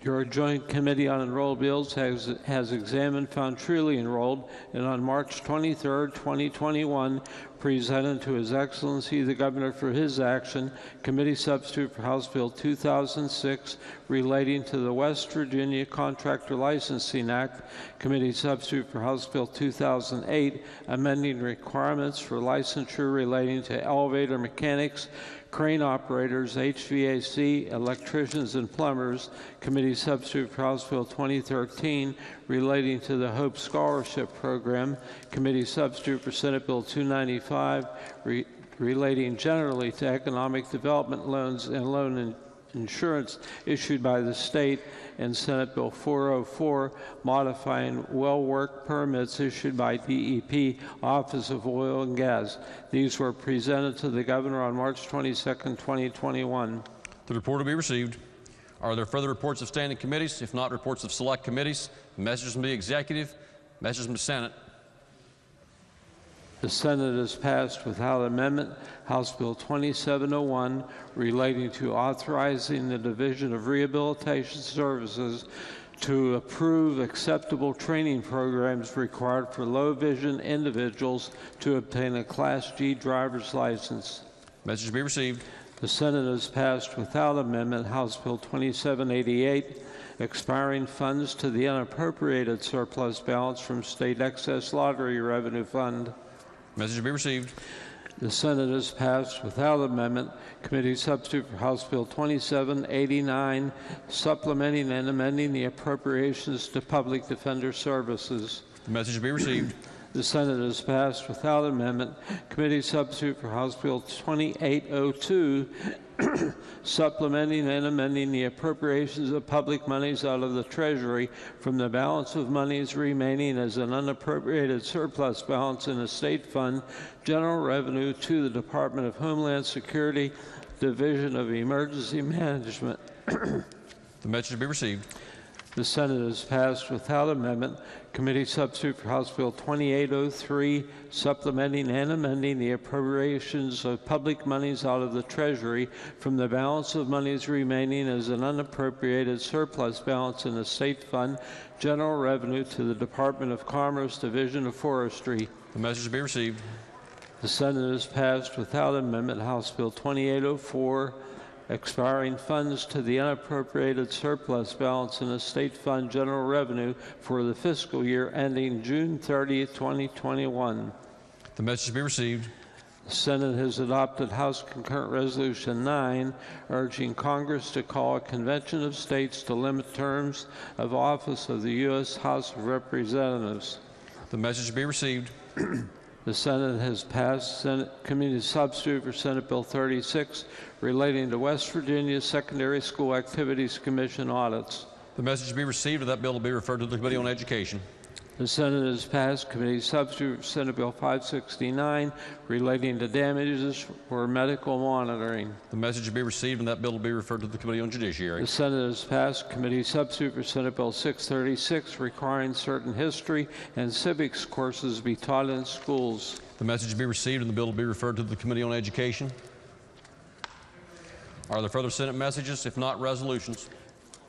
Your Joint Committee on Enrolled Bills has examined, found truly enrolled, and on March 23, 2021, presented to His Excellency the Governor for his action, Committee Substitute for House Bill 2006 relating to the West Virginia Contractor Licensing Act, Committee Substitute for House Bill 2008 amending requirements for licensure relating to elevator mechanics, crane operators, HVAC, electricians, and plumbers. Committee Substitute for House Bill 2013 relating to the Hope Scholarship Program. Committee Substitute for Senate Bill 295 relating generally to economic development loans and loan insurance issued by the state, and Senate Bill 404 modifying well work permits issued by DEP, Office of Oil and Gas. These were presented to the Governor on March 22, 2021. The report will be received. Are there further reports of standing committees? If not, reports of select committees. Messages from the Executive, messages from the Senate. The Senate has passed without amendment House Bill 2701 relating to authorizing the Division of Rehabilitation Services to approve acceptable training programs required for low vision individuals to obtain a Class G driver's license. Message to be received. The Senate has passed without amendment House Bill 2788 expiring funds to the unappropriated surplus balance from state excess lottery revenue fund. Message to be received. The Senate has passed without amendment. Committee substitute for House Bill 2789, supplementing and amending the appropriations to public defender services. The message be received. The Senate has passed without amendment. Committee substitute for House Bill 2802, supplementing and amending the appropriations of public monies out of the Treasury from the balance of monies remaining as an unappropriated surplus balance in a state fund, general revenue to the Department of Homeland Security, Division of Emergency Management. The message be received. The Senate has passed without amendment. Committee substitute for House Bill 2803, supplementing and amending the appropriations of public monies out of the Treasury from the balance of monies remaining as an unappropriated surplus balance in the state fund, general revenue to the Department of Commerce, Division of Forestry. The message be received. The Senate has passed without amendment House Bill 2804, expiring funds to the unappropriated surplus balance in the state fund general revenue for the fiscal year ending June 30, 2021. The message be received. The Senate has adopted House Concurrent Resolution 9, urging Congress to call a convention of states to limit terms of office of the U.S. House of Representatives. The message be received. The Senate has passed Senate Committee Substitute for Senate Bill 36 relating to West Virginia Secondary School Activities Commission audits. The message be received and that bill will be referred to the Committee on Education. The Senate has passed Committee Substitute for Senate Bill 569 relating to damages for medical monitoring. The message be received and that bill will be referred to the Committee on Judiciary. The Senate has passed Committee Substitute for Senate Bill 636 requiring certain history and civics courses be taught in schools. The message be received and the bill will be referred to the Committee on Education. Are there further Senate messages? If not, resolutions.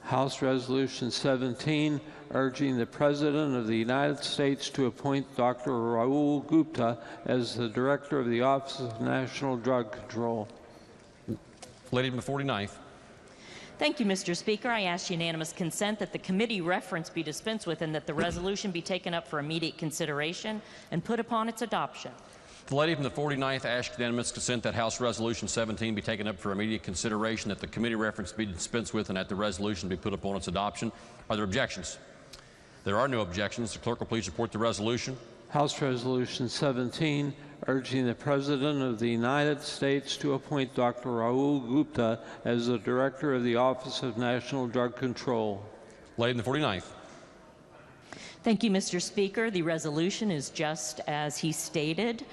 House Resolution 17, urging the President of the United States to appoint Dr. Rahul Gupta as the Director of the Office of National Drug Control. Lady from the 49th. Thank you, Mr. Speaker. I ask unanimous consent that the committee reference be dispensed with and that the resolution be taken up for immediate consideration and put upon its adoption. The lady from the 49th asks unanimous consent that House Resolution 17 be taken up for immediate consideration, that the committee reference be dispensed with, and that the resolution be put upon its adoption. Are there objections? There are no objections. The clerk will please report the resolution. House Resolution 17, urging the President of the United States to appoint Dr. Rahul Gupta as the Director of the Office of National Drug Control. Lady in the 49th. Thank you, Mr. Speaker. The resolution is just as he stated.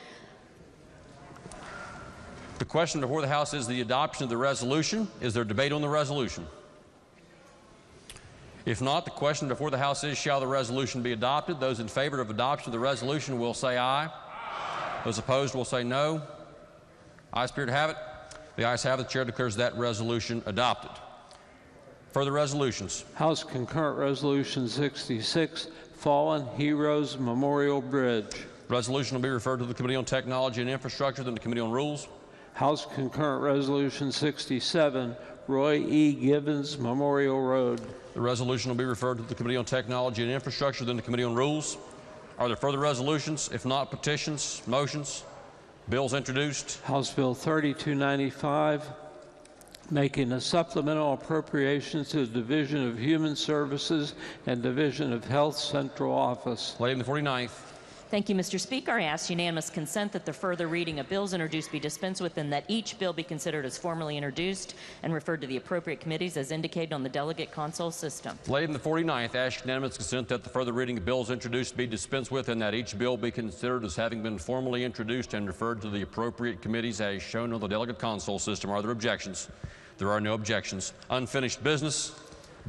The question before the House is the adoption of the resolution. Is there debate on the resolution? If not, the question before the House is, shall the resolution be adopted? Those in favor of adoption of the resolution will say aye. Aye. Those opposed will say no. Ayes appear to have it. The ayes have it. The chair declares that resolution adopted. Further resolutions. House Concurrent Resolution 66, Fallen Heroes Memorial Bridge. Resolution will be referred to the Committee on Technology and Infrastructure, then the Committee on Rules. House Concurrent Resolution 67, Roy E. Gibbons Memorial Road. The resolution will be referred to the Committee on Technology and Infrastructure, then the Committee on Rules. Are there further resolutions? If not, petitions, motions, bills introduced. House Bill 3295, making a supplemental appropriation to the Division of Human Services and Division of Health Central Office. Lady in the 49th. Thank you, Mr. Speaker. I ask unanimous consent that the further reading of bills introduced be dispensed with and that each bill be considered as formally introduced and referred to the appropriate committees as indicated on the delegate console system. Lady in the 49th, ask unanimous consent that the further reading of bills introduced be dispensed with and that each bill be considered as having been formally introduced and referred to the appropriate committees as shown on the delegate console system. Are there objections? There are no objections. Unfinished business.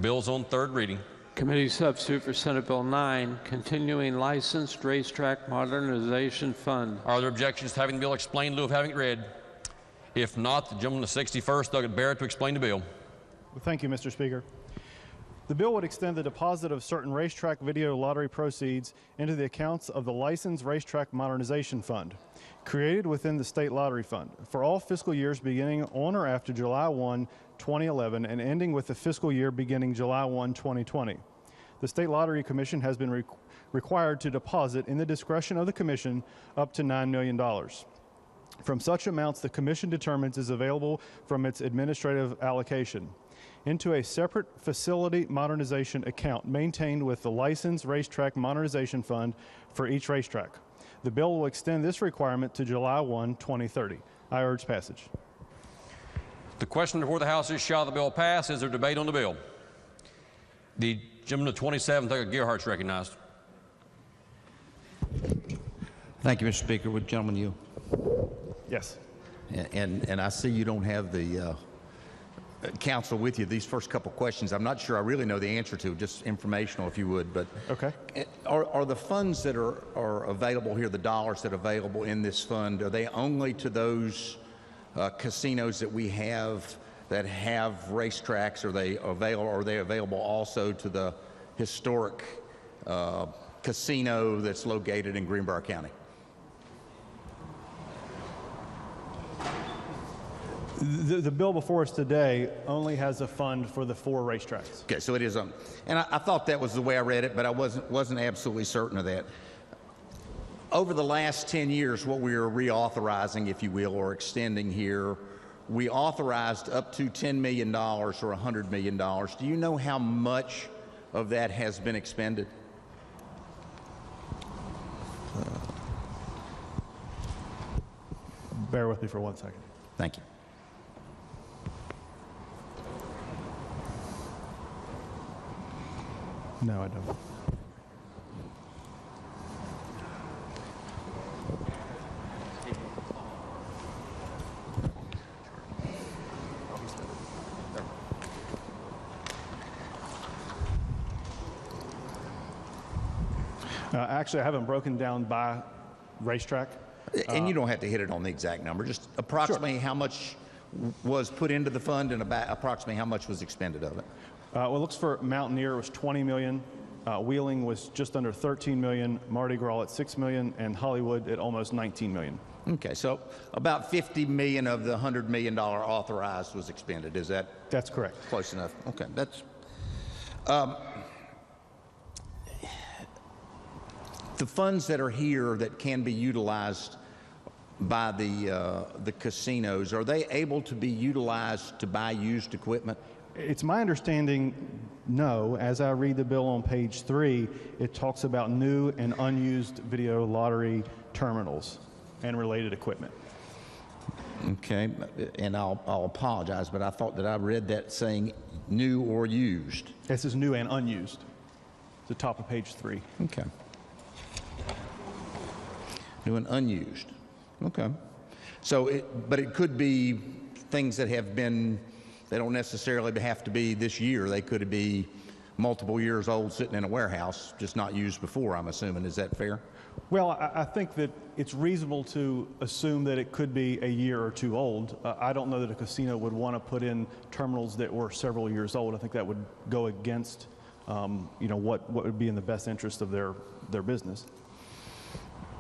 Bills on third reading. Committee Substitute for Senate Bill 9, Continuing Licensed Racetrack Modernization Fund. Are there objections to having the bill explained in lieu of having it read? If not, the gentleman to 61st, Doug Barrett, to explain the bill. Well, thank you, Mr. Speaker. The bill would extend the deposit of certain racetrack video lottery proceeds into the accounts of the Licensed Racetrack Modernization Fund, created within the State Lottery Fund, for all fiscal years beginning on or after July 1, 2011 and ending with the fiscal year beginning July 1, 2020. The State Lottery Commission has been required to deposit in the discretion of the Commission up to $9 million. from such amounts the Commission determines is available from its administrative allocation into a separate facility modernization account maintained with the Licensed Racetrack Modernization Fund for each racetrack. The bill will extend this requirement to July 1, 2030. I urge passage. The question before the House is, shall the bill pass? Is there debate on the bill? The gentleman of 27th, Gerhardt's recognized. Thank you, Mr. Speaker. Would gentleman yield? Yes. And I see you don't have the counsel with you. These first couple questions, I'm not sure I really know the answer to, just informational if you would. But okay. Are the funds that are available here, the dollars that are available in this fund, are they only to those casinos that we have that have racetracks? Are they available also to the historic casino that's located in Greenbrier County? The bill before us today only has a fund for the 4 racetracks. Okay, so it is and I thought that was the way I read it, but I wasn't absolutely certain of that. Over the last 10 years, what we are reauthorizing, if you will, or extending here, we authorized up to $10 million or $100 million. Do you know how much of that has been expended? Bear with me for 1 second. Thank you. No, I don't. Actually, I haven't broken down by racetrack. And you don't have to hit it on the exact number, just approximately how much was put into the fund and about approximately how much was expended of it. Well, it looks for Mountaineer was $20 million, Wheeling was just under $13 million, Mardi Gras at $6 million, and Hollywood at almost $19 million. Okay, so about $50 million of the $100 million authorized was expended. Is that? That's correct. Close enough. Okay, that's. The funds that are here that can be utilized by the casinos, are they able to be utilized to buy used equipment? It's my understanding, no. As I read the bill on page 3, it talks about new and unused video lottery terminals and related equipment. Okay, and I'll apologize, but I thought that I read that saying new or used. This is new and unused. It's the top of page 3. Okay. New and unused. Okay. So, but it could be things that have been, they don't necessarily have to be this year. They could be multiple years old sitting in a warehouse, just not used before, I'm assuming. Is that fair? Well, I think that it's reasonable to assume that it could be a year or 2 old. I don't know that a casino would want to put in terminals that were several years old. I think that would go against, what would be in the best interest of their business.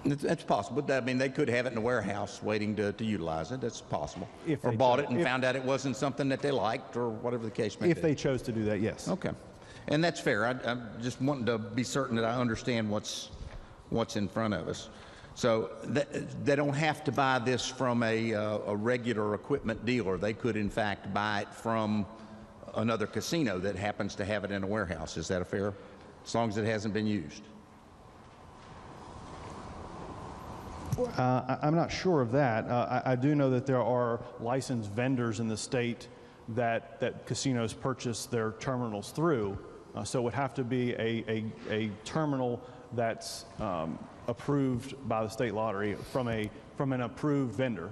That's possible. I mean, they could have it in a warehouse waiting to utilize it. That's possible. Or bought it and found out it wasn't something that they liked, or whatever the case may be. If they chose to do that, yes. Okay. And that's fair. I'm just wanting to be certain that I understand what's in front of us. So they don't have to buy this from a regular equipment dealer. They could, in fact, buy it from another casino that happens to have it in a warehouse. Is that a fair? As long as it hasn't been used. I'm not sure of that. I do know that there are licensed vendors in the state that casinos purchase their terminals through. So it would have to be a terminal that's approved by the state lottery from an approved vendor.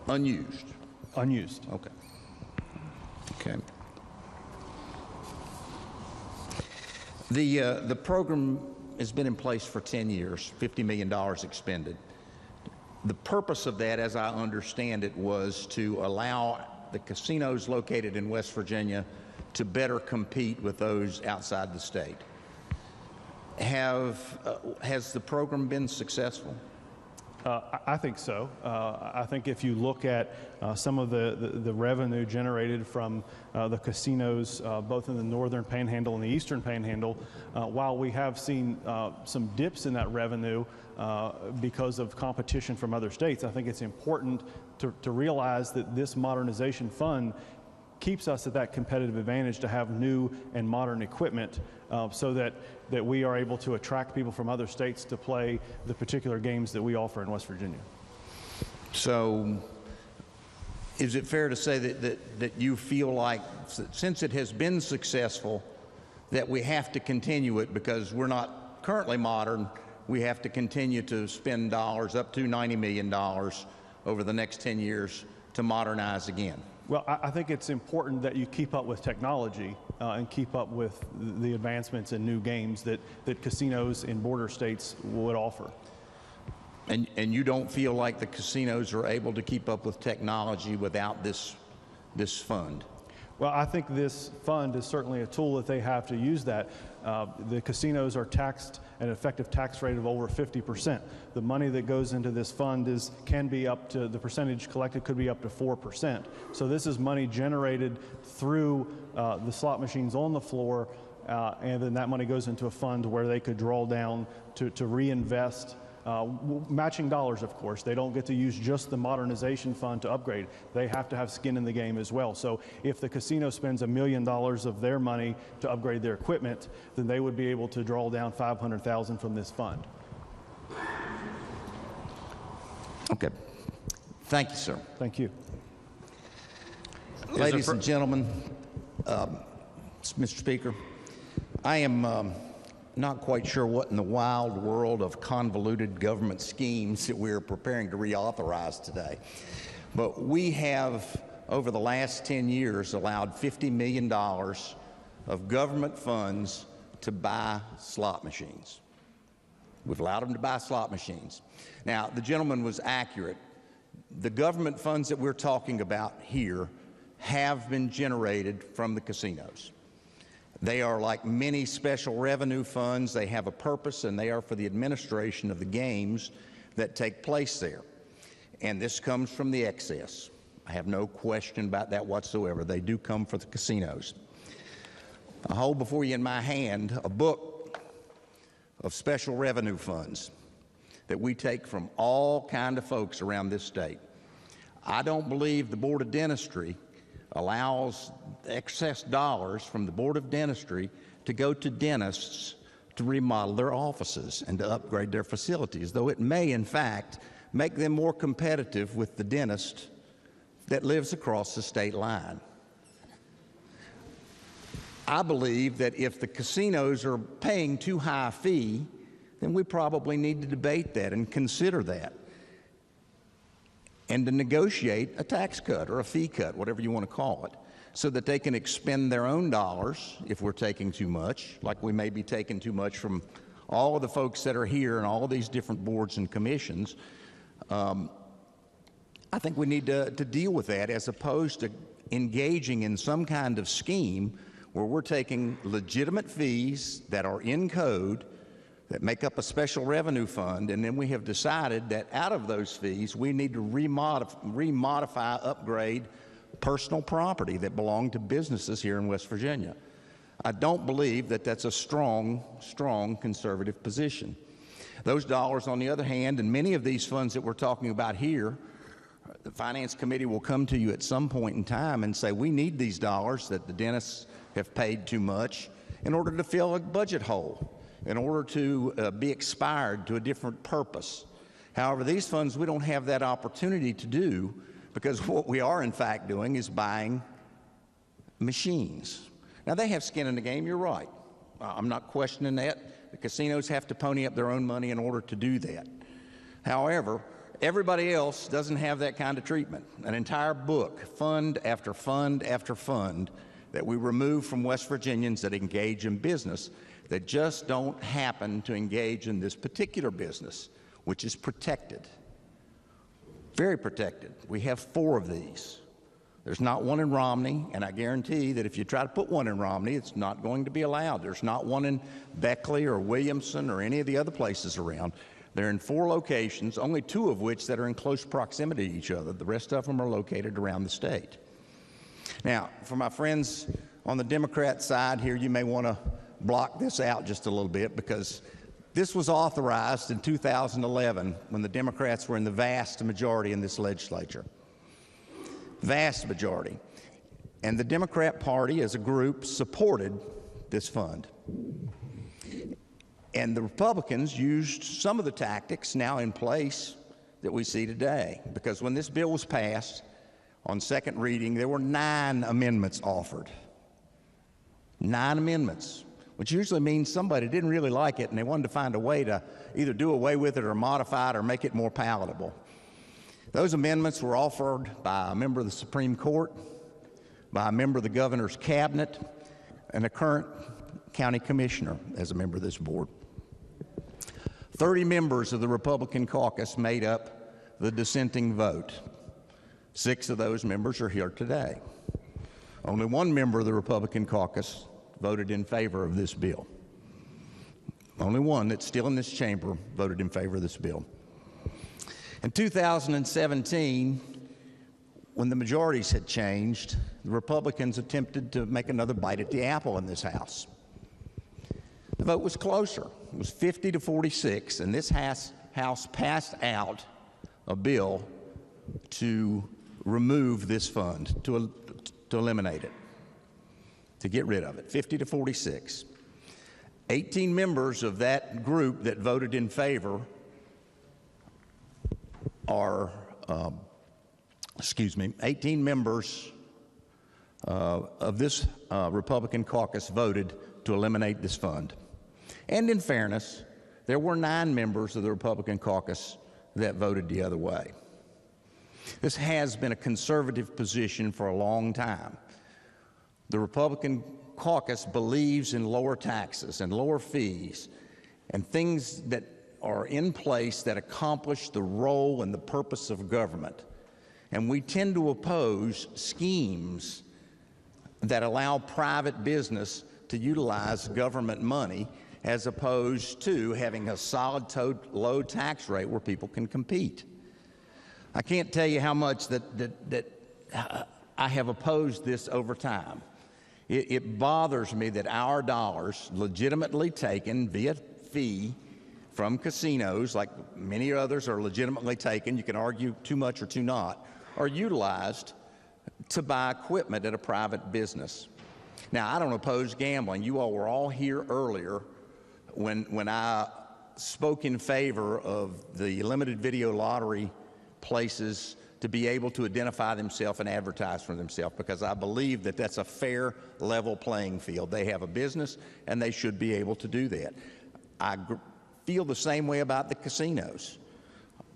Unused. Unused. Okay. Okay. The program has been in place for 10 years, $50 million expended. The purpose of that, as I understand it, was to allow the casinos located in West Virginia to better compete with those outside the state. Has the program been successful? I think so. I think if you look at some of the revenue generated from the casinos, both in the northern panhandle and the eastern panhandle, while we have seen some dips in that revenue because of competition from other states, I think it's important to realize that this modernization fund keeps us at that competitive advantage to have new and modern equipment so that we are able to attract people from other states to play the particular games that we offer in West Virginia. So is it fair to say that you feel like, since it has been successful, that we have to continue it because we're not currently modern, we have to continue to spend dollars up to $90 million over the next 10 years to modernize again? Well, I think it's important that you keep up with technology and keep up with the advancements in new games that casinos in border states would offer. And you don't feel like the casinos are able to keep up with technology without this fund? Well, I think this fund is certainly a tool that they have to use that. The casinos are taxed at an effective tax rate of over 50%. The money that goes into this fund can be up to, the percentage collected could be up to 4%. So this is money generated through the slot machines on the floor, and then that money goes into a fund where they could draw down to reinvest. Matching dollars, of course. They don't get to use just the modernization fund to upgrade. They have to have skin in the game as well. So if the casino spends $1 million of their money to upgrade their equipment, then they would be able to draw down $500,000 from this fund. Okay. Thank you, sir. Thank you. Ladies and gentlemen, Mr. Speaker, I am not quite sure what in the wild world of convoluted government schemes that we're preparing to reauthorize today. But we have, over the last 10 years, allowed $50 million of government funds to buy slot machines. We've allowed them to buy slot machines. Now, the gentleman was accurate. The government funds that we're talking about here have been generated from the casinos. They are like many special revenue funds. They have a purpose, and they are for the administration of the games that take place there. And this comes from the excess. I have no question about that whatsoever. They do come for the casinos. I hold before you in my hand a book of special revenue funds that we take from all kind of folks around this state. I don't believe the Board of Dentistry allows excess dollars from the Board of Dentistry to go to dentists to remodel their offices and to upgrade their facilities, though it may, in fact, make them more competitive with the dentist that lives across the state line. I believe that if the casinos are paying too high a fee, then we probably need to debate that and consider that, and to negotiate a tax cut or a fee cut, whatever you want to call it, so that they can expend their own dollars if we're taking too much, like we may be taking too much from all of the folks that are here and all these different boards and commissions. I think we need to deal with that as opposed to engaging in some kind of scheme where we're taking legitimate fees that are in code that make up a special revenue fund, and then we have decided that out of those fees, we need to remodify, upgrade personal property that belong to businesses here in West Virginia. I don't believe that that's a strong conservative position. Those dollars, on the other hand, and many of these funds that we're talking about here, the Finance Committee will come to you at some point in time and say, we need these dollars that the dentists have paid too much in order to fill a budget hole, in order to be expired to a different purpose. However, these funds, we don't have that opportunity to do, because what we are in fact doing is buying machines. Now, they have skin in the game, you're right. I'm not questioning that. The casinos have to pony up their own money in order to do that. However, everybody else doesn't have that kind of treatment. An entire book, fund after fund after fund, that we remove from West Virginians that engage in business that just don't happen to engage in this particular business, which is protected, very protected. We have 4 of these. There's not one in Romney, and I guarantee that if you try to put one in Romney, it's not going to be allowed. There's not one in Beckley or Williamson or any of the other places around. They're in 4 locations, only 2 of which that are in close proximity to each other. The rest of them are located around the state. Now, for my friends on the Democrat side here, you may want to block this out just a little bit, because this was authorized in 2011 when the Democrats were in the vast majority in this legislature. Vast majority. And the Democrat Party as a group supported this fund. And the Republicans used some of the tactics now in place that we see today, because when this bill was passed on second reading, there were 9 amendments offered. 9 amendments, which usually means somebody didn't really like it and they wanted to find a way to either do away with it or modify it or make it more palatable. Those amendments were offered by a member of the Supreme Court, by a member of the governor's cabinet, and a current county commissioner as a member of this board. 30 members of the Republican caucus made up the dissenting vote. 6 of those members are here today. Only 1 member of the Republican caucus voted in favor of this bill. Only 1 that's still in this chamber voted in favor of this bill. In 2017, when the majorities had changed, the Republicans attempted to make another bite at the apple in this House. The vote was closer. It was 50 to 46, and this House passed out a bill to remove this fund, to eliminate it, to get rid of it, 50 to 46. 18 members of that group that voted in favor are, 18 members of this Republican caucus voted to eliminate this fund. And in fairness, there were 9 members of the Republican caucus that voted the other way. This has been a conservative position for a long time. The Republican caucus believes in lower taxes and lower fees and things that are in place that accomplish the role and the purpose of government. And we tend to oppose schemes that allow private business to utilize government money, as opposed to having a solid low tax rate where people can compete. I can't tell you how much that I have opposed this over time. It bothers me that our dollars, legitimately taken via fee from casinos, like many others are legitimately taken, you can argue too much or too not, are utilized to buy equipment at a private business. Now, I don't oppose gambling. You all were all here earlier when I spoke in favor of the limited video lottery places to be able to identify themselves and advertise for themselves, because I believe that that's a fair, level playing field. They have a business, and they should be able to do that. I feel the same way about the casinos.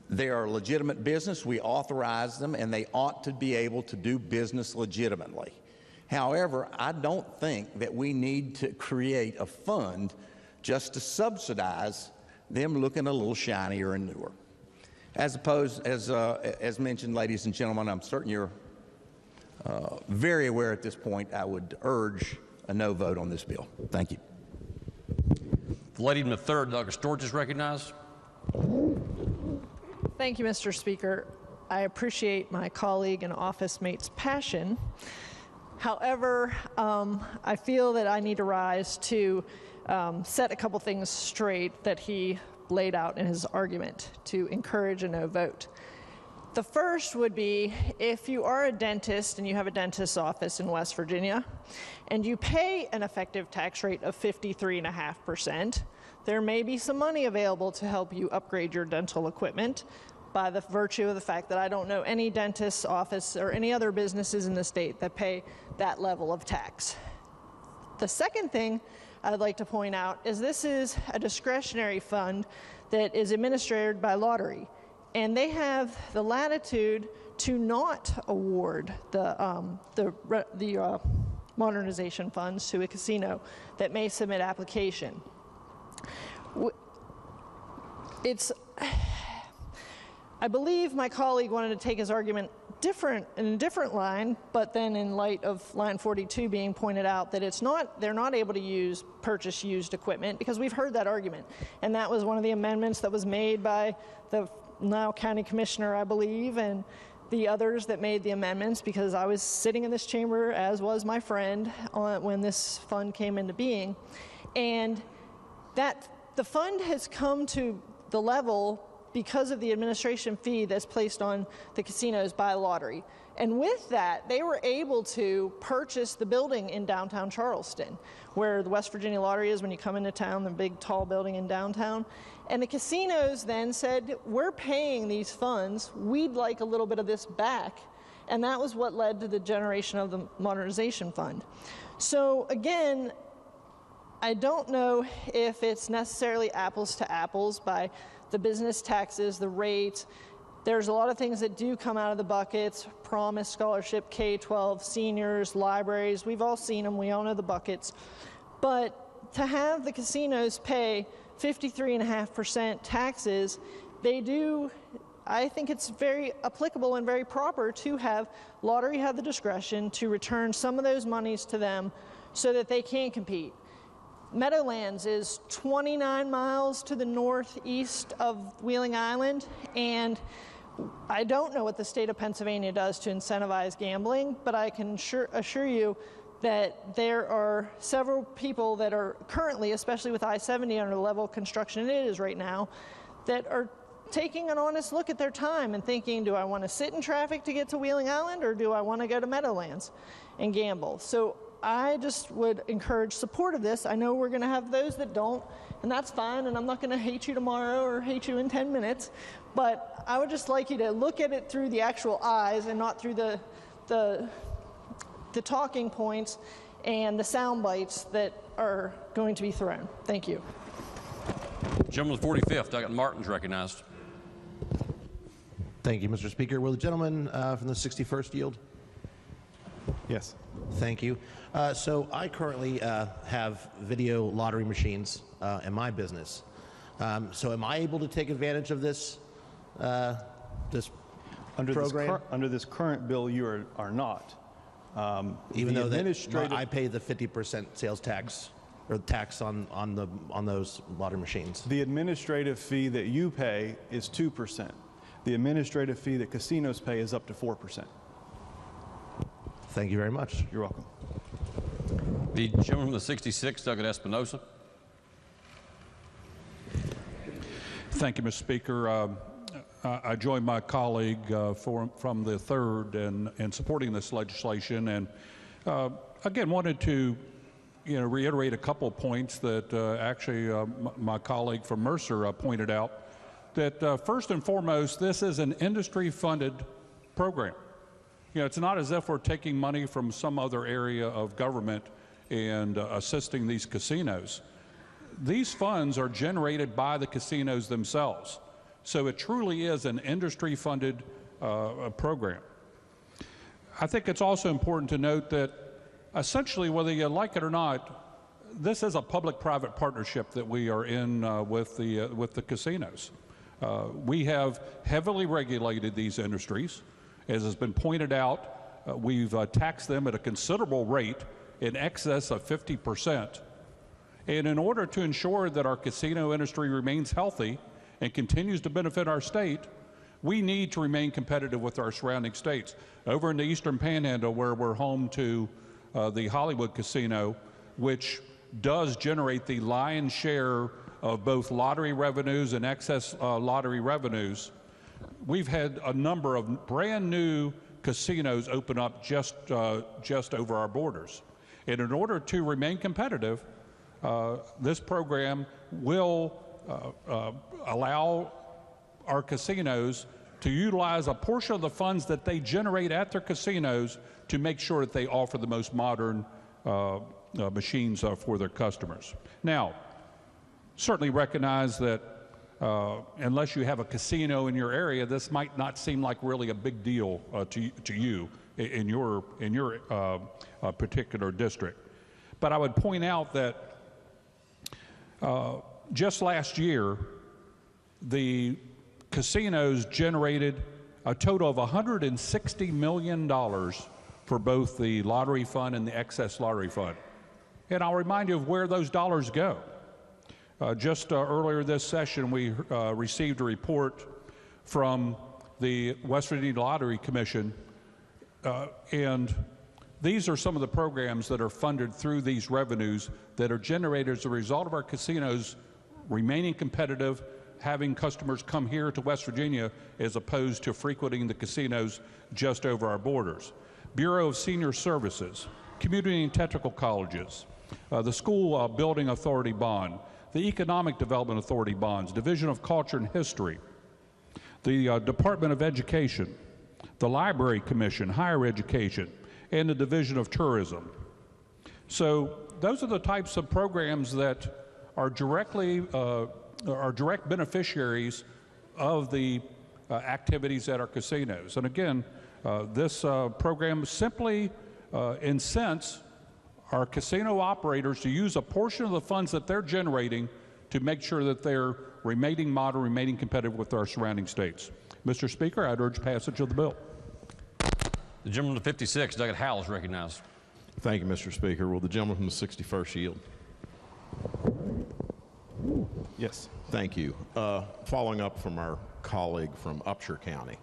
They are a legitimate business. We authorize them, and they ought to be able to do business legitimately. However, I don't think that we need to create a fund just to subsidize them looking a little shinier and newer. As mentioned, ladies and gentlemen, I'm certain you're very aware at this point, I would urge a no vote on this bill. Thank you. The lady in the third, Dr. Storch, is recognized. Thank you, Mr. Speaker. I appreciate my colleague and office mate's passion. However, I feel that I need to rise to set a couple things straight that he laid out in his argument to encourage a no vote. The first would be, if you are a dentist and you have a dentist's office in West Virginia and you pay an effective tax rate of 53.5%, there may be some money available to help you upgrade your dental equipment by the virtue of the fact that I don't know any dentist's office or any other businesses in the state that pay that level of tax. The second thing I'd like to point out is this is a discretionary fund that is administered by lottery, and they have the latitude to not award the modernization funds to a casino that may submit application. I believe my colleague wanted to take his argument in a different line, but then in light of line 42 being pointed out that they're not able to purchase used equipment, because we've heard that argument. And that was one of the amendments that was made by the now county commissioner, I believe, and the others that made the amendments, because I was sitting in this chamber, as was my friend, when this fund came into being. And that the fund has come to the level because of the administration fee that's placed on the casinos by lottery. And with that, they were able to purchase the building in downtown Charleston, where the West Virginia Lottery is when you come into town, the big tall building in downtown. And the casinos then said, we're paying these funds, we'd like a little bit of this back. And that was what led to the generation of the modernization fund. So again, I don't know if it's necessarily apples to apples by the business taxes, the rates. There's a lot of things that do come out of the buckets: Promise Scholarship, K-12, seniors, libraries. We've all seen them. We all know the buckets. But to have the casinos pay 53.5% taxes, I think it's very applicable and very proper to have lottery have the discretion to return some of those monies to them so that they can compete. Meadowlands is 29 miles to the northeast of Wheeling Island, and I don't know what the state of Pennsylvania does to incentivize gambling, but I can assure you that there are several people that are currently, especially with I-70 under the level of construction it is right now, that are taking an honest look at their time and thinking, do I want to sit in traffic to get to Wheeling Island, or do I want to go to Meadowlands and gamble? So I just would encourage support of this. I know we're going to have those that don't, and that's fine, and I'm not going to hate you tomorrow or hate you in 10 minutes, but I would just like you to look at it through the actual eyes and not through the talking points and the sound bites that are going to be thrown. Thank you. Gentleman 45th, Douglas Martin's recognized. Thank you, Mr. Speaker. Will the gentleman from the 61st yield? Yes. Thank you. So I currently have video lottery machines in my business. So am I able to take advantage of this program? Under this current bill, you are not. Even though I pay the 50% sales tax or tax on those lottery machines. The administrative fee that you pay is 2%. The administrative fee that casinos pay is up to 4%. Thank you very much. You're welcome. The gentleman from the 66th, Douglas Espinosa. Thank you, Mr. Speaker. I join my colleague from the 3rd in supporting this legislation, and again wanted to reiterate a couple of points that actually my colleague from Mercer pointed out. That first and foremost, this is an industry-funded program. It's not as if we're taking money from some other area of government and assisting these casinos. These funds are generated by the casinos themselves. So it truly is an industry-funded program. I think it's also important to note that essentially, whether you like it or not, this is a public-private partnership that we are in with the casinos. We have heavily regulated these industries. As has been pointed out, we've taxed them at a considerable rate, in excess of 50%. And in order to ensure that our casino industry remains healthy and continues to benefit our state, we need to remain competitive with our surrounding states. Over in the Eastern Panhandle, where we're home to the Hollywood Casino, which does generate the lion's share of both lottery revenues and excess lottery revenues, we've had a number of brand new casinos open up just over our borders. And in order to remain competitive, this program will allow our casinos to utilize a portion of the funds that they generate at their casinos to make sure that they offer the most modern machines for their customers. Now, certainly recognize that unless you have a casino in your area, this might not seem like really a big deal to you in your particular district. But I would point out that just last year, the casinos generated a total of $160 million for both the lottery fund and the excess lottery fund. And I'll remind you of where those dollars go. Just earlier this session, we received a report from the West Virginia Lottery Commission, and these are some of the programs that are funded through these revenues that are generated as a result of our casinos remaining competitive, having customers come here to West Virginia as opposed to frequenting the casinos just over our borders. Bureau of Senior Services, community and technical colleges, the School Building Authority bond, the Economic Development Authority bonds, Division of Culture and History, the Department of Education, the Library Commission, Higher Education, and the Division of Tourism. So those are the types of programs that are direct beneficiaries of the activities at our casinos. And again, this program simply incents our casino operators to use a portion of the funds that they're generating to make sure that they're remaining modern, remaining competitive with our surrounding states. Mr. Speaker, I'd urge passage of the bill. The gentleman to 56, Douglas Howell, is recognized. Thank you, Mr. Speaker. Will the gentleman from the 61st yield? Yes. Thank you. Following up from our colleague from Upshur County,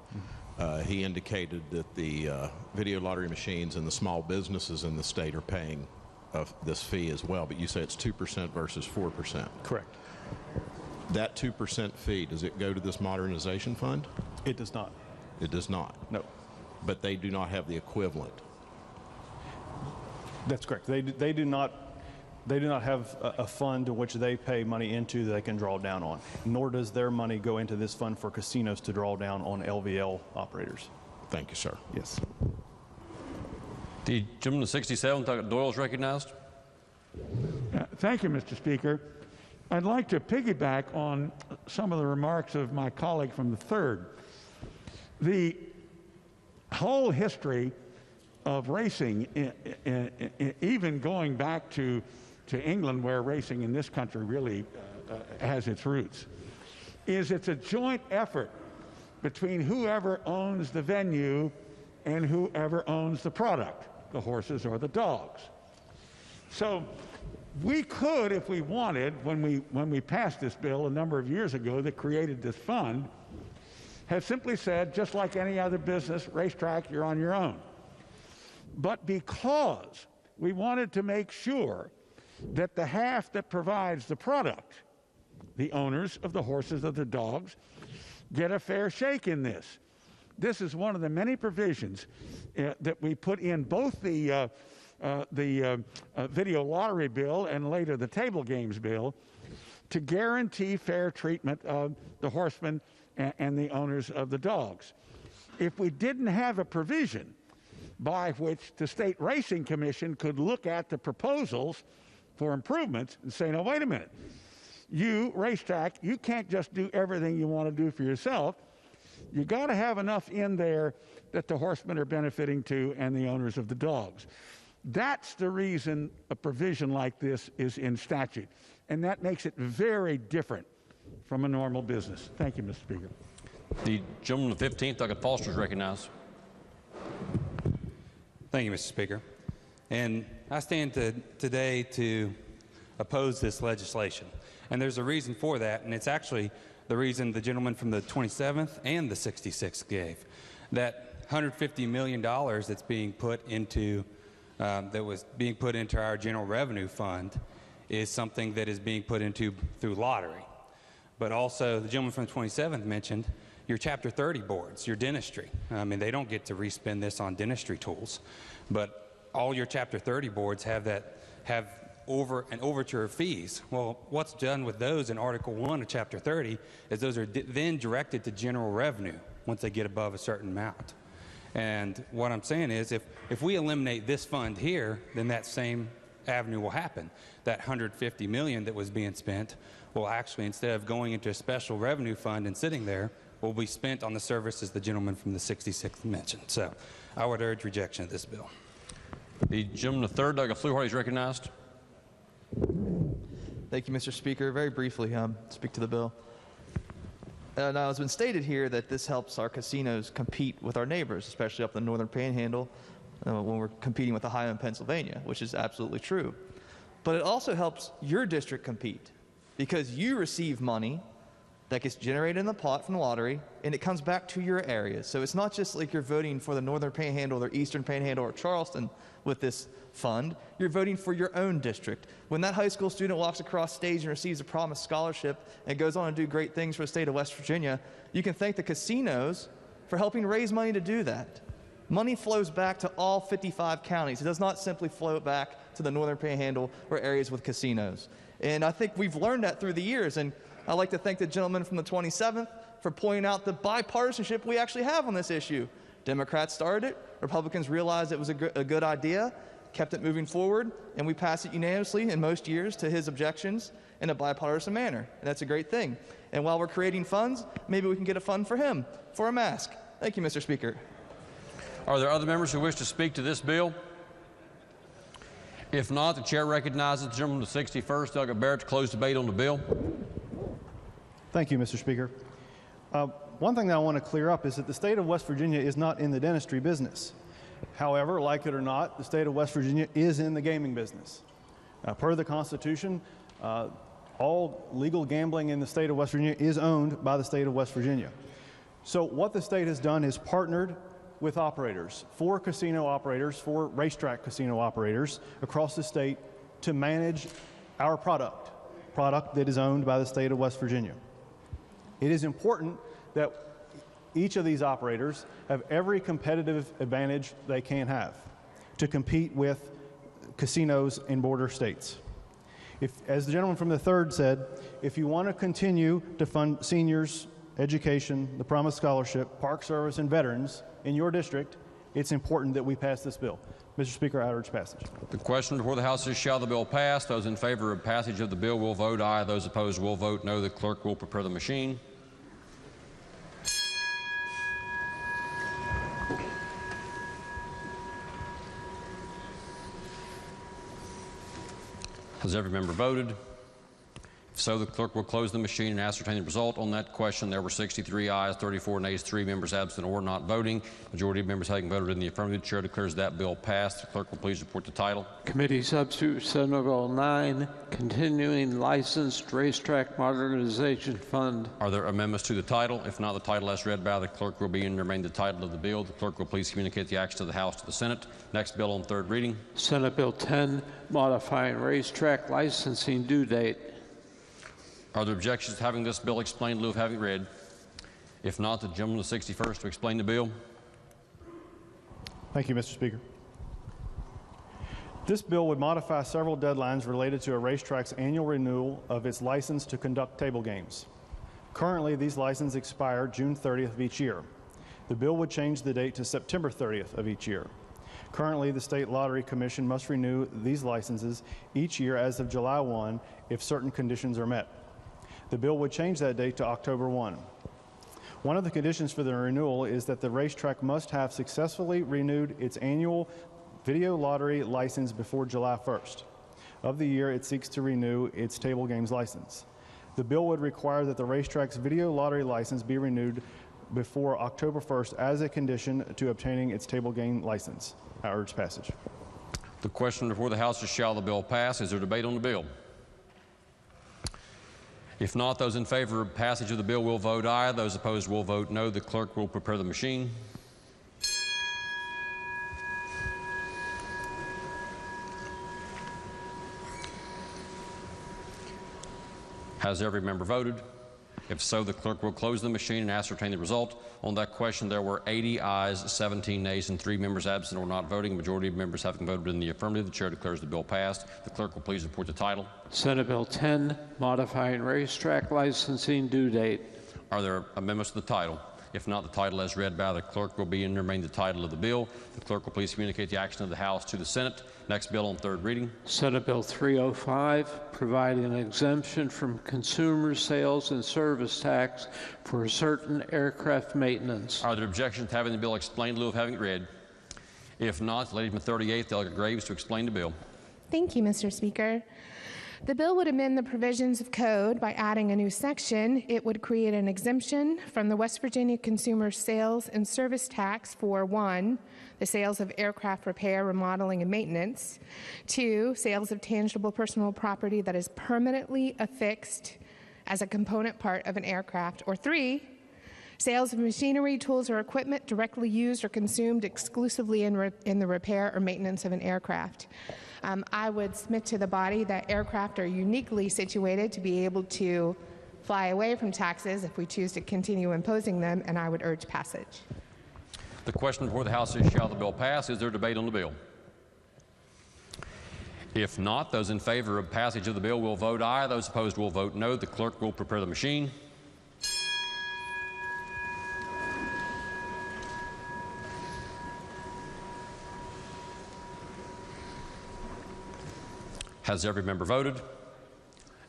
he indicated that the video lottery machines and the small businesses in the state are paying this fee as well, but you say it's 2% versus 4%. Correct. That 2% fee, does it go to this modernization fund? It does not. It does not? No. But they do not have the equivalent? That's correct. They do not have a fund in which they pay money into that they can draw down on, nor does their money go into this fund for casinos to draw down on LVL operators. Thank you, sir. Yes. The gentleman to 67, Doug Doyle, is recognized. Thank you, Mr. Speaker. I'd like to piggyback on some of the remarks of my colleague from the 3rd. The whole history of racing, even going back to England, where racing in this country really has its roots, is it's a joint effort between whoever owns the venue and whoever owns the product, the horses or the dogs. So we could, if we wanted, when we passed this bill a number of years ago that created this fund, have simply said, just like any other business, racetrack, you're on your own. But because we wanted to make sure that the half that provides the product, the owners of the horses or the dogs, get a fair shake in this. This is one of the many provisions that we put in both the video lottery bill and later the table games bill to guarantee fair treatment of the horsemen and the owners of the dogs. If we didn't have a provision by which the State Racing Commission could look at the proposals for improvements and say, no, wait a minute, you, racetrack, you can't just do everything you want to do for yourself. You got to have enough in there that the horsemen are benefiting to and the owners of the dogs. That's the reason a provision like this is in statute, and that makes it very different from a normal business. Thank you, Mr. Speaker. The gentleman to 15th, Douglas Foster, is recognized. Thank you, Mr. Speaker. And I stand today to oppose this legislation. And there's a reason for that, and it's actually the reason the gentleman from the 27th and the 66th gave. That $150 million that's being put into, that was being put into our general revenue fund is something that is being put into through lottery. But also, the gentleman from the 27th mentioned your Chapter 30 boards, your dentistry. I mean, they don't get to respend this on dentistry tools, but all your Chapter 30 boards have an overture of fees. Well, what's done with those in Article 1 of Chapter 30 is those are then directed to general revenue once they get above a certain amount. And what I'm saying is if we eliminate this fund here, then that same avenue will happen. That $150 million that was being spent will actually, instead of going into a special revenue fund and sitting there, will be spent on the services the gentleman from the 66th mentioned. So I would urge rejection of this bill. The gentleman to 3rd, Douglas Fluharty, is recognized. Thank you, Mr. Speaker. Very briefly, speak to the bill. Now, it's been stated here that this helps our casinos compete with our neighbors, especially up in the northern panhandle when we're competing with Ohio and Pennsylvania, which is absolutely true. But it also helps your district compete because you receive money that gets generated in the pot from the lottery, and it comes back to your areas. So it's not just like you're voting for the northern panhandle or eastern panhandle or Charleston with this fund. You're voting for your own district. When that high school student walks across stage and receives a promised scholarship and goes on to do great things for the state of West Virginia, you can thank the casinos for helping raise money to do that. Money flows back to all 55 counties. It does not simply flow back to the northern panhandle or areas with casinos. And I think we've learned that through the years. And I'd like to thank the gentleman from the 27th for pointing out the bipartisanship we actually have on this issue. Democrats started it, Republicans realized it was a good idea, kept it moving forward, and we passed it unanimously in most years to his objections in a bipartisan manner. And that's a great thing. And while we're creating funds, maybe we can get a fund for him, for a mask. Thank you, Mr. Speaker. Are there other members who wish to speak to this bill? If not, the chair recognizes the gentleman to the 61st, Doug Barrett, to close debate on the bill. Thank you, Mr. Speaker. One thing that I want to clear up is that the state of West Virginia is not in the dentistry business. However, like it or not, the state of West Virginia is in the gaming business. Per the Constitution, all legal gambling in the state of West Virginia is owned by the state of West Virginia. So what the state has done is partnered with operators, four casino operators, four racetrack casino operators across the state to manage our product that is owned by the state of West Virginia. It is important that each of these operators have every competitive advantage they can have to compete with casinos in border states. If, as the gentleman from the 3rd said, if you want to continue to fund seniors, education, the Promised Scholarship, Park Service, and veterans in your district, it's important that we pass this bill. Mr. Speaker, I urge passage. The question before the House is, shall the bill pass? Those in favor of passage of the bill will vote aye. Those opposed will vote no. The clerk will prepare the machine. Has every member voted? If so, the clerk will close the machine and ascertain the result. On that question, there were 63 ayes, 34 nays, 3 members absent or not voting. Majority of members having voted in the affirmative, the chair declares that bill passed. The clerk will please report the title. Committee Substitute Senate Bill 9, Continuing Licensed Racetrack Modernization Fund. Are there amendments to the title? If not, the title as read by the clerk will be and remain the title of the bill. The clerk will please communicate the action of the House to the Senate. Next bill on 3rd reading. Senate Bill 10, Modifying Racetrack Licensing Due Date. Are there objections to having this bill explained in lieu of having read? If not, the gentleman of the 61st to explain the bill. Thank you, Mr. Speaker. This bill would modify several deadlines related to a racetrack's annual renewal of its license to conduct table games. Currently, these licenses expire June 30th of each year. The bill would change the date to September 30th of each year. Currently, the State Lottery Commission must renew these licenses each year as of July 1 if certain conditions are met. The bill would change that date to October 1. One of the conditions for the renewal is that the racetrack must have successfully renewed its annual video lottery license before July 1st of the year it seeks to renew its table games license. The bill would require that the racetrack's video lottery license be renewed before October 1st as a condition to obtaining its table game license. I urge passage. The question before the House is, shall the bill pass? Is there debate on the bill? If not, those in favor of passage of the bill will vote aye. Those opposed will vote no. The clerk will prepare the machine. Has every member voted? If so, the clerk will close the machine and ascertain the result. On that question, there were 80 ayes, 17 nays, and 3 members absent or not voting. A majority of members having voted in the affirmative, the chair declares the bill passed. The clerk will please report the title. Senate Bill 10, Modifying Racetrack Licensing Due Date. Are there amendments to the title? If not, the title as read by the clerk will be and remain the title of the bill. The clerk will please communicate the action of the House to the Senate. Next bill on 3rd reading. Senate Bill 305, providing an exemption from consumer sales and service tax for certain aircraft maintenance. Are there objections to having the bill explained in lieu of having it read? If not, the lady from the 38th, Delegate Graves, to explain the bill. Thank you, Mr. Speaker. The bill would amend the provisions of code by adding a new section. It would create an exemption from the West Virginia Consumer Sales and Service Tax for 1, the sales of aircraft repair, remodeling, and maintenance; 2, sales of tangible personal property that is permanently affixed as a component part of an aircraft; or 3, sales of machinery, tools, or equipment directly used or consumed exclusively in the repair or maintenance of an aircraft. I would submit to the body that aircraft are uniquely situated to be able to fly away from taxes if we choose to continue imposing them, and I would urge passage. The question before the House is, shall the bill pass? Is there debate on the bill? If not, those in favor of passage of the bill will vote aye. Those opposed will vote no. The clerk will prepare the machine. Has every member voted?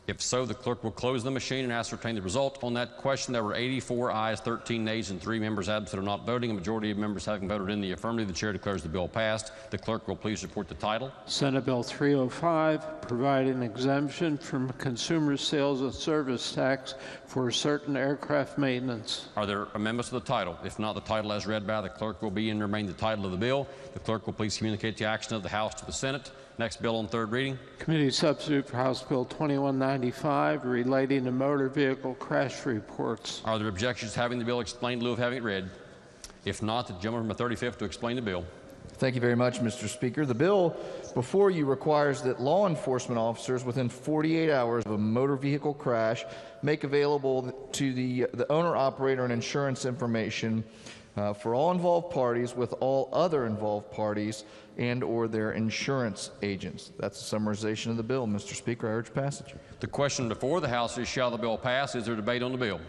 If so, the clerk will close the machine and ascertain the result. On that question, there were 84 ayes, 13 nays, and 3 members absent or not voting. A majority of members having voted in the affirmative, the chair declares the bill passed. The clerk will please report the title. Senate Bill 305, providing exemption from consumer sales and service tax for certain aircraft maintenance. Are there amendments to the title? If not, the title as read by the clerk will be and remain the title of the bill. The clerk will please communicate the action of the House to the Senate. Next bill on third reading. Committee substitute for House Bill 2195, relating to motor vehicle crash reports. Are there objections to having the bill explained in lieu of having it read? If not, the gentleman from the 35th to explain the bill. Thank you very much, Mr. Speaker. The bill before you requires that law enforcement officers within 48 hours of a motor vehicle crash make available to the owner, operator, and insurance information for all involved parties with all other involved parties and or their insurance agents. That's a summarization of the bill. Mr. Speaker, I urge passage. The question before the House is, shall the bill pass? Is there debate on the bill?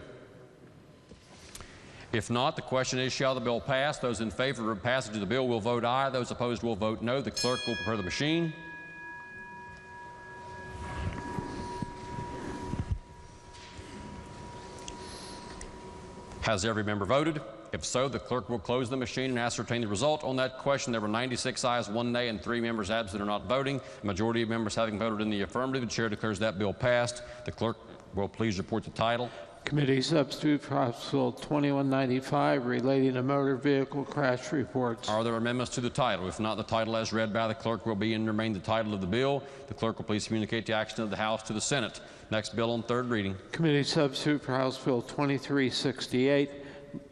If not, the question is, shall the bill pass? Those in favor of passage of the bill will vote aye. Those opposed will vote no. The clerk will prepare the machine. Has every member voted? If so, the clerk will close the machine and ascertain the result. On that question, there were 96 ayes, 1 nay, and 3 members absent or not voting. A majority of members having voted in the affirmative, the chair declares that bill passed. The clerk will please report the title. Committee substitute for House Bill 2195, relating to motor vehicle crash reports. Are there amendments to the title? If not, the title as read by the clerk will be and remain the title of the bill. The clerk will please communicate the action of the House to the Senate. Next bill on third reading. Committee substitute for House Bill 2368,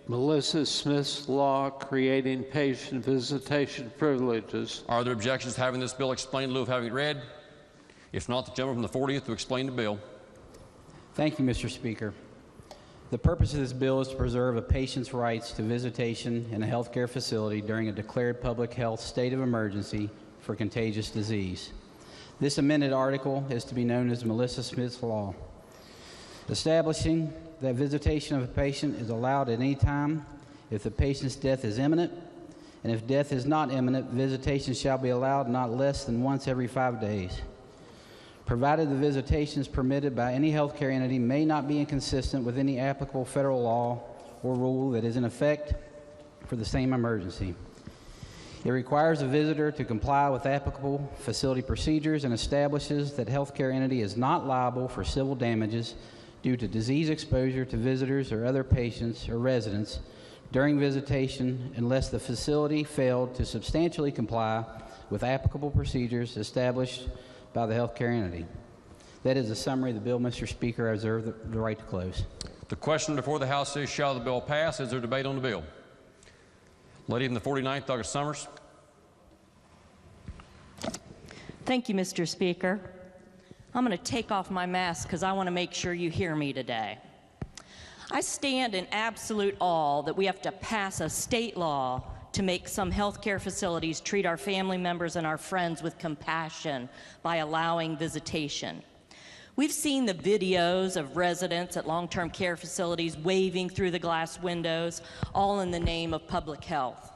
Melissa Smith's law creating patient visitation privileges. Are there objections to having this bill explained in lieu of having it read? If not, the gentleman from the 40th to explain the bill. Thank you, Mr. Speaker. The purpose of this bill is to preserve a patient's rights to visitation in a healthcare facility during a declared public health state of emergency for contagious disease. This amended article is to be known as Melissa Smith's Law, establishing that visitation of a patient is allowed at any time if the patient's death is imminent, and if death is not imminent, visitation shall be allowed not less than once every 5 days, provided the visitations permitted by any healthcare entity may not be inconsistent with any applicable federal law or rule that is in effect for the same emergency. It requires a visitor to comply with applicable facility procedures and establishes that healthcare entity is not liable for civil damages due to disease exposure to visitors or other patients or residents during visitation unless the facility failed to substantially comply with applicable procedures established by the healthcare entity. That is a summary of the bill, Mr. Speaker. I reserve the right to close. The question before the House is, shall the bill pass? Is there debate on the bill? Lady from the 49th, Douglas Summers. Thank you, Mr. Speaker. I'm going to take off my mask because I want to make sure you hear me today. I stand in absolute awe that we have to pass a state law to make some healthcare facilities treat our family members and our friends with compassion by allowing visitation. We've seen the videos of residents at long-term care facilities waving through the glass windows, all in the name of public health.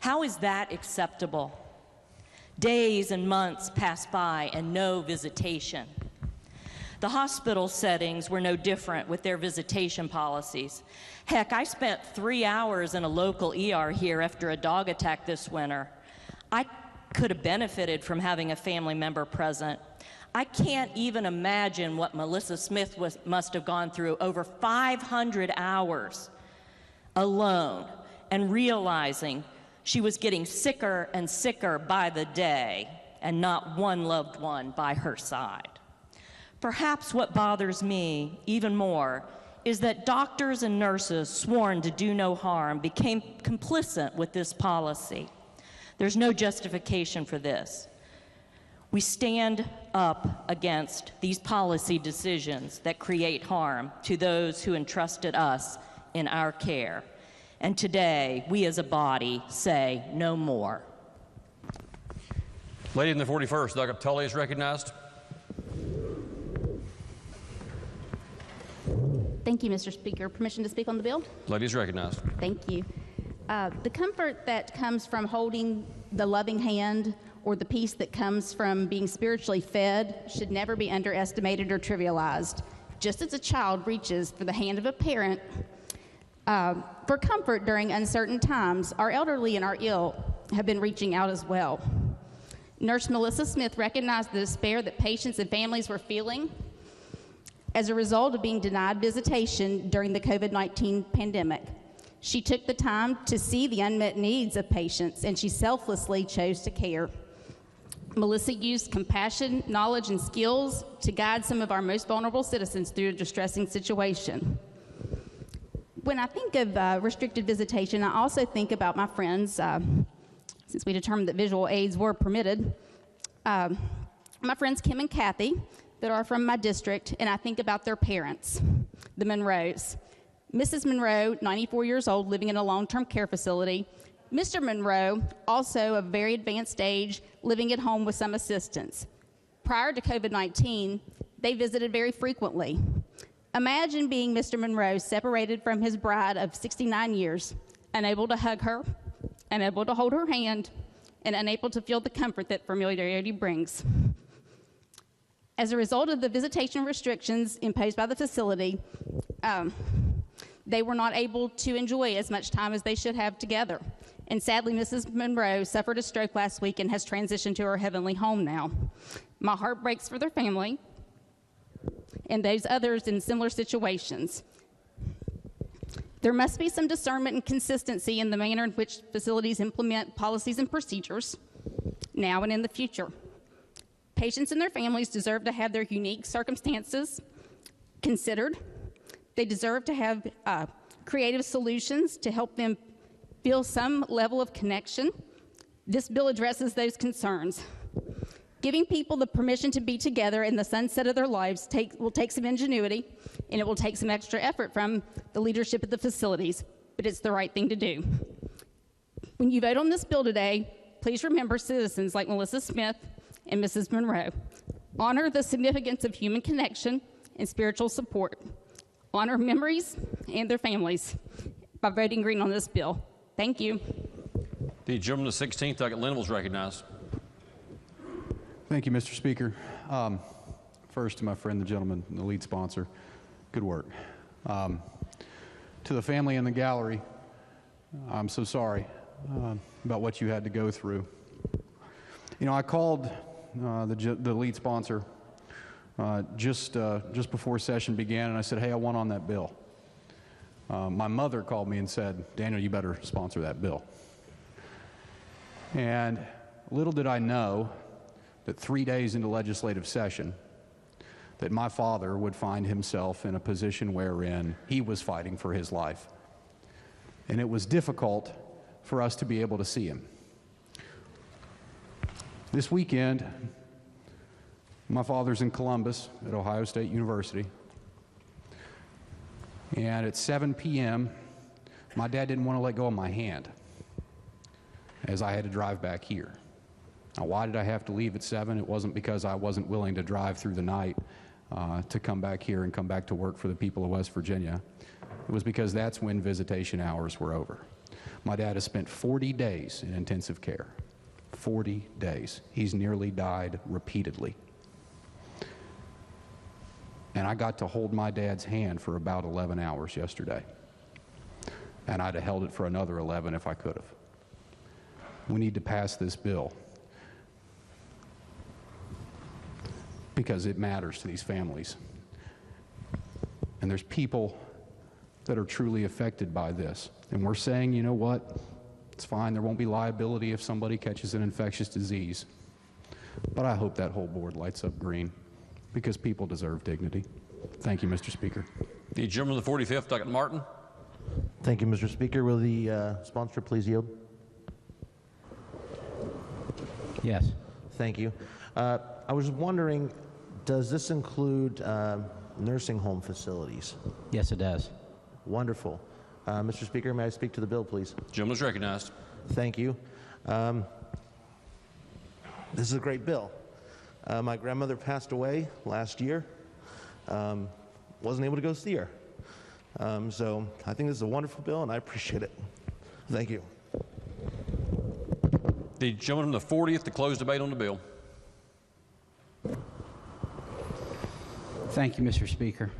How is that acceptable? Days and months pass by and no visitation. The hospital settings were no different with their visitation policies. Heck, I spent 3 hours in a local ER here after a dog attack this winter. I could have benefited from having a family member present. I can't even imagine what Melissa Smith must have gone through over 500 hours alone and realizing she was getting sicker and sicker by the day and not one loved one by her side. Perhaps what bothers me even more is that doctors and nurses sworn to do no harm became complicit with this policy. There's no justification for this. We stand up against these policy decisions that create harm to those who entrusted us in our care. And today, we as a body say no more. Lady in the 41st, Doug Tully is recognized. Thank you, Mr. Speaker. Permission to speak on the bill? Lady is recognized. Thank you. The comfort that comes from holding the loving hand or the peace that comes from being spiritually fed should never be underestimated or trivialized. Just as a child reaches for the hand of a parent for comfort during uncertain times, our elderly and our ill have been reaching out as well. Nurse Melissa Smith recognized the despair that patients and families were feeling as a result of being denied visitation during the COVID-19 pandemic. She took the time to see the unmet needs of patients, and she selflessly chose to care. Melissa used compassion, knowledge, and skills to guide some of our most vulnerable citizens through a distressing situation. When I think of restricted visitation, I also think about my friends, since we determined that visual aids were permitted, my friends Kim and Kathy that are from my district, and I think about their parents, the Monroes. Mrs. Monroe, 94 years old, living in a long-term care facility. Mr. Monroe, also of very advanced age, living at home with some assistance. Prior to COVID-19, they visited very frequently. Imagine being Mr. Monroe separated from his bride of 69 years, unable to hug her, unable to hold her hand, and unable to feel the comfort that familiarity brings. As a result of the visitation restrictions imposed by the facility, they were not able to enjoy as much time as they should have together. And sadly, Mrs. Monroe suffered a stroke last week and has transitioned to her heavenly home now. My heart breaks for their family and those others in similar situations. There must be some discernment and consistency in the manner in which facilities implement policies and procedures now and in the future. Patients and their families deserve to have their unique circumstances considered. They deserve to have creative solutions to help them feel some level of connection. This bill addresses those concerns. Giving people the permission to be together in the sunset of their lives will take some ingenuity, and it will take some extra effort from the leadership of the facilities, but it's the right thing to do. When you vote on this bill today, please remember citizens like Melissa Smith and Mrs. Monroe. Honor the significance of human connection and spiritual support. Honor memories and their families by voting green on this bill. Thank you. The gentleman to 16th, Doug Linville is recognized. Thank you, Mr. Speaker. First, to my friend, the gentleman, the lead sponsor, good work. To the family in the gallery, I'm so sorry about what you had to go through. You know, I called the lead sponsor just before session began, and I said, hey, I want on that bill. My mother called me and said, Daniel, you better sponsor that bill. And little did I know that 3 days into legislative session, that my father would find himself in a position wherein he was fighting for his life. And it was difficult for us to be able to see him. This weekend, my father's in Columbus at Ohio State University. And at 7 p.m., my dad didn't want to let go of my hand as I had to drive back here. Now, why did I have to leave at 7? It wasn't because I wasn't willing to drive through the night to come back here and come back to work for the people of West Virginia. It was because that's when visitation hours were over. My dad has spent 40 days in intensive care. 40 days. He's nearly died repeatedly. And I got to hold my dad's hand for about 11 hours yesterday. And I'd have held it for another 11 if I could have. We need to pass this bill because it matters to these families. And there's people that are truly affected by this. And we're saying, you know what? It's fine. There won't be liability if somebody catches an infectious disease. But I hope that whole board lights up green because people deserve dignity. Thank you, Mr. Speaker. The gentleman of the 45th, Dr. Martin. Thank you, Mr. Speaker. Will the sponsor please yield? Yes. Thank you. I was wondering, does this include nursing home facilities? Yes, it does. Wonderful. Mr. Speaker, may I speak to the bill, please? Gentleman is recognized. Thank you. This is a great bill. My grandmother passed away last year. Wasn't able to go see her. So I think this is a wonderful bill, and I appreciate it. Thank you. The gentleman from the 40th to close debate on the bill. Thank you, Mr. Speaker.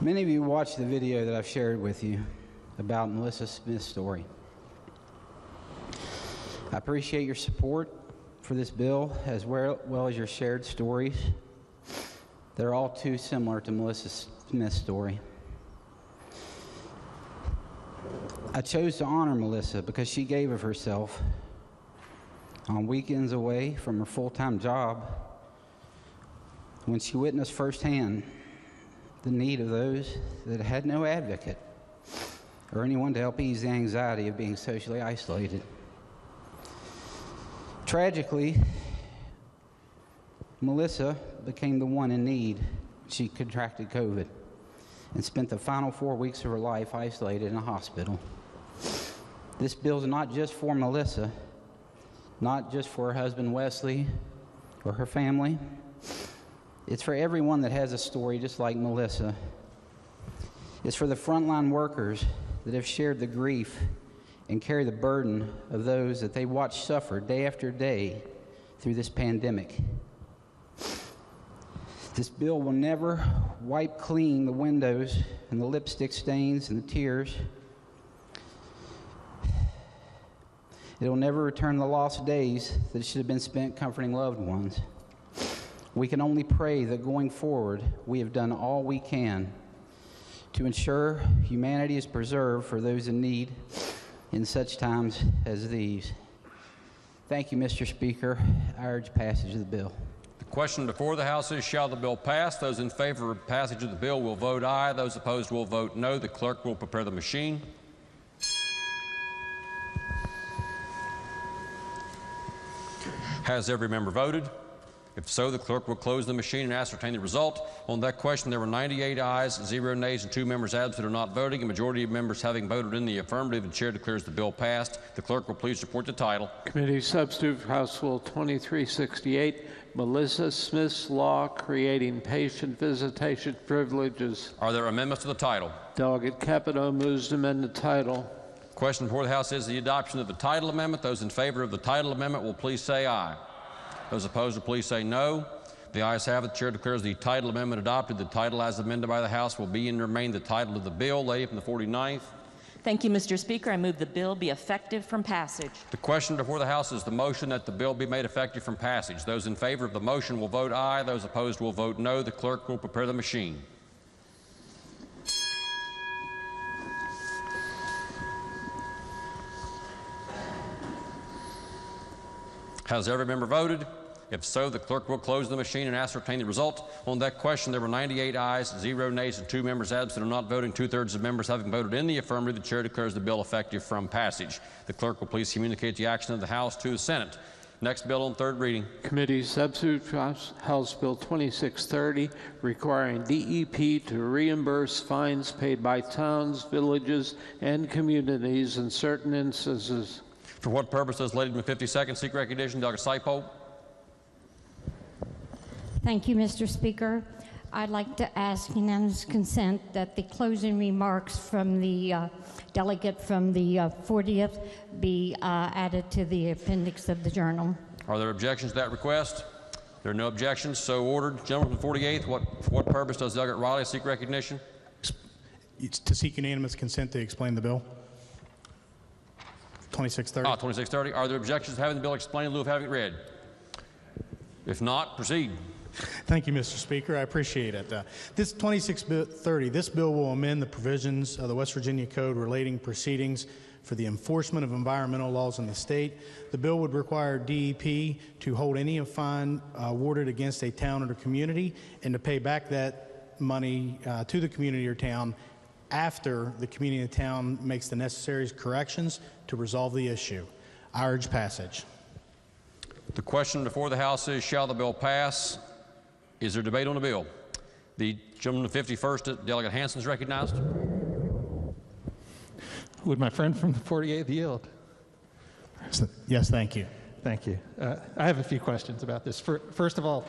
Many of you watched the video that I've shared with you about Melissa Smith's story. I appreciate your support for this bill as well as your shared stories. They're all too similar to Melissa Smith's story. I chose to honor Melissa because she gave of herself on weekends away from her full-time job when she witnessed firsthand the need of those that had no advocate or anyone to help ease the anxiety of being socially isolated. Tragically, Melissa became the one in need. She contracted COVID and spent the final 4 weeks of her life isolated in a hospital. This bill is not just for Melissa, not just for her husband Wesley or her family. It's for everyone that has a story just like Melissa. It's for the frontline workers that have shared the grief and carry the burden of those that they watch suffer day after day through this pandemic. This bill will never wipe clean the windows and the lipstick stains and the tears. It will never return the lost days that should have been spent comforting loved ones. We can only pray that going forward, we have done all we can to ensure humanity is preserved for those in need in such times as these. Thank you, Mr. Speaker. I urge passage of the bill. The question before the House is, shall the bill pass? Those in favor of passage of the bill will vote aye. Those opposed will vote no. The clerk will prepare the machine. Has every member voted? If so, the clerk will close the machine and ascertain the result. On that question, there were 98 ayes, 0 nays, and 2 members absent or not voting. A majority of members having voted in the affirmative, the chair declares the bill passed. The clerk will please report the title. Committee substitute for House Bill 2368, Melissa Smith's Law Creating Patient Visitation Privileges. Are there amendments to the title? Delegate Capito moves to amend the title. Question before the House is the adoption of the title amendment. Those in favor of the title amendment will please say aye. Those opposed will please say no. The ayes have it. The chair declares the title amendment adopted. The title as amended by the House will be and remain the title of the bill. Lady from the 49th. Thank you, Mr. Speaker. I move the bill be effective from passage. The question before the House is the motion that the bill be made effective from passage. Those in favor of the motion will vote aye. Those opposed will vote no. The clerk will prepare the machine. Has every member voted? If so, the clerk will close the machine and ascertain the result. On that question, there were 98 ayes, 0 nays, and 2 members absent or not voting. 2/3 of members having voted in the affirmative, the chair declares the bill effective from passage. The clerk will please communicate the action of the House to the Senate. Next bill on third reading. Committee substitute for House Bill 2630, requiring DEP to reimburse fines paid by towns, villages, and communities in certain instances. For what purpose does Lady from the 52nd seek recognition? Dr. Saipo. Thank you, Mr. Speaker. I'd like to ask unanimous consent that the closing remarks from the delegate from the 40th be added to the appendix of the journal. Are there objections to that request? There are no objections, so ordered. Gentleman from the 48th, for what purpose does Delegate Riley seek recognition? It's to seek unanimous consent to explain the bill. 2630. 2630. Are there objections to having the bill explained in lieu of having it read? If not, proceed. Thank you, Mr. Speaker. I appreciate it. This 2630, this bill will amend the provisions of the West Virginia Code relating proceedings for the enforcement of environmental laws in the state. The bill would require DEP to hold any fine awarded against a town or community and to pay back that money to the community or town after the community or town makes the necessary corrections to resolve the issue. I urge passage. The question before the House is, shall the bill pass? Is there debate on the bill? The gentleman from the 51st, Delegate Hansen, is recognized. Would my friend from the 48th yield? Yes, thank you. Thank you. I have a few questions about this. First of all,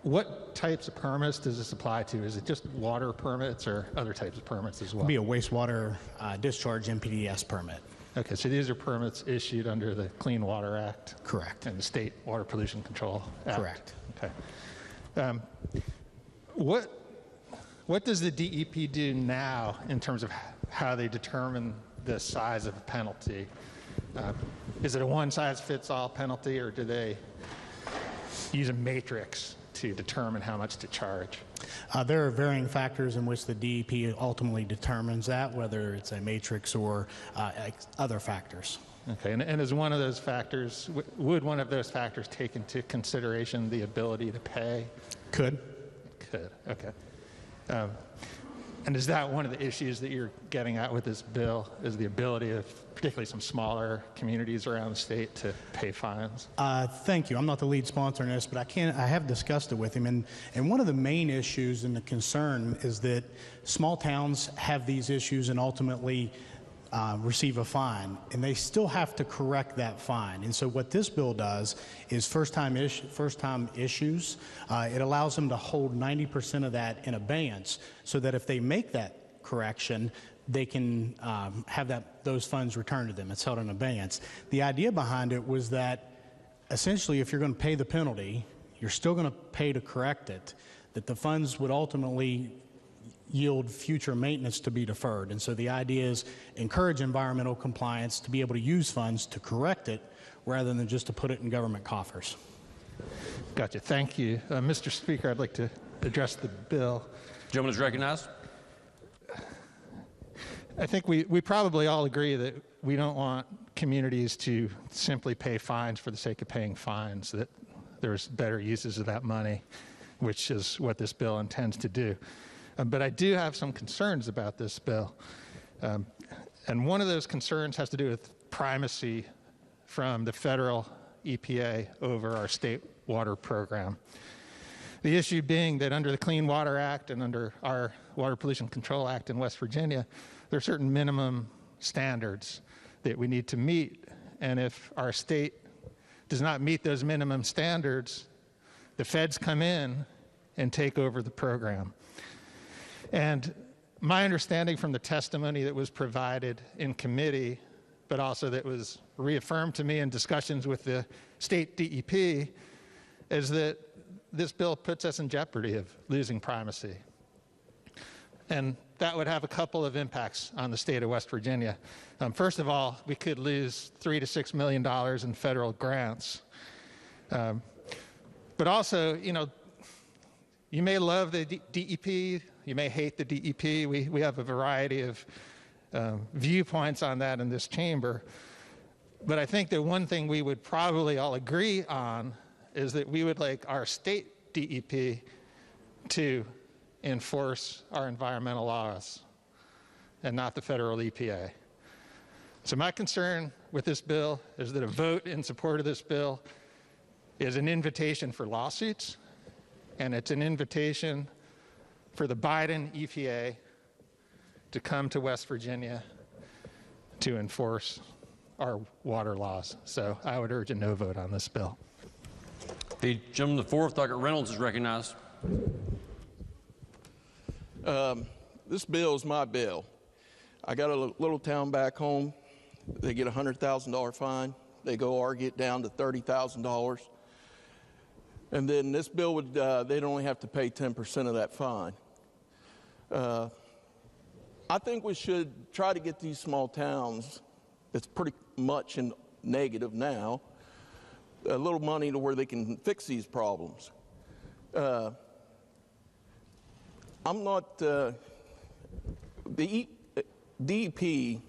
what types of permits does this apply to? Is it just water permits or other types of permits as well? It'll be a wastewater discharge MPDS permit. Okay, so these are permits issued under the Clean Water Act? Correct. And the State Water Pollution Control Act? Correct. Okay. What does the DEP do now in terms of how they determine the size of a penalty? Is it a one-size-fits-all penalty, or do they use a matrix to determine how much to charge? There are varying factors in which the DEP ultimately determines that, whether it's a matrix or other factors. Okay, and is one of those factors, would one of those factors take into consideration the ability to pay? Could. Could, okay. And is that one of the issues that you're getting at with this bill, is the ability of particularly some smaller communities around the state to pay fines? Thank you. I'm not the lead sponsor in this, but I have discussed it with him. And one of the main issues and the concern is that small towns have these issues and ultimately receive a fine, and they still have to correct that fine. And so what this bill does is first-time issues, it allows them to hold 90% of that in abeyance, so that if they make that correction, they can have those funds returned to them. It's held in abeyance. The idea behind it was that essentially if you're going to pay the penalty, you're still going to pay to correct it, that the funds would ultimately yield future maintenance to be deferred. And so the idea is encourage environmental compliance to be able to use funds to correct it rather than just to put it in government coffers. Gotcha. Thank you. Mr. Speaker, I'd like to address the bill. Gentleman is recognized. I think we probably all agree that we don't want communities to simply pay fines for the sake of paying fines, that there's better uses of that money, which is what this bill intends to do. But I do have some concerns about this bill. And one of those concerns has to do with primacy from the federal EPA over our state water program. The issue being that under the Clean Water Act and under our Water Pollution Control Act in West Virginia, there are certain minimum standards that we need to meet. And if our state does not meet those minimum standards, the feds come in and take over the program. And my understanding from the testimony that was provided in committee, but also that was reaffirmed to me in discussions with the state DEP, is that this bill puts us in jeopardy of losing primacy. And that would have a couple of impacts on the state of West Virginia. First of all, we could lose $3 to $6 million in federal grants. But also, you may love the DEP, you may hate the DEP. We have a variety of viewpoints on that in this chamber. But I think that one thing we would probably all agree on is that we would like our state DEP to enforce our environmental laws and not the federal EPA. So my concern with this bill is that a vote in support of this bill is an invitation for lawsuits, and it's an invitation for the Biden EPA to come to West Virginia to enforce our water laws. So I would urge a no vote on this bill. The gentleman from the 4th, Delegate Reynolds, is recognized. This bill is my bill. I got a little town back home. They get a $100,000 fine. They go argue it down to $30,000. And then this bill would, they'd only have to pay 10% of that fine. I think we should try to get these small towns, it's pretty much in negative now, a little money to where they can fix these problems. I'm not, the DEP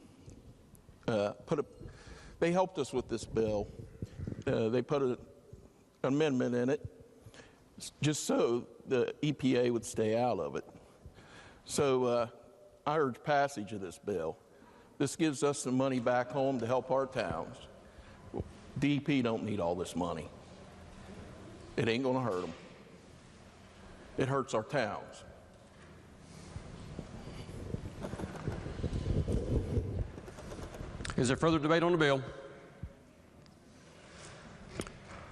they helped us with this bill. They put an amendment in it just so the EPA would stay out of it. So I urge passage of this bill. This gives us some money back home to help our towns. DEP don't need all this money. It ain't gonna hurt them. It hurts our towns. Is there further debate on the bill?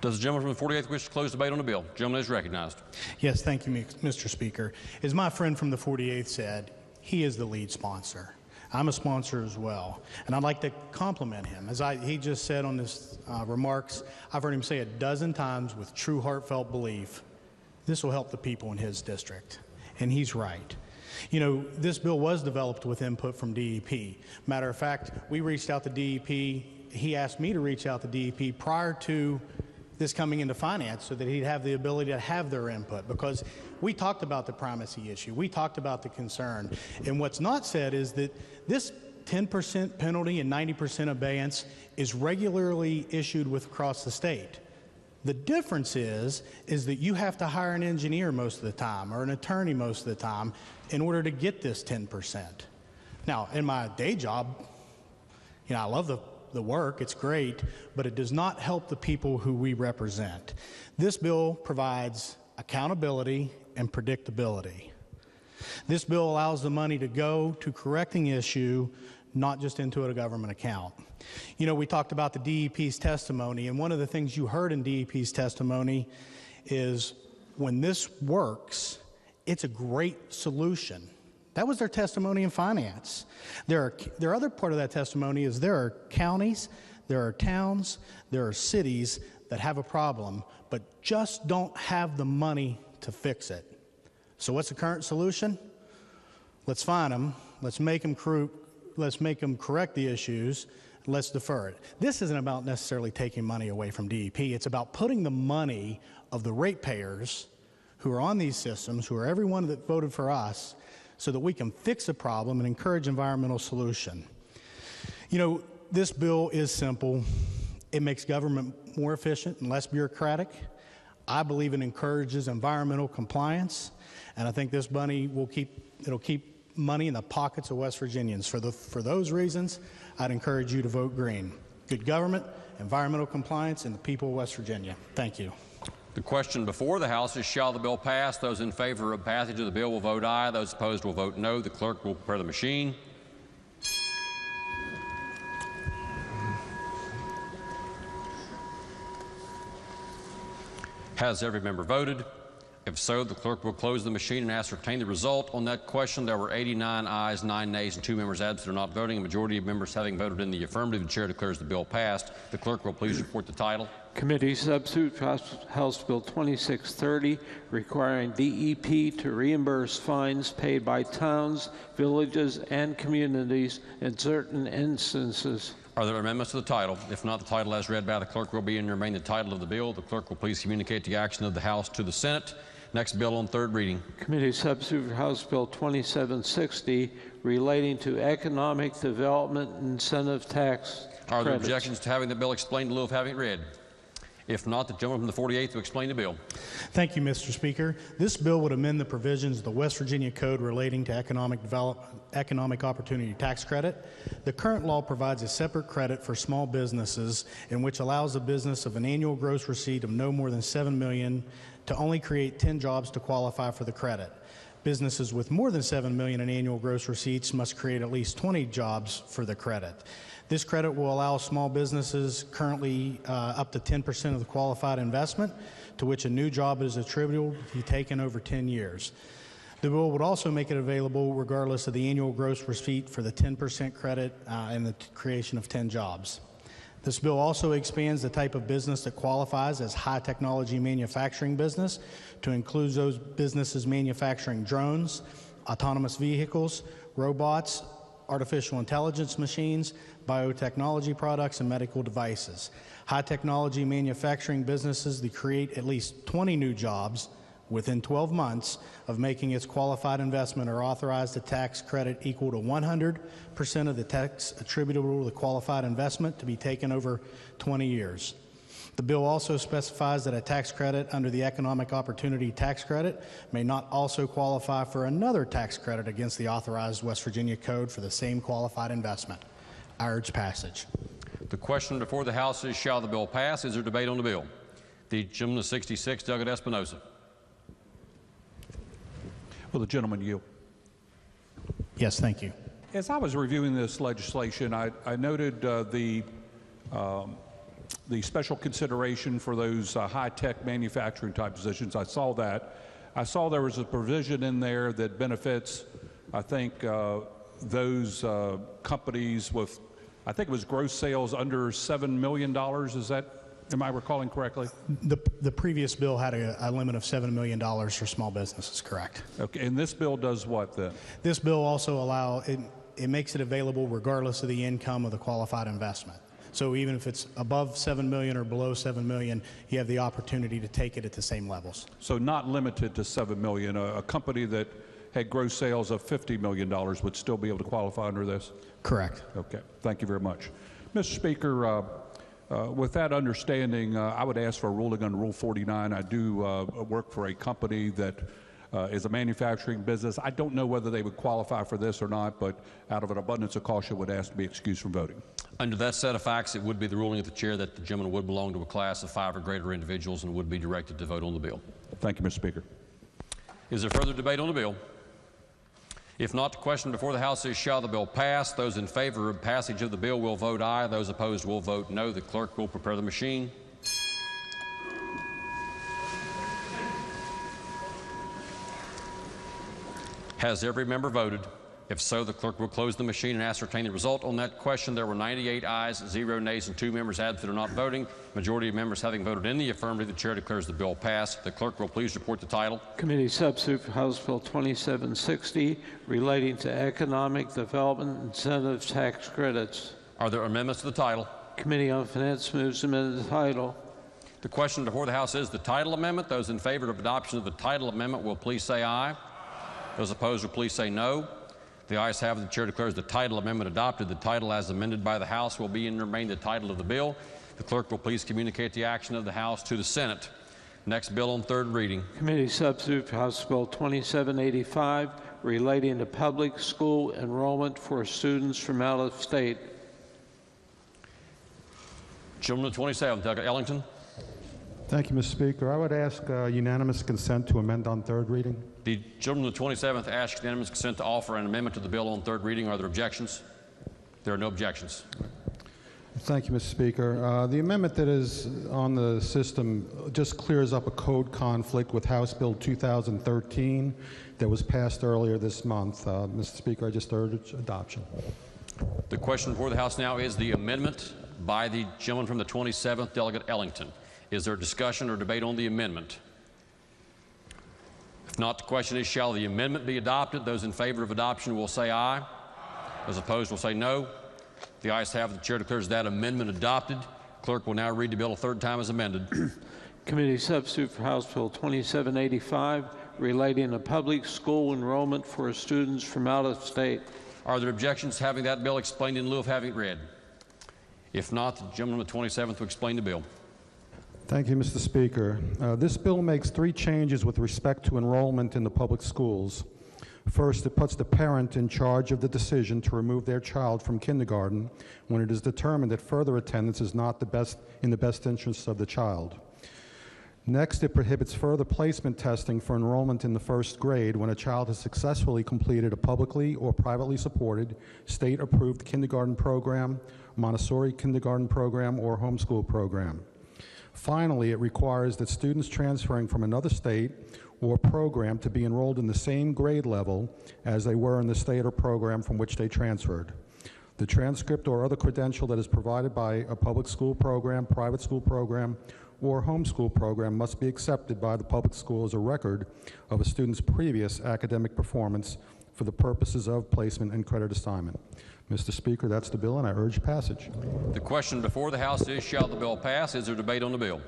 Does the gentleman from the 48th wish to close debate on the bill? The gentleman is recognized. Yes, thank you, Mr. Speaker. As my friend from the 48th said, he is the lead sponsor. I'm a sponsor as well, and I'd like to compliment him. As he just said on his remarks, I've heard him say a dozen times with true heartfelt belief, this will help the people in his district, and he's right. You know, this bill was developed with input from DEP. Matter of fact, we reached out to DEP. He asked me to reach out to DEP prior to this coming into finance so that he'd have the ability to have their input, because we talked about the primacy issue. We talked about the concern. And what's not said is that this 10% penalty and 90% abeyance is regularly issued across the state. The difference is that you have to hire an engineer most of the time or an attorney most of the time in order to get this 10%. Now, in my day job, you know, I love the work, it's great, but it does not help the people who we represent. This bill provides accountability and predictability. This bill allows the money to go to correcting issue, not just into a government account. You know, we talked about the DEP's testimony, and one of the things you heard in DEP's testimony is when this works, it's a great solution. That was their testimony in finance. Their other part of that testimony is there are counties, there are towns, there are cities that have a problem, but just don't have the money to fix it. So what's the current solution? Let's find them, let's make them correct the issues, let's defer it. This isn't about necessarily taking money away from DEP. It's about putting the money of the ratepayers who are on these systems, who are everyone that voted for us, so that we can fix a problem and encourage environmental solution. You know, this bill is simple. It makes government more efficient and less bureaucratic. I believe it encourages environmental compliance, and I think this money it'll keep money in the pockets of West Virginians. For those reasons, I'd encourage you to vote green. Good government, environmental compliance, and the people of West Virginia. Thank you. The question before the House is, shall the bill pass? Those in favor of passage of the bill will vote aye. Those opposed will vote no. The clerk will prepare the machine. Has every member voted? If so, the clerk will close the machine and ascertain the result. On that question, there were 89 ayes, 9 nays, and 2 members absent or not voting. A majority of members having voted in the affirmative, the chair declares the bill passed. The clerk will please report the title. Committee Substitute House Bill 2630, requiring DEP to reimburse fines paid by towns, villages, and communities in certain instances. Are there amendments to the title? If not, the title as read by the clerk will be and remain the title of the bill. The clerk will please communicate the action of the House to the Senate. Next bill on third reading. Committee Substitute House Bill 2760, relating to economic development incentive tax credits. Are there objections to having the bill explained in lieu of having it read? If not, the gentleman from the 48th will explain the bill. Thank you, Mr. Speaker. This bill would amend the provisions of the West Virginia Code relating to economic opportunity tax credit. The current law provides a separate credit for small businesses in which allows a business of an annual gross receipt of no more than $7 million to only create 10 jobs to qualify for the credit. Businesses with more than $7 million in annual gross receipts must create at least 20 jobs for the credit. This credit will allow small businesses currently up to 10% of the qualified investment to which a new job is attributable to be taken over 10 years. The bill would also make it available regardless of the annual gross receipt for the 10% credit and the creation of 10 jobs. This bill also expands the type of business that qualifies as high technology manufacturing business to include those businesses manufacturing drones, autonomous vehicles, robots, artificial intelligence machines, biotechnology products, and medical devices. High technology manufacturing businesses that create at least 20 new jobs within 12 months of making its qualified investment are authorized a tax credit equal to 100% of the tax attributable to the qualified investment to be taken over 20 years. The bill also specifies that a tax credit under the Economic Opportunity Tax Credit may not also qualify for another tax credit against the authorized West Virginia Code for the same qualified investment. I urge passage. The question before the House is, shall the bill pass? Is there debate on the bill? The gentleman of 66, Douglas Espinosa. Will the gentleman yield? Yes, thank you. As I was reviewing this legislation, I noted the special consideration for those high-tech manufacturing type positions. I saw that. I saw there was a provision in there that benefits, I think, those companies with, I think it was gross sales under $7 million. Is that, am I recalling correctly? The previous bill had a limit of $7 million for small businesses, correct. Okay, and this bill does what then? This bill also it makes it available regardless of the income of the qualified investment. So even if it's above 7 million or below 7 million, you have the opportunity to take it at the same levels. So not limited to 7 million. A company that had gross sales of $50 million would still be able to qualify under this? Correct. Okay, thank you very much. Mr. Speaker, with that understanding, I would ask for a ruling on Rule 49. I do work for a company that is a manufacturing business. I don't know whether they would qualify for this or not, but out of an abundance of caution would ask to be excused from voting. Under that set of facts, it would be the ruling of the chair that the gentleman would belong to a class of 5 or greater individuals and would be directed to vote on the bill. Thank you, Mr. Speaker. Is there further debate on the bill? If not, the question before the House is, shall the bill pass? Those in favor of passage of the bill will vote aye. Those opposed will vote no. The clerk will prepare the machine. Has every member voted? If so, the clerk will close the machine and ascertain the result. On that question, there were 98 ayes, 0 nays, and 2 members absent or not voting. Majority of members having voted in the affirmative, the chair declares the bill passed. The clerk will please report the title. Committee substitute for House Bill 2760, relating to economic development incentive tax credits. Are there amendments to the title? Committee on Finance moves to amend the title. The question before the House is the title amendment. Those in favor of adoption of the title amendment will please say aye. Those opposed will please say no. The ayes have it. The chair declares the title amendment adopted. The title as amended by the House will be and remain the title of the bill. The clerk will please communicate the action of the House to the Senate. Next bill on third reading. Committee substitute for House Bill 2785, relating to public school enrollment for students from out of state. Gentleman 27, Douglas Ellington. Thank you, Mr. Speaker. I would ask unanimous consent to amend on third reading. The gentleman of the 27th asks unanimous consent to offer an amendment to the bill on third reading. Are there objections? There are no objections. Thank you, Mr. Speaker. The amendment that is on the system just clears up a code conflict with House Bill 2013 that was passed earlier this month. Mr. Speaker, I just urge adoption. The question before the House now is the amendment by the gentleman from the 27th, Delegate Ellington. Is there discussion or debate on the amendment? If not, the question is, shall the amendment be adopted? Those in favor of adoption will say aye. Those opposed will say no. The ayes have it. The chair declares that amendment adopted. Clerk will now read the bill a third time as amended. Committee substitute for House Bill 2785, relating to public school enrollment for students from out of state. Are there objections to having that bill explained in lieu of having it read? If not, the gentleman of the 27th will explain the bill. Thank you, Mr. Speaker. This bill makes 3 changes with respect to enrollment in the public schools. First, it puts the parent in charge of the decision to remove their child from kindergarten when it is determined that further attendance is not in the best interests of the child. Next, it prohibits further placement testing for enrollment in the first grade when a child has successfully completed a publicly or privately supported state-approved kindergarten program, Montessori kindergarten program, or homeschool program. Finally, it requires that students transferring from another state or program to be enrolled in the same grade level as they were in the state or program from which they transferred. The transcript or other credential that is provided by a public school program, private school program, or homeschool program must be accepted by the public school as a record of a student's previous academic performance for the purposes of placement and credit assignment. Mr. Speaker, that's the bill, and I urge passage. The question before the House is, shall the bill pass? Is there debate on the bill?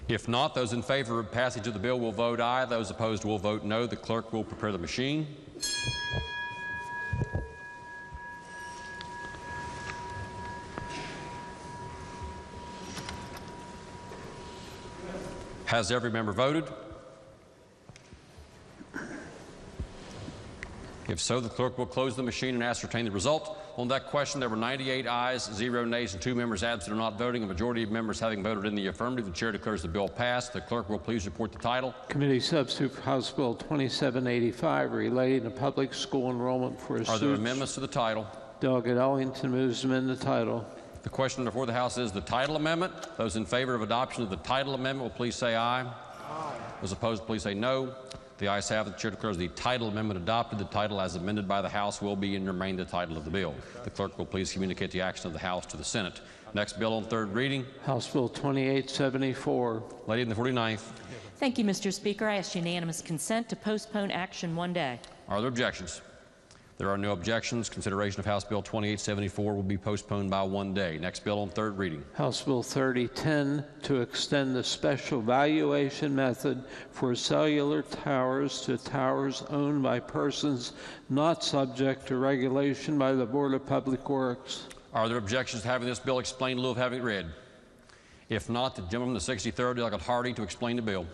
If not, those in favor of passage of the bill will vote aye. Those opposed will vote no. The clerk will prepare the machine. Has every member voted? If so, the clerk will close the machine and ascertain the result. On that question, there were 98 ayes, 0 nays, and 2 members absent or not voting. A majority of members having voted in the affirmative, the chair declares the bill passed. The clerk will please report the title. Committee substitute for House Bill 2785 relating to public school enrollment for students. Are there amendments to the title? Delegate Ellington moves to amend the title. The question before the House is the title amendment. Those in favor of adoption of the title amendment will please say aye. Aye. Those opposed, please say no. The ayes have it. The chair declares the title amendment adopted. The title as amended by the House will be and remain the title of the bill. The clerk will please communicate the action of the House to the Senate. Next bill on third reading. House Bill 2874. Lady in the 49th. Thank you, Mr. Speaker. I ask unanimous consent to postpone action 1 day. Are there objections? There are no objections. Consideration of House Bill 2874 will be postponed by 1 day. Next bill on third reading. House Bill 3010 to extend the special valuation method for cellular towers to towers owned by persons not subject to regulation by the Board of Public Works. Are there objections to having this bill explained in lieu of having it read? If not, the gentleman from the 63rd, Delegate Hardy, to explain the bill.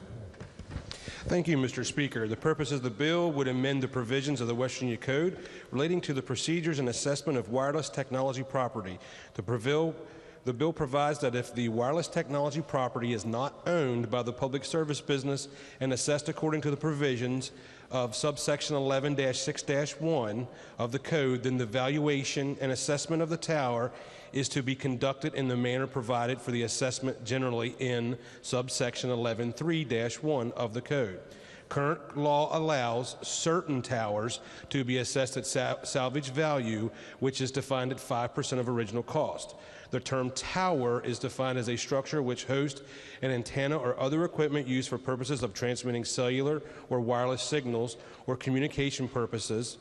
Thank you, Mr. Speaker. The purpose of the bill would amend the provisions of the West Virginia Code relating to the procedures and assessment of wireless technology property. The bill provides that if the wireless technology property is not owned by the public service business and assessed according to the provisions of subsection 11-6-1 of the code, then the valuation and assessment of the tower is to be conducted in the manner provided for the assessment generally in subsection 11-3-1 of the code. Current law allows certain towers to be assessed at salvage value, which is defined at 5% of original cost. The term tower is defined as a structure which hosts an antenna or other equipment used for purposes of transmitting cellular or wireless signals or communication purposes,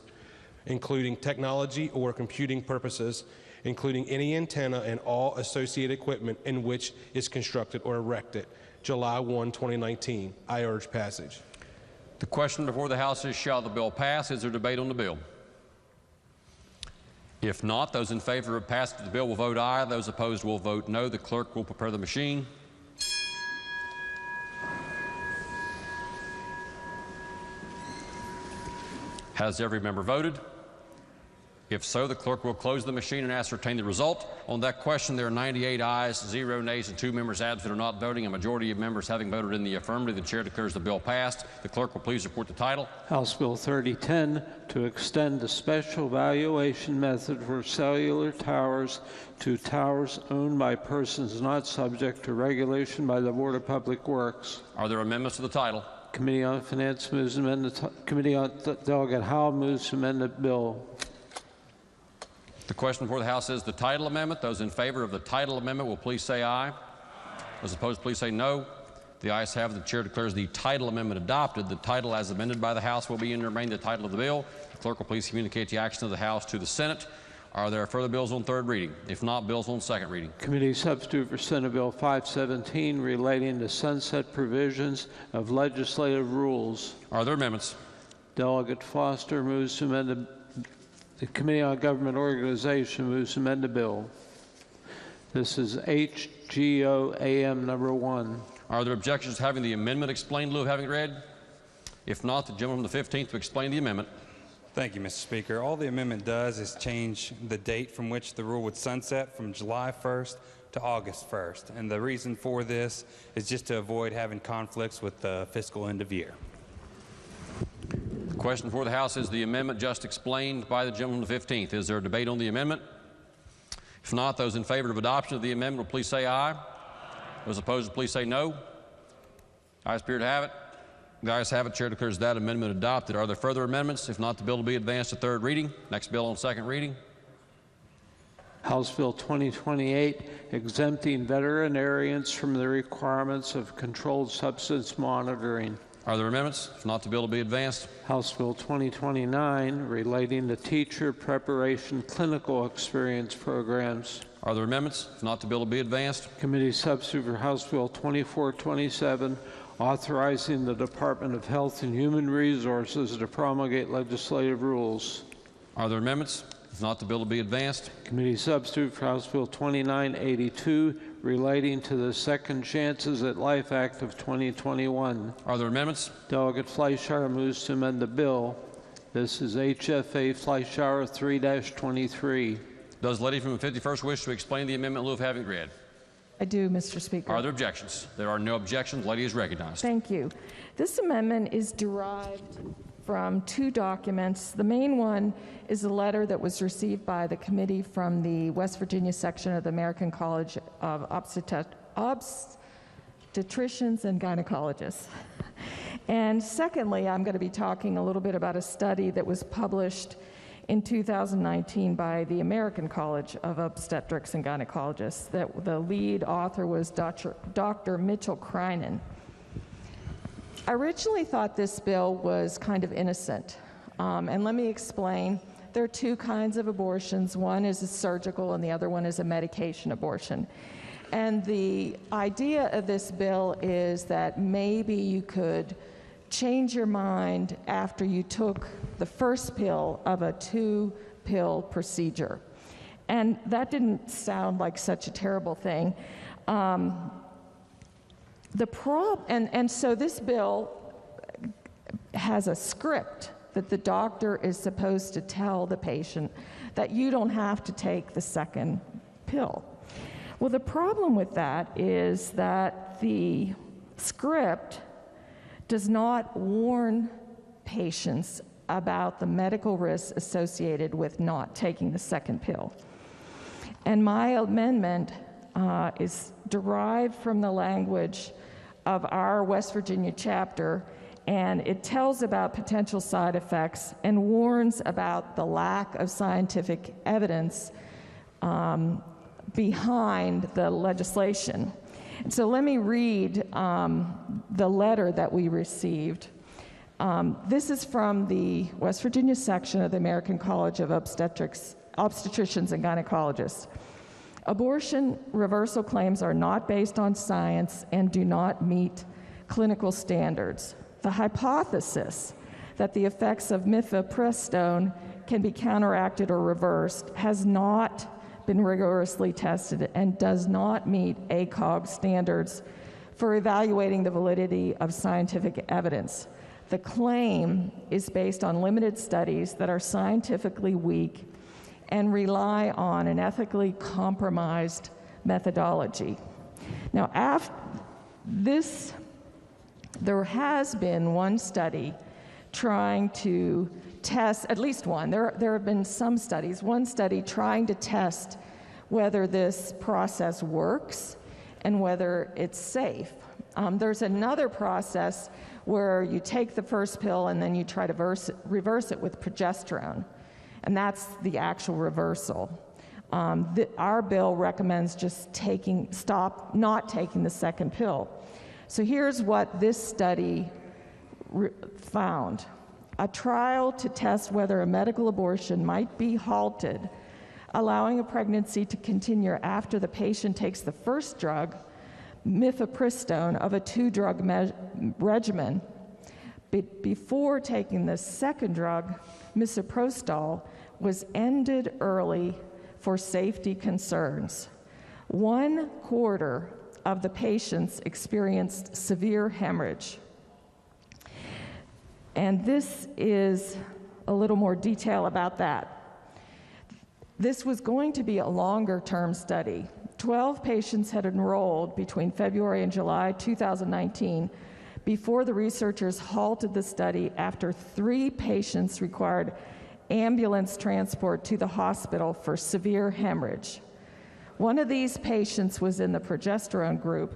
including technology or computing purposes, including any antenna and all associated equipment in which is constructed or erected. July 1, 2019. I urge passage. The question before the House is, shall the bill pass? Is there debate on the bill? If not, those in favor of passage of the bill will vote aye. Those opposed will vote no. The clerk will prepare the machine. Has every member voted? If so, the clerk will close the machine and ascertain the result. On that question, there are 98 ayes, 0 nays, and 2 members absent or not voting. A majority of members having voted in the affirmative, the chair declares the bill passed. The clerk will please report the title. House Bill 3010 to extend the special valuation method for cellular towers to towers owned by persons not subject to regulation by the Board of Public Works. Are there amendments to the title? Committee on Finance moves to amend the Committee on Delegate Howell moves to amend the bill. The question before the House is the title amendment. Those in favor of the title amendment will please say aye. Those opposed, please say no. The ayes have it. The chair declares the title amendment adopted. The title as amended by the House will be and remain the title of the bill. The clerk will please communicate the action of the House to the Senate. Are there further bills on third reading? If not, bills on second reading. Committee substitute for Senate Bill 517 relating to sunset provisions of legislative rules. Are there amendments? Delegate Foster moves to amend the Committee on Government Organization moves to amend the bill. This is HGOAM number 1. Are there objections to having the amendment explained in lieu of having it read? If not, the gentleman from the 15th to explain the amendment. Thank you, Mr. Speaker. All the amendment does is change the date from which the rule would sunset from July 1st to August 1st. And the reason for this is just to avoid having conflicts with the fiscal end of year. The question before the House is the amendment just explained by the gentleman from the 15th. Is there a debate on the amendment? If not, those in favor of adoption of the amendment will please say aye. Those opposed will please say no. Ayes appear to have it. The ayes have it. Chair declares that amendment adopted. Are there further amendments? If not, the bill will be advanced to third reading. Next bill on second reading. House Bill 2028, exempting veterinarians from the requirements of controlled substance monitoring. Are there amendments? If not, the bill will be advanced. House Bill 2029, relating to teacher preparation clinical experience programs. Are there amendments? If not, the bill will be advanced. Committee substitute for House Bill 2427, authorizing the Department of Health and Human Resources to promulgate legislative rules. Are there amendments? If not, the bill will be advanced. Committee substitute for House Bill 2982, relating to the Second Chances at Life Act of 2021. Are there amendments? Delegate Fleischauer moves to amend the bill. This is HFA Fleischauer 3-23. Does the lady from the 51st wish to explain the amendment in lieu of having read? I do, Mr. Speaker. Are there objections? There are no objections. The lady is recognized. Thank you. This amendment is derived from two documents. The main one is a letter that was received by the committee from the West Virginia section of the American College of Obstetricians and Gynecologists. And secondly, I'm going to be talking a little bit about a study that was published in 2019 by the American College of Obstetrics and Gynecologists. That the lead author was Dr. Mitchell Kreinen. I originally thought this bill was kind of innocent, and let me explain. There are two kinds of abortions. One is a surgical and the other one is a medication abortion. And the idea of this bill is that maybe you could change your mind after you took the first pill of a 2-pill procedure. And that didn't sound like such a terrible thing. So this bill has a script that the doctor is supposed to tell the patient that you don't have to take the second pill. Well, the problem with that is that the script does not warn patients about the medical risks associated with not taking the second pill. And my amendment is derived from the language of our West Virginia chapter, and it tells about potential side effects and warns about the lack of scientific evidence behind the legislation. So let me read the letter that we received. This is from the West Virginia section of the American College of Obstetricians and Gynecologists. Abortion reversal claims are not based on science and do not meet clinical standards. The hypothesis that the effects of mifepristone can be counteracted or reversed has not been rigorously tested and does not meet ACOG standards for evaluating the validity of scientific evidence. The claim is based on limited studies that are scientifically weak and rely on an ethically compromised methodology. Now, there has been one study trying to test, at least one, there have been some studies, one study trying to test whether this process works and whether it's safe. There's another process where you take the first pill and then you try to reverse it with progesterone, and that's the actual reversal. Our bill recommends just not taking the second pill. So here's what this study found. A trial to test whether a medical abortion might be halted, allowing a pregnancy to continue after the patient takes the first drug, mifepristone, of a 2-drug regimen. Before taking the second drug, misoprostol, was ended early for safety concerns. 1/4 of the patients experienced severe hemorrhage. And this is a little more detail about that. This was going to be a longer-term study. 12 patients had enrolled between February and July 2019 before the researchers halted the study after 3 patients required ambulance transport to the hospital for severe hemorrhage. One of these patients was in the progesterone group,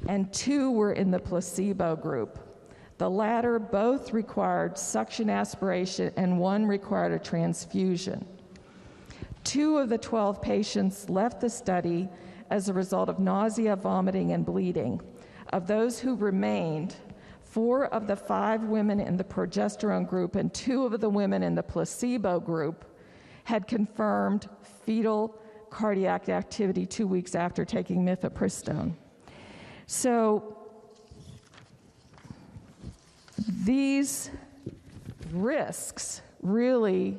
and 2 were in the placebo group. The latter both required suction aspiration and one required a transfusion. 2 of the 12 patients left the study as a result of nausea, vomiting, and bleeding. Of those who remained, 4 of the 5 women in the progesterone group and 2 of the women in the placebo group had confirmed fetal cardiac activity 2 weeks after taking mifepristone. So these risks really,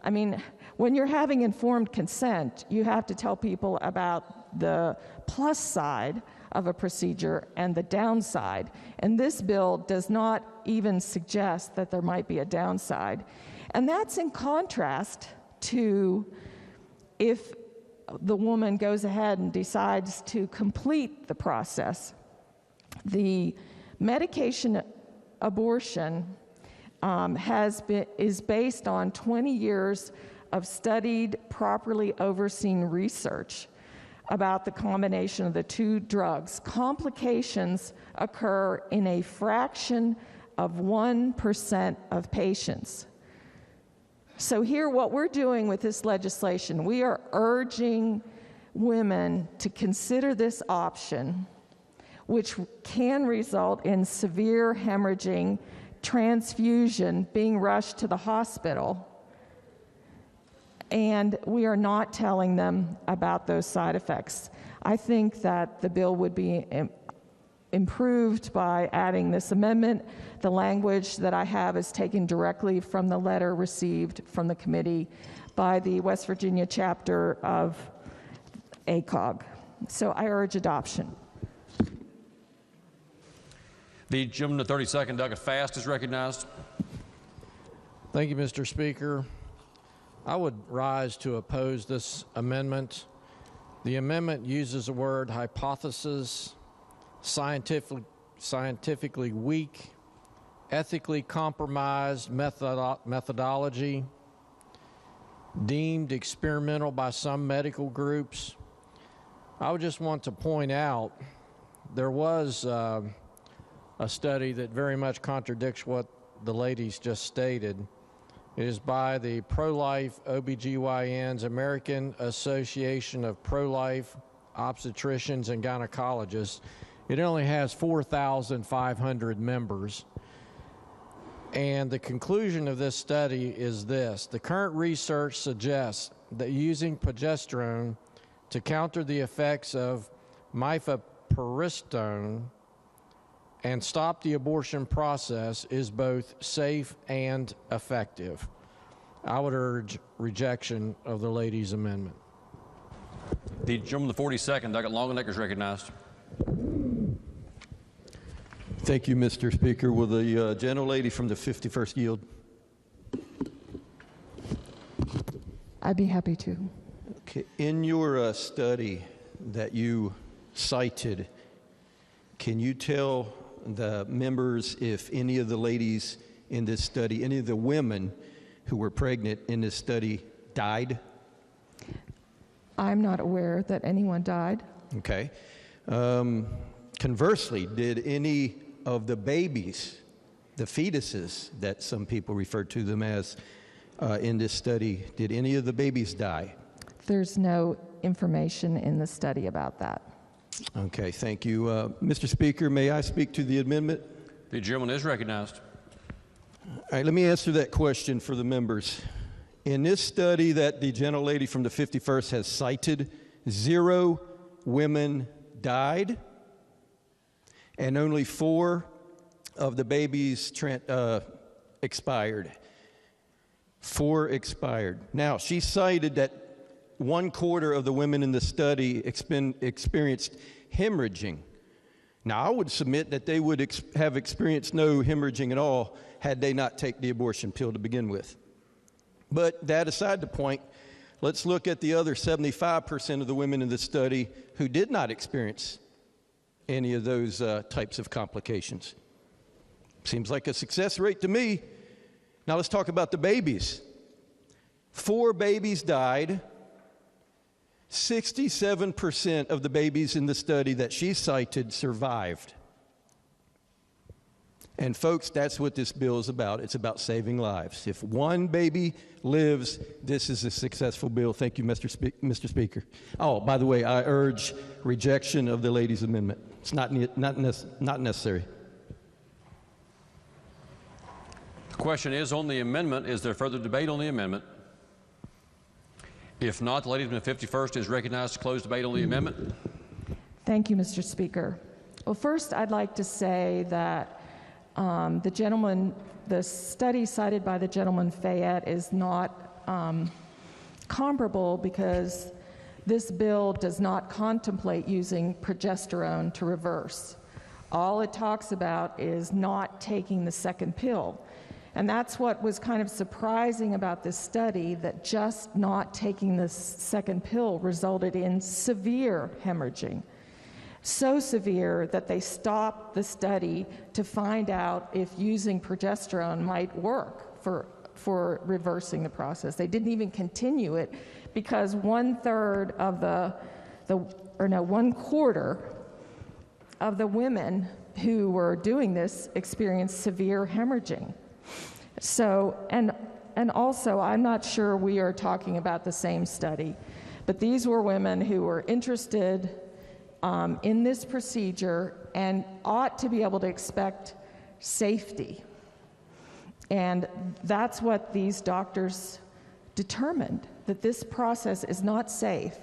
I mean, when you're having informed consent, you have to tell people about the plus side of a procedure and the downside. And this bill does not even suggest that there might be a downside. And that's in contrast to if the woman goes ahead and decides to complete the process. The medication abortion is based on 20 years of studied, properly overseen research about the combination of the 2 drugs. Complications occur in a fraction of 1% of patients. So here, what we're doing with this legislation, we are urging women to consider this option, which can result in severe hemorrhaging, transfusion, being rushed to the hospital. And we are not telling them about those side effects. I think that the bill would be improved by adding this amendment. The language that I have is taken directly from the letter received from the committee by the West Virginia chapter of ACOG. So I urge adoption. The gentleman to 32nd, Douglas Fast, is recognized. Thank you, Mr. Speaker. I would rise to oppose this amendment. The amendment uses the word hypothesis, scientifically weak, ethically compromised methodology, deemed experimental by some medical groups. I would just want to point out there was a study that very much contradicts what the ladies just stated. It is by the Pro-Life OBGYNs, American Association of Pro-Life Obstetricians and Gynecologists. It only has 4,500 members. And the conclusion of this study is this: the current research suggests that using progesterone to counter the effects of mifepristone and stop the abortion process is both safe and effective. I would urge rejection of the ladies' amendment. The gentleman to 42nd, Douglas Longenecker, is recognized. Thank you, Mr. Speaker. Will the gentlelady from the 51st yield? I'd be happy to. Okay. In your study that you cited, can you tell the members if any of the ladies in this study, any of the women who were pregnant in this study died? I'm not aware that anyone died. Okay. Conversely, did any of the babies, the fetuses that some people refer to them as in this study, did any of the babies die? There's no information in the study about that. Okay, thank you. Mr. Speaker, may I speak to the amendment? The gentleman is recognized. All right, let me answer that question for the members. In this study that the gentlelady from the 51st has cited, 0 women died, and only 4 of the babies expired. 4 expired. Now, she cited that 1/4 of the women in the study experienced hemorrhaging. Now, I would submit that they would have experienced no hemorrhaging at all had they not taken the abortion pill to begin with. But that aside the point, let's look at the other 75% of the women in the study who did not experience any of those types of complications. Seems like a success rate to me. Now let's talk about the babies. 4 babies died. 67% of the babies in the study that she cited survived. And folks, that's what this bill is about. It's about saving lives. If one baby lives, this is a successful bill. Thank you, Mr. Speaker. Oh, by the way, I urge rejection of the ladies' amendment. It's not necessary. The question is on the amendment. Is there further debate on the amendment? If not, the lady from the 51st is recognized to close debate on the amendment. Thank you, Mr. Speaker. Well, first, I'd like to say that the study cited by the gentleman Fayette is not comparable because this bill does not contemplate using progesterone to reverse. All it talks about is not taking the second pill. And that's what was kind of surprising about this study, that just not taking the second pill resulted in severe hemorrhaging. So severe that they stopped the study to find out if using progesterone might work for reversing the process. They didn't even continue it because 1/3 of one quarter of the women who were doing this experienced severe hemorrhaging. So, and also, I'm not sure we are talking about the same study, but these were women who were interested in this procedure and ought to be able to expect safety. And that's what these doctors determined, that this process is not safe.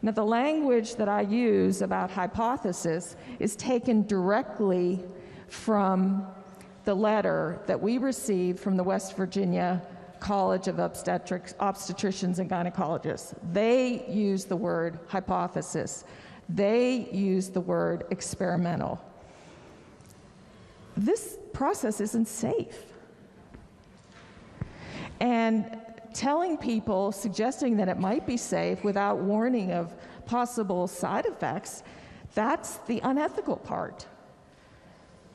Now, the language that I use about hypothesis is taken directly from the letter that we received from the West Virginia College of Obstetricians and Gynecologists. They use the word hypothesis. They use the word experimental. This process isn't safe. And telling people, suggesting that it might be safe without warning of possible side effects, that's the unethical part.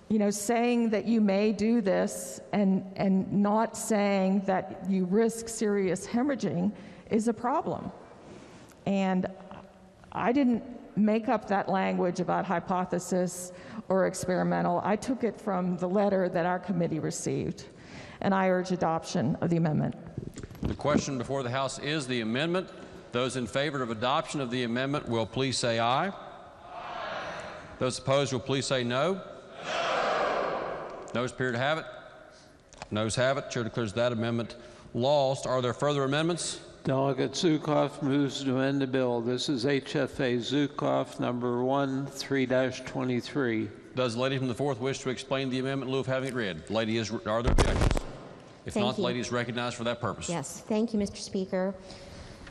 You know, saying that you may do this and not saying that you risk serious hemorrhaging is a problem. And I didn't make up that language about hypothesis or experimental. I took it from the letter that our committee received, and I urge adoption of the amendment. The question before the House is the amendment. Those in favor of adoption of the amendment will please say aye. Aye. Those opposed will please say no. No. Noes appear to have it. Noes have it. Chair declares that amendment lost. Are there further amendments? Delegate Zukoff moves to amend the bill. This is HFA Zukoff number 13-23. Does the lady from the 4th wish to explain the amendment in lieu of having it read? Lady, are there objections? If not, the lady is recognized for that purpose. Yes, thank you, Mr. Speaker.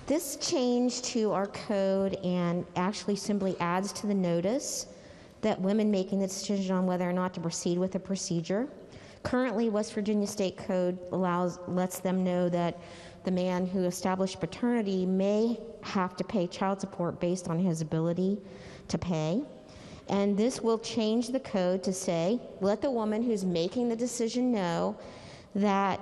This change to our code and actually simply adds to the notice that women making the decision on whether or not to proceed with a procedure. Currently, West Virginia State Code lets them know that the man who established paternity may have to pay child support based on his ability to pay. And this will change the code to say, let the woman who's making the decision know that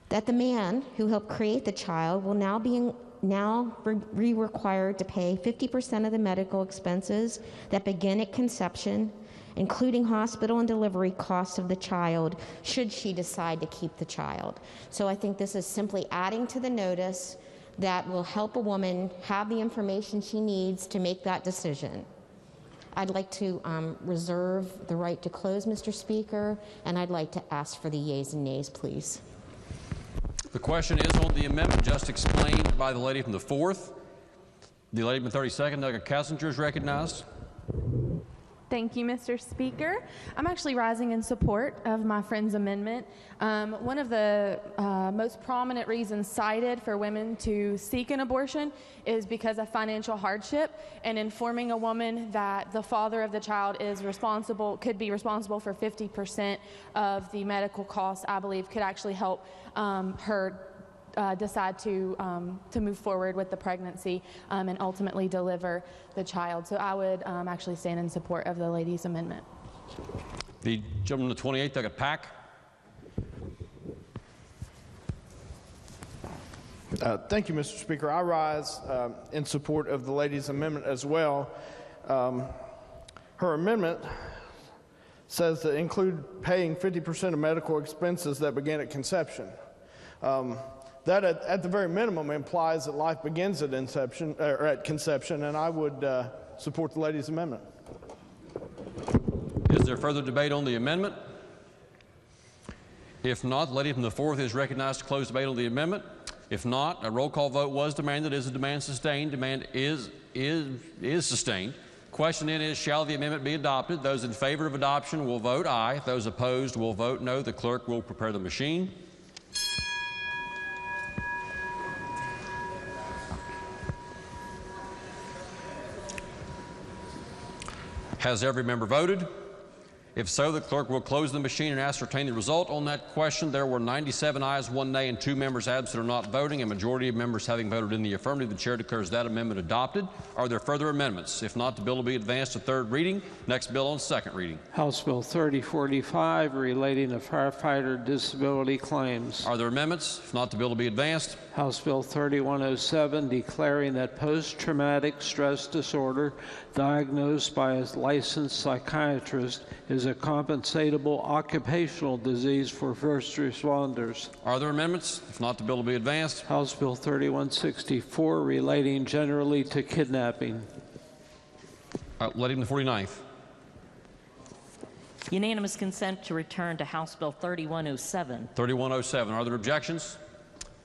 that the man who helped create the child will now be required to pay 50% of the medical expenses that begin at conception, including hospital and delivery costs of the child, should she decide to keep the child. So I think this is simply adding to the notice that will help a woman have the information she needs to make that decision. I'd like to reserve the right to close, Mr. Speaker, and I'd like to ask for the yeas and nays, please. The question is on the amendment just explained by the lady from the 4th. The lady from the 32nd, Doug Kassinger, is recognized. Thank you, Mr. Speaker. I'm actually rising in support of my friend's amendment. One of the most prominent reasons cited for women to seek an abortion is because of financial hardship, and informing a woman that the father of the child is could be responsible for 50% of the medical costs, I believe, could actually help her decide to move forward with the pregnancy and ultimately deliver the child. So I would actually stand in support of the lady's amendment. The gentleman on the 28th, Doug Pack. Thank you, Mr. Speaker. I rise in support of the lady's amendment as well. Her amendment says to include paying 50% of medical expenses that begin at conception. That at the very minimum implies that life begins at inception or at conception, and I would support the lady's amendment. Is there further debate on the amendment? If not, the lady from the 4th is recognized to close debate on the amendment. If not, a roll call vote was demanded. Is the demand sustained? Demand is sustained. Question then is, shall the amendment be adopted? Those in favor of adoption will vote aye. Those opposed will vote no. The clerk will prepare the machine. Has every member voted? If so, the clerk will close the machine and ascertain the result on that question. There were 97 ayes, 1 nay, and 2 members absent or not voting. A majority of members having voted in the affirmative, the chair declares that amendment adopted. Are there further amendments? If not, the bill will be advanced to third reading. Next bill on second reading. House Bill 3045 relating to firefighter disability claims. Are there amendments? If not, the bill will be advanced. House Bill 3107 declaring that post-traumatic stress disorder diagnosed by a licensed psychiatrist is a compensatable occupational disease for first responders. Are there amendments? If not, the bill will be advanced. House Bill 3164 relating generally to kidnapping. Lady from the 49th. Unanimous consent to return to House Bill 3107. 3107. Are there objections?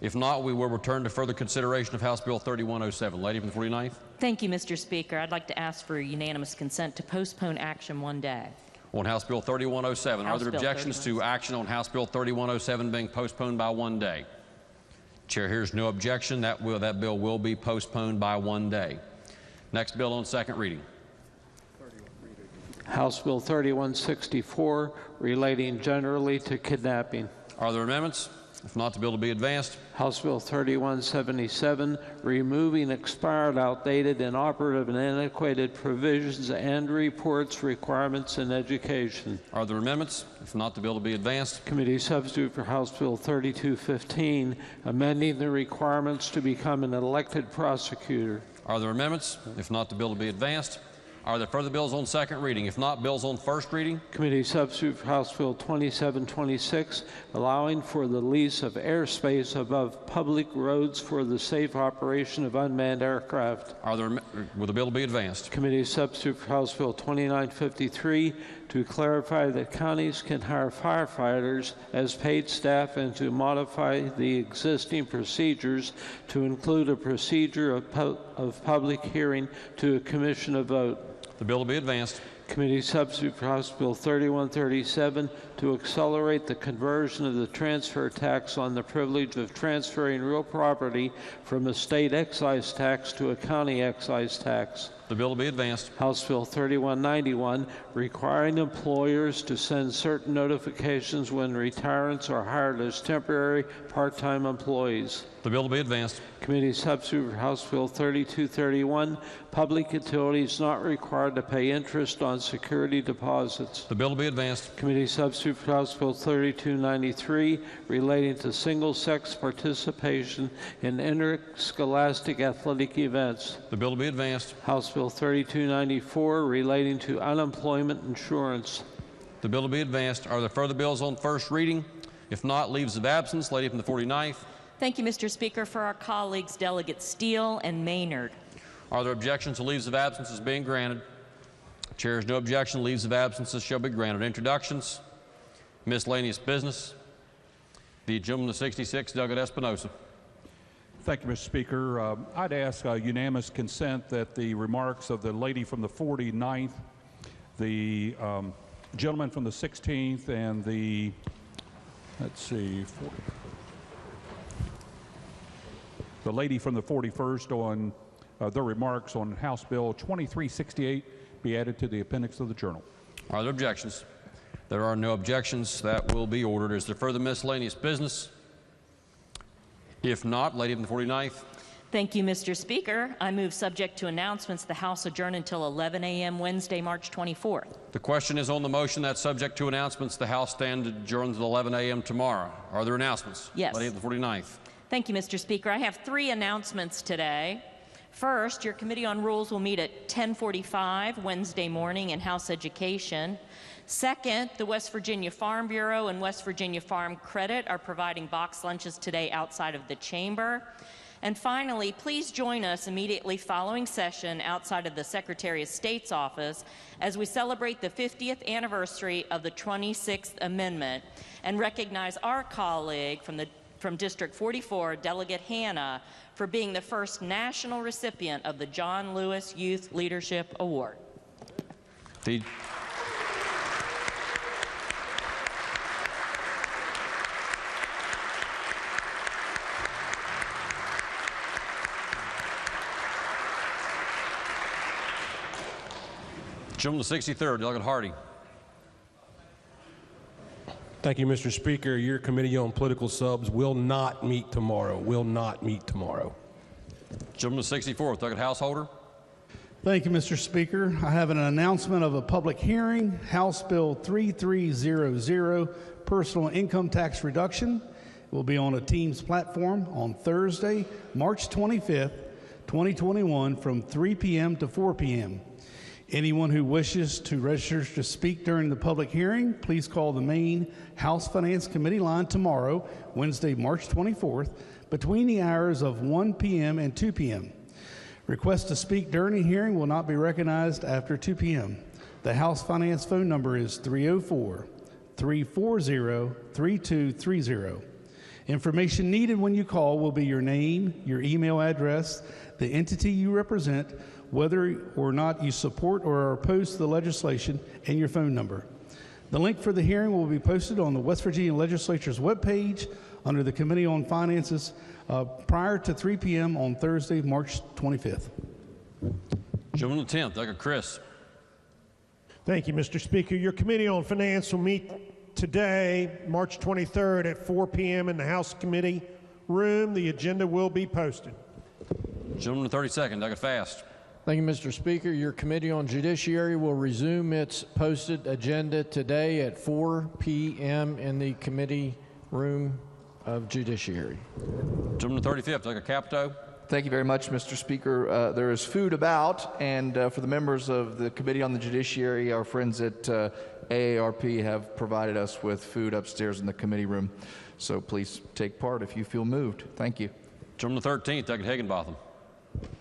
If not, we will return to further consideration of House Bill 3107. Lady from the 49th. Thank you, Mr. Speaker. I'd like to ask for unanimous consent to postpone action 1 day. On House Bill 3107, are there objections to action on House Bill 3107 being postponed by 1 day? Chair hears no objection. That bill will be postponed by 1 day. Next bill on second reading. House Bill 3164 relating generally to kidnapping. Are there amendments? If not, the bill will be advanced. House Bill 3177 removing expired, outdated, inoperative, and antiquated provisions and reports requirements in education. Are there amendments? If not, the bill will be advanced. Committee substitute for House Bill 3215 amending the requirements to become an elected prosecutor. Are there amendments? If not, the bill will be advanced. Are there further bills on second reading? If not, bills on first reading. Committee substitute for House Bill 2726, allowing for the lease of airspace above public roads for the safe operation of unmanned aircraft. Will the bill be advanced? Committee substitute for House Bill 2953 to clarify that counties can hire firefighters as paid staff and to modify the existing procedures to include a procedure of public hearing to a commission of vote. The bill will be advanced. Committee substitute for House Bill 3137 to accelerate the conversion of the transfer tax on the privilege of transferring real property from a state excise tax to a county excise tax. The bill will be advanced. House Bill 3191 requiring employers to send certain notifications when retirements are hired as temporary part-time employees. The bill will be advanced. Committee substitute for House Bill 3231, public utilities not required to pay interest on security deposits. The bill will be advanced. Committee substitute for House Bill 3293, relating to single-sex participation in interscholastic athletic events. The bill will be advanced. House Bill 3294, relating to unemployment insurance. The bill will be advanced. Are there further bills on first reading? If not, leaves of absence. Lady from the 49th. Thank you, Mr. Speaker, for our colleagues, Delegates Steele and Maynard. Are there objections to leaves of absences being granted? Chair has no objection. Leaves of absences shall be granted. Introductions. Miscellaneous business. The gentleman of 66, Douglas Espinosa. Thank you, Mr. Speaker. I'd ask unanimous consent that the remarks of the lady from the 49th, the gentleman from the 16th, and the, the lady from the 41st on their remarks on House Bill 2368 be added to the appendix of the journal. Are there objections? There are no objections. That will be ordered. Is there further miscellaneous business? If not, lady from the 49th. Thank you, Mr. Speaker. I move, subject to announcements, the House adjourn until 11 a.m. Wednesday, March 24th. The question is on the motion that, subject to announcements, the House stand adjourned until 11 a.m. tomorrow. Are there announcements? Yes. Lady of the 49th. Thank you, Mr. Speaker. I have 3 announcements today. First, your Committee on Rules will meet at 10:45 Wednesday morning in House Education. Second, the West Virginia Farm Bureau and West Virginia Farm Credit are providing box lunches today outside of the chamber. And finally, please join us immediately following session outside of the Secretary of State's office as we celebrate the 50th anniversary of the 26th Amendment and recognize our colleague from District 44, Delegate Hannah, for being the first national recipient of the John Lewis Youth Leadership Award. Gentleman to 63rd, Delegate Hardy. Thank you, Mr. Speaker. Your Committee on Political Subs will not meet tomorrow. Will not meet tomorrow. Gentleman to 64th, Delegate Householder. Thank you, Mr. Speaker. I have an announcement of a public hearing, House Bill 3300, Personal Income Tax Reduction. It will be on a Teams platform on Thursday, March 25th, 2021, from 3 p.m. to 4 p.m. Anyone who wishes to register to speak during the public hearing, please call the main House Finance Committee line tomorrow, Wednesday, March 24th, between the hours of 1 p.m. and 2 p.m. Requests to speak during the hearing will not be recognized after 2 p.m. The House Finance phone number is 304-340-3230. Information needed when you call will be your name, your email address, the entity you represent, whether or not you support or are opposed to the legislation, and your phone number. The link for the hearing will be posted on the West Virginia Legislature's webpage under the Committee on Finances prior to 3 p.m. on Thursday, March 25th. Gentleman to 10th, Delegate Chris. Thank you, Mr. Speaker. Your Committee on Finance will meet today, March 23rd at 4 p.m. in the House Committee room. The agenda will be posted. Gentleman to 32nd, Delegate Fast. Thank you, Mr. Speaker. Your Committee on Judiciary will resume its posted agenda today at 4 p.m. in the committee room of Judiciary. Gentleman to 35th, Delegate Capito. Thank you very much, Mr. Speaker. There is food about, and for the members of the Committee on the Judiciary, our friends at AARP have provided us with food upstairs in the committee room. So please take part if you feel moved. Thank you. Gentleman to 13th, Delegate Higginbotham.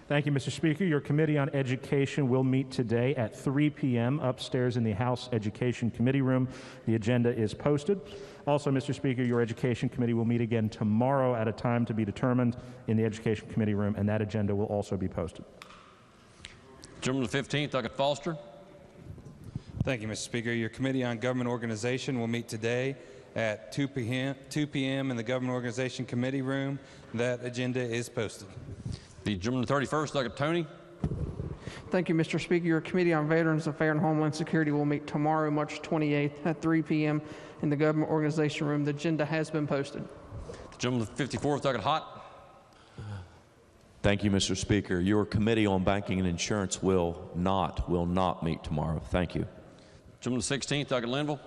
Thank you, Mr. Speaker. Your Committee on Education will meet today at 3 p.m. upstairs in the House Education Committee room. The agenda is posted. Also, Mr. Speaker, your Education Committee will meet again tomorrow at a time to be determined in the Education Committee room, and that agenda will also be posted. Gentleman to 15th, Delegate Foster. Thank you, Mr. Speaker. Your Committee on Government Organization will meet today at 2 p.m. in the Government Organization Committee room. That agenda is posted. The gentleman to 31st, Delegate Tony. Thank you, Mr. Speaker. Your Committee on Veterans Affairs and Homeland Security will meet tomorrow, March 28th at 3 p.m. in the Government Organization Room. The agenda has been posted. The gentleman to 54th, Delegate Hott. Thank you, Mr. Speaker. Your Committee on Banking and Insurance will not meet tomorrow. Thank you. Gentleman to 16th, Delegate Linville.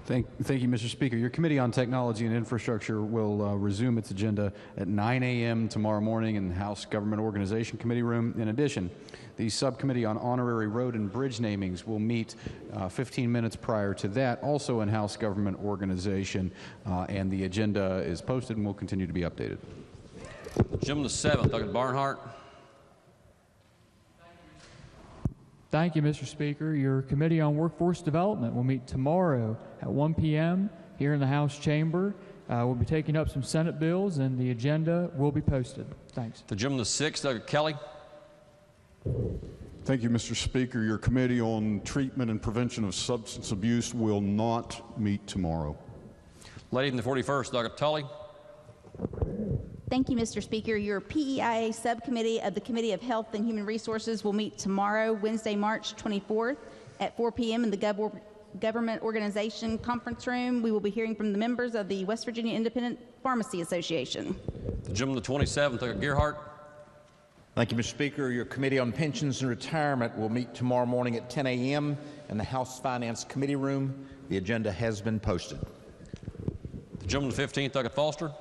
Thank you, Mr. Speaker. Your Committee on Technology and Infrastructure will resume its agenda at 9 a.m. tomorrow morning in the House Government Organization Committee room. In addition, the Subcommittee on Honorary Road and Bridge Namings will meet 15 minutes prior to that, also in House Government Organization, and the agenda is posted and will continue to be updated. Gentleman to 7th, Delegate Barnhart. Thank you, Mr. Speaker. Your Committee on Workforce Development will meet tomorrow at 1 p.m. here in the House chamber. We'll be taking up some Senate bills, and the agenda will be posted. Thanks. The gentleman to 6th, Delegate Kelly. Thank you, Mr. Speaker. Your Committee on Treatment and Prevention of Substance Abuse will not meet tomorrow. Lady in the 41st, Delegate Tully. Thank you, Mr. Speaker. Your PEIA subcommittee of the Committee of Health and Human Resources will meet tomorrow, Wednesday, March 24th at 4 p.m. in the Government Organization Conference Room. We will be hearing from the members of the West Virginia Independent Pharmacy Association. The gentleman to 27th, Delegate Gearhart. Thank you, Mr. Speaker. Your Committee on Pensions and Retirement will meet tomorrow morning at 10 a.m. in the House Finance Committee room. The agenda has been posted. The gentleman to 15th, Delegate Foster.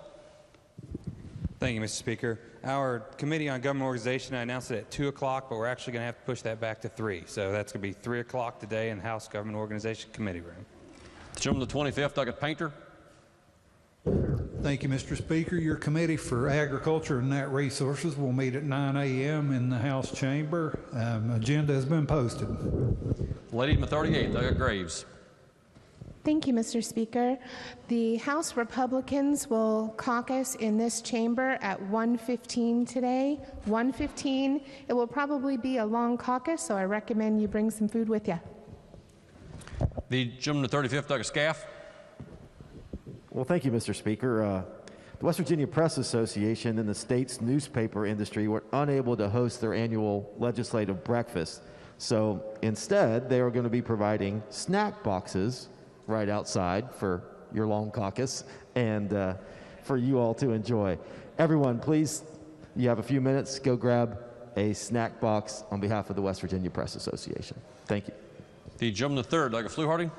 Thank you, Mr. Speaker. Our Committee on Government Organization, I announced it at 2 o'clock, but we're actually going to have to push that back to 3. So that's going to be 3 o'clock today in House Government Organization Committee Room. The gentleman the 25th, Douglas Painter. Thank you, Mr. Speaker. Your Committee for Agriculture and Natural Resources will meet at 9 a.m. in the House chamber. Agenda has been posted. Lady in the 38th, Douglas Graves. Thank you, Mr. Speaker. The House Republicans will caucus in this chamber at 1:15 today. 1:15. It will probably be a long caucus, so I recommend you bring some food with you. The gentleman the 35th, Douglas Scaff. Well, thank you, Mr. Speaker. The West Virginia Press Association and the state's newspaper industry were unable to host their annual legislative breakfast. So instead, they are going to be providing snack boxes right outside for your long caucus and for you all to enjoy. Everyone, please, you have a few minutes, go grab a snack box on behalf of the West Virginia Press Association. Thank you. The gentleman the third, Douglas Fluharty.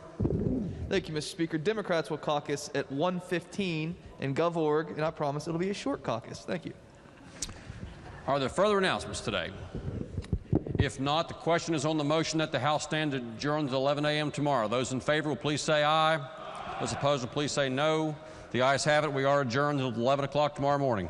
Thank you, Mr. Speaker. Democrats will caucus at 1:15 in GovOrg, and I promise it'll be a short caucus. Thank you. Are there further announcements today? If not, the question is on the motion that the House stand adjourned at 11 a.m. tomorrow. Those in favor will please say aye. Those opposed will please say no. The ayes have it. We are adjourned until 11 o'clock tomorrow morning.